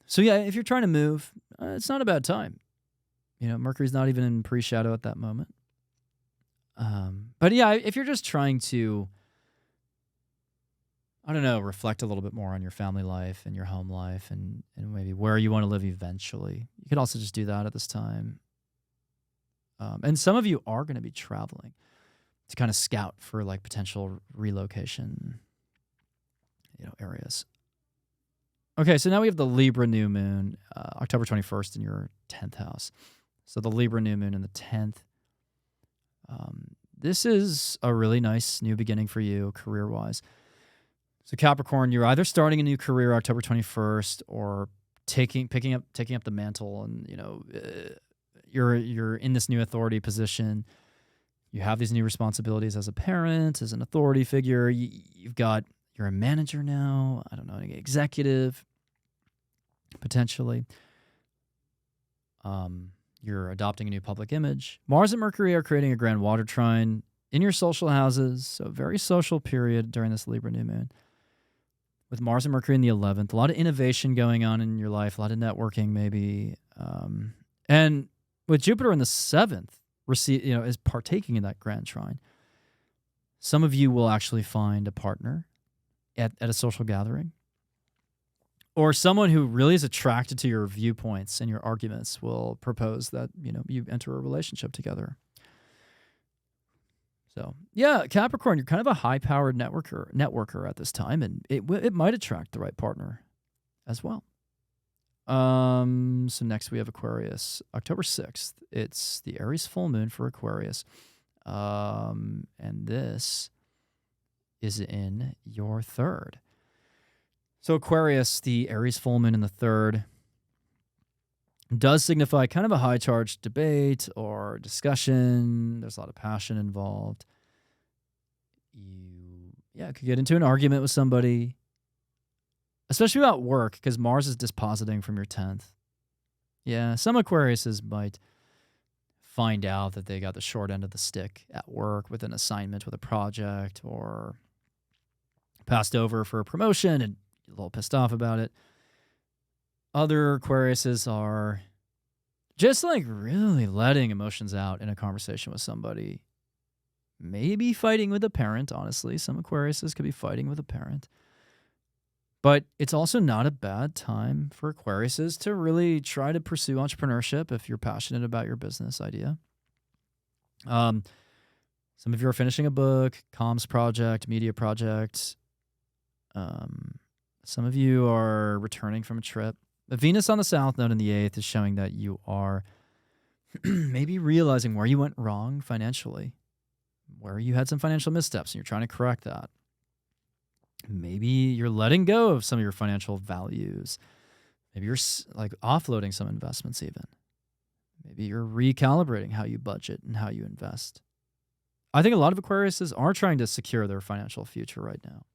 Speaker 1: So yeah, if you're trying to move, it's not a bad time. Mercury's not even in pre-shadow at that moment. But yeah, if you're just trying to, reflect a little bit more on your family life and your home life and maybe where you want to live eventually, you could also just do that at this time. And some of you are going to be traveling to kind of scout for like potential relocation, areas. Okay, so now we have the Libra new moon, October 21st in your 10th house. So the Libra new moon in the 10th. This is a really nice new beginning for you career-wise. So Capricorn, you're either starting a new career October 21st or taking up the mantle, and you're in this new authority position. You have these new responsibilities as a parent, as an authority figure. You're a manager now. I don't know, an executive potentially. You're adopting a new public image. Mars and Mercury are creating a grand water trine in your social houses. So very social period during this Libra new moon. With Mars and Mercury in the 11th, a lot of innovation going on in your life, a lot of networking maybe. And with Jupiter in the 7th, is partaking in that grand trine. Some of you will actually find a partner at a social gathering. Or someone who really is attracted to your viewpoints and your arguments will propose that, you enter a relationship together. So, yeah, Capricorn, you're kind of a high-powered networker at this time, and it might attract the right partner as well. So next we have Aquarius, October 6th. It's the Aries full moon for Aquarius. And this is in your 3rd. So Aquarius, the Aries full moon in the 3rd, does signify kind of a high-charged debate or discussion. There's a lot of passion involved. You could get into an argument with somebody, especially about work, because Mars is dispositing from your 10th. Yeah, some Aquariuses might find out that they got the short end of the stick at work with an assignment, with a project, or passed over for a promotion and a little pissed off about it. Other Aquariuses are just like really letting emotions out in a conversation with somebody. Maybe fighting with a parent, honestly. Some Aquariuses could be fighting with a parent. But it's also not a bad time for Aquariuses to really try to pursue entrepreneurship if you're passionate about your business idea. Some of you are finishing a book, comms project, media project. Some of you are returning from a trip. The Venus on the South Node in the 8th is showing that you are maybe realizing where you went wrong financially, where you had some financial missteps and you're trying to correct that. Maybe you're letting go of some of your financial values. Maybe you're like offloading some investments even. Maybe you're recalibrating how you budget and how you invest. I think a lot of Aquariuses are trying to secure their financial future right now.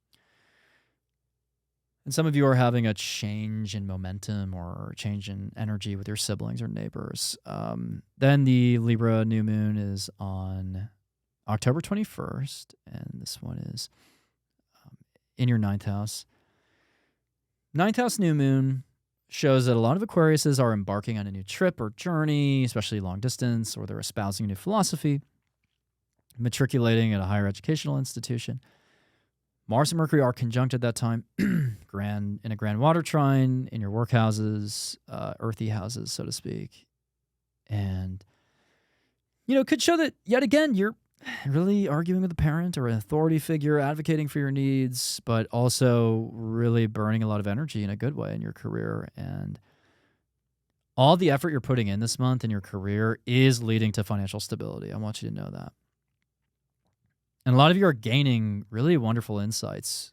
Speaker 1: And some of you are having a change in momentum or change in energy with your siblings or neighbors. Then the Libra new moon is on October 21st, and this one is in your ninth house. Ninth house new moon shows that a lot of Aquariuses are embarking on a new trip or journey, especially long distance, or they're espousing a new philosophy, matriculating at a higher educational institution. Mars and Mercury are conjunct at that time, in a grand water trine, in your work houses, earthy houses, so to speak. And, it could show that, yet again, you're really arguing with a parent or an authority figure, advocating for your needs, but also really burning a lot of energy in a good way in your career. And all the effort you're putting in this month in your career is leading to financial stability. I want you to know that. And a lot of you are gaining really wonderful insights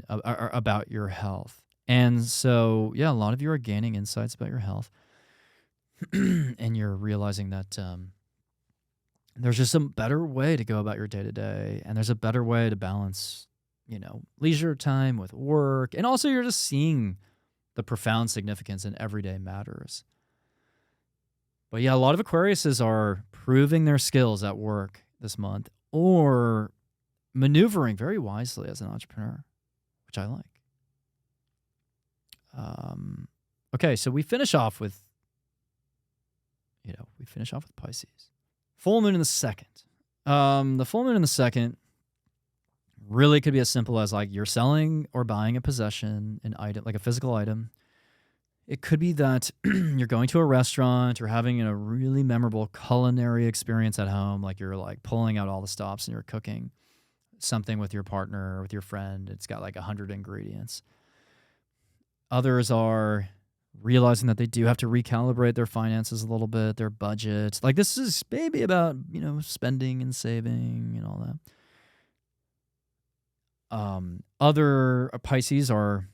Speaker 1: about your health. And so, a lot of you are gaining insights about your health. And you're realizing that there's just a better way to go about your day-to-day. And there's a better way to balance, leisure time with work. And also you're just seeing the profound significance in everyday matters. But a lot of Aquariuses are proving their skills at work this month, or maneuvering very wisely as an entrepreneur, which I like. Okay, so we finish off with, Pisces. Full moon in the second. The full moon in the second really could be as simple as like you're selling or buying a possession, an item, like a physical item. It could be that you're going to a restaurant or having a really memorable culinary experience at home, like you're like pulling out all the stops and you're cooking something with your partner or with your friend. It's got like 100 ingredients. Others are realizing that they do have to recalibrate their finances a little bit, their budget. Like this is maybe about, spending and saving and all that. Other Pisces are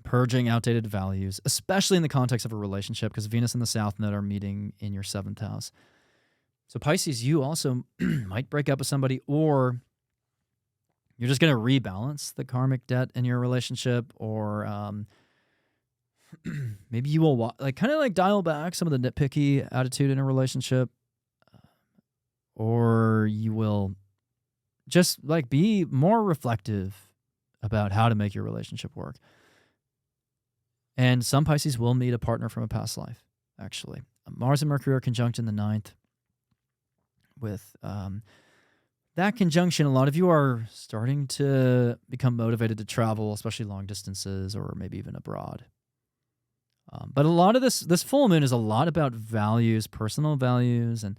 Speaker 1: purging outdated values, especially in the context of a relationship, because Venus and the South Node are meeting in your seventh house. So Pisces, you also might break up with somebody, or you're just going to rebalance the karmic debt in your relationship, or maybe you will kind of dial back some of the nitpicky attitude in a relationship, or you will just be more reflective about how to make your relationship work. And some Pisces will meet a partner from a past life, actually. Mars and Mercury are conjunct in the ninth. With that conjunction, a lot of you are starting to become motivated to travel, especially long distances or maybe even abroad. But a lot of this full moon is a lot about values, personal values, and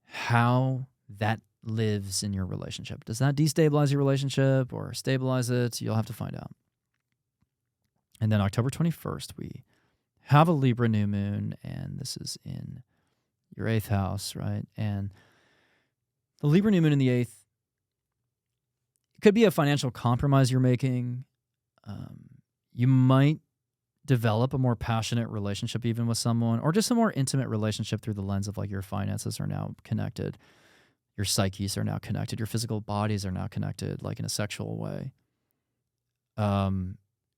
Speaker 1: how that lives in your relationship. Does that destabilize your relationship or stabilize it? You'll have to find out. And then October 21st, we have a Libra new moon, and this is in your eighth house, right? And the Libra new moon in the eighth, it could be a financial compromise you're making. You might develop a more passionate relationship even with someone, or just a more intimate relationship through the lens of your finances are now connected. Your psyches are now connected. Your physical bodies are now connected, in a sexual way.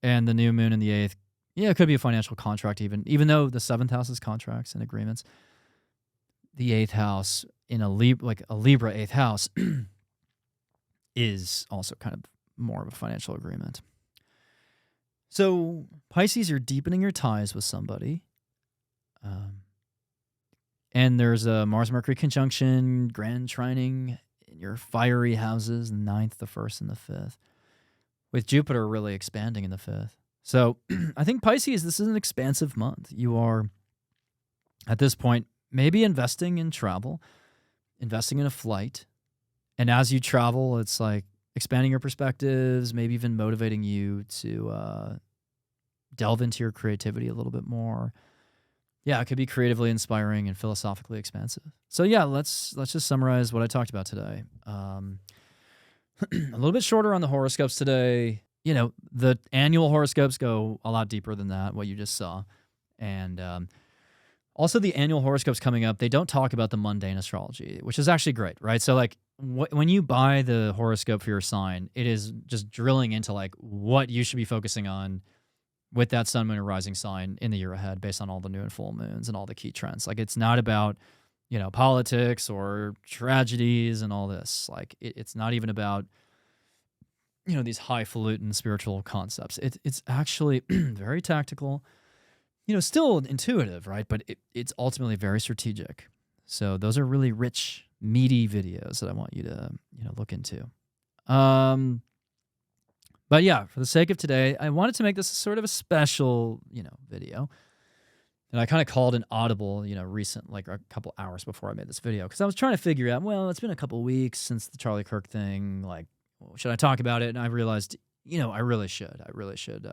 Speaker 1: And the new moon in the eighth, it could be a financial contract even though the seventh house is contracts and agreements. The eighth house in a Libra eighth house is also kind of more of a financial agreement. So Pisces, you're deepening your ties with somebody. And there's a Mars-Mercury conjunction, grand trining in your fiery houses, the ninth, the first, and the fifth, with Jupiter really expanding in the fifth. So I think Pisces, this is an expansive month. You are, at this point, maybe investing in travel, investing in a flight. And as you travel, it's expanding your perspectives, maybe even motivating you to delve into your creativity a little bit more. Yeah, it could be creatively inspiring and philosophically expansive. So let's just summarize what I talked about today. A little bit shorter on the horoscopes today. The annual horoscopes go a lot deeper than that, what you just saw. And also the annual horoscopes coming up, they don't talk about the mundane astrology, which is actually great, right? So when you buy the horoscope for your sign, it is just drilling into like what you should be focusing on with that sun, moon, or rising sign in the year ahead based on all the new and full moons and all the key trends. Like it's not about, politics or tragedies and all this. Like it's not even about, these highfalutin spiritual concepts. It's actually very tactical, still intuitive, right? But it's ultimately very strategic. So those are really rich, meaty videos that I want you to, look into. But yeah, for the sake of today, I wanted to make this sort of a special, video. And I kind of called an audible, recent, like a couple hours before I made this video. Because I was trying to figure out, well, it's been a couple weeks since the Charlie Kirk thing. Like, should I talk about it? And I realized, I really should. I really should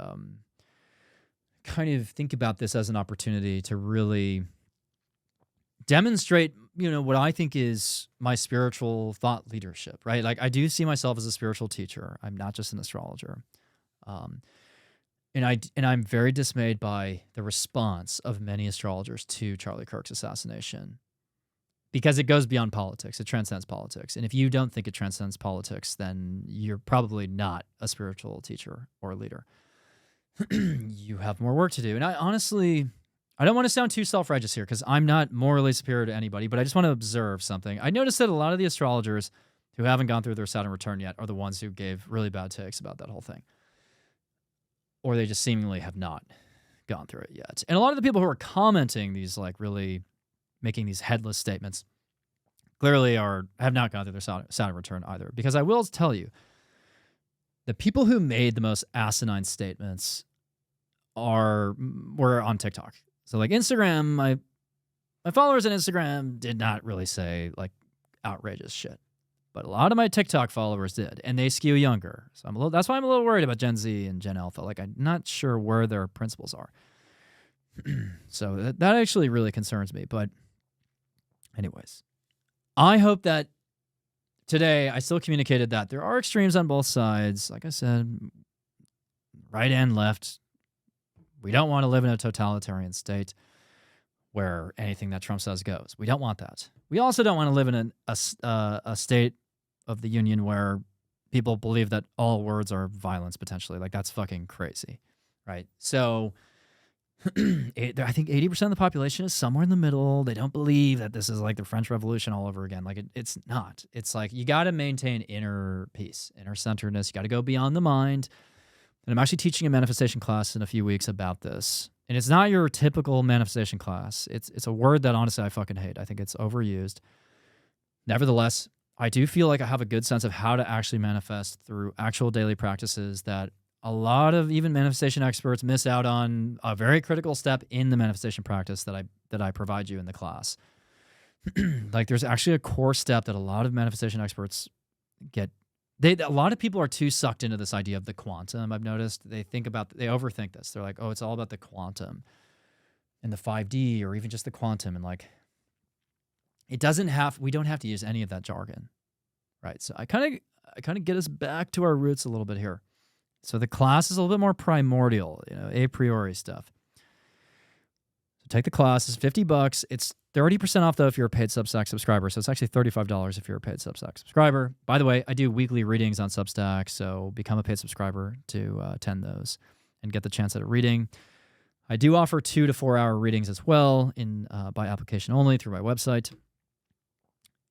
Speaker 1: kind of think about this as an opportunity to really demonstrate, what I think is my spiritual thought leadership, right? Like I do see myself as a spiritual teacher. I'm not just an astrologer. And I'm very dismayed by the response of many astrologers to Charlie Kirk's assassination because it goes beyond politics. It transcends politics. And if you don't think it transcends politics, then you're probably not a spiritual teacher or leader. You have more work to do. And I honestly, I don't want to sound too self-righteous here because I'm not morally superior to anybody, but I just want to observe something. I noticed that a lot of the astrologers who haven't gone through their Saturn return yet are the ones who gave really bad takes about that whole thing. Or they just seemingly have not gone through it yet. And a lot of the people who are commenting these, like really making these headless statements, clearly have not gone through their Saturn return either. Because I will tell you, the people who made the most asinine statements were on TikTok. So like Instagram, my followers on Instagram did not really say like outrageous shit. But a lot of my TikTok followers did, and they skew younger. So that's why I'm a little worried about Gen Z and Gen Alpha. Like, I'm not sure where their principles are. So that actually really concerns me. But anyways, I hope that today I still communicated that there are extremes on both sides. Like I said, right and left. We don't want to live in a totalitarian state where anything that Trump says goes. We don't want that. We also don't want to live in a state of the union where people believe that all words are violence potentially. Like that's fucking crazy, right? So I think 80% of the population is somewhere in the middle. They don't believe that this is like the French Revolution all over again. Like it's not. It's like you got to maintain inner peace, inner centeredness. You got to go beyond the mind. And I'm actually teaching a manifestation class in a few weeks about this. And it's not your typical manifestation class. It's a word that honestly I fucking hate. I think it's overused. Nevertheless, I do feel like I have a good sense of how to actually manifest through actual daily practices that a lot of even manifestation experts miss out on a very critical step in the manifestation practice that I provide you in the class. Like there's actually a core step that a lot of manifestation experts get. A lot of people are too sucked into this idea of the quantum. I've noticed they overthink this. They're like, oh, it's all about the quantum and the 5D or even just the quantum. And like, we don't have to use any of that jargon, right? So I kind of get us back to our roots a little bit here. So the class is a little bit more primordial, a priori stuff. So take the class. It's $50. It's 30% off, though, if you're a paid Substack subscriber. So it's actually $35 if you're a paid Substack subscriber. By the way, I do weekly readings on Substack, so become a paid subscriber to attend those and get the chance at a reading. I do offer 2 to 4 hour readings as well by application only through my website.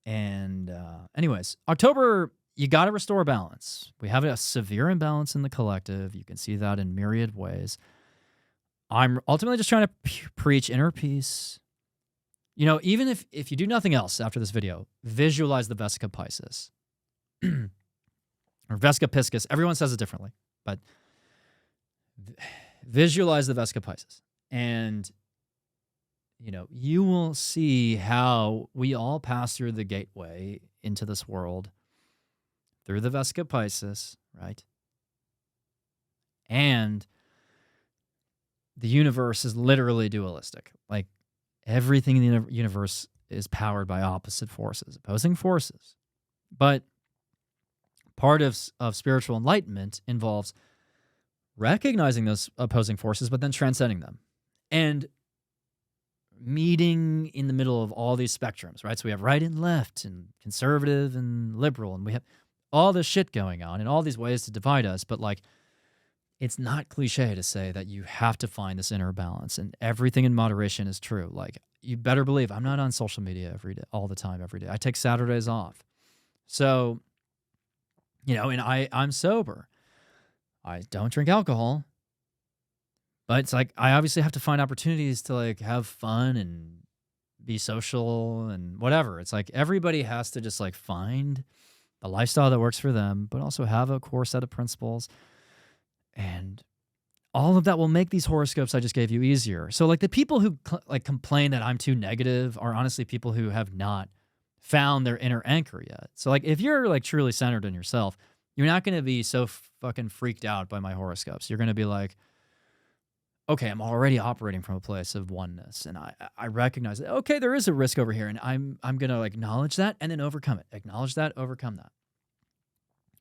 Speaker 1: And anyways, October, you got to restore balance. We have a severe imbalance in the collective. You can see that in myriad ways. I'm ultimately just trying to preach inner peace. Even if you do nothing else after this video, visualize the Vesica Pisces or Vesica Piscis. Everyone says it differently, but visualize the Vesica Pisces. And, you will see how we all pass through the gateway into this world through the Vesica Pisces, right? And the universe is literally dualistic. Like, everything in the universe is powered by opposite forces, opposing forces. But part of spiritual enlightenment involves recognizing those opposing forces, but then transcending them. And meeting in the middle of all these spectrums, right? So we have right and left and conservative and liberal, and we have all this shit going on and all these ways to divide us. But like, it's not cliche to say that you have to find this inner balance, and everything in moderation is true. Like, you better believe I'm not on social media every day, all the time, every day. I take Saturdays off. So, and I'm sober. I don't drink alcohol. But it's like, I obviously have to find opportunities to like have fun and be social and whatever. It's like everybody has to just like find a lifestyle that works for them, but also have a core set of principles. And all of that will make these horoscopes I just gave you easier. So like the people who complain that I'm too negative are honestly people who have not found their inner anchor yet. So like if you're like truly centered in yourself, you're not going to be so fucking freaked out by my horoscopes. You're going to be like, okay, I'm already operating from a place of oneness, and I recognize that, okay, there is a risk over here, and I'm going to acknowledge that and then overcome it. Acknowledge that, overcome that.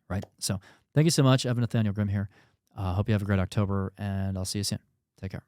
Speaker 1: Right? So thank you so much. Evan Nathaniel Grimm here. Hope you have a great October, and I'll see you soon. Take care.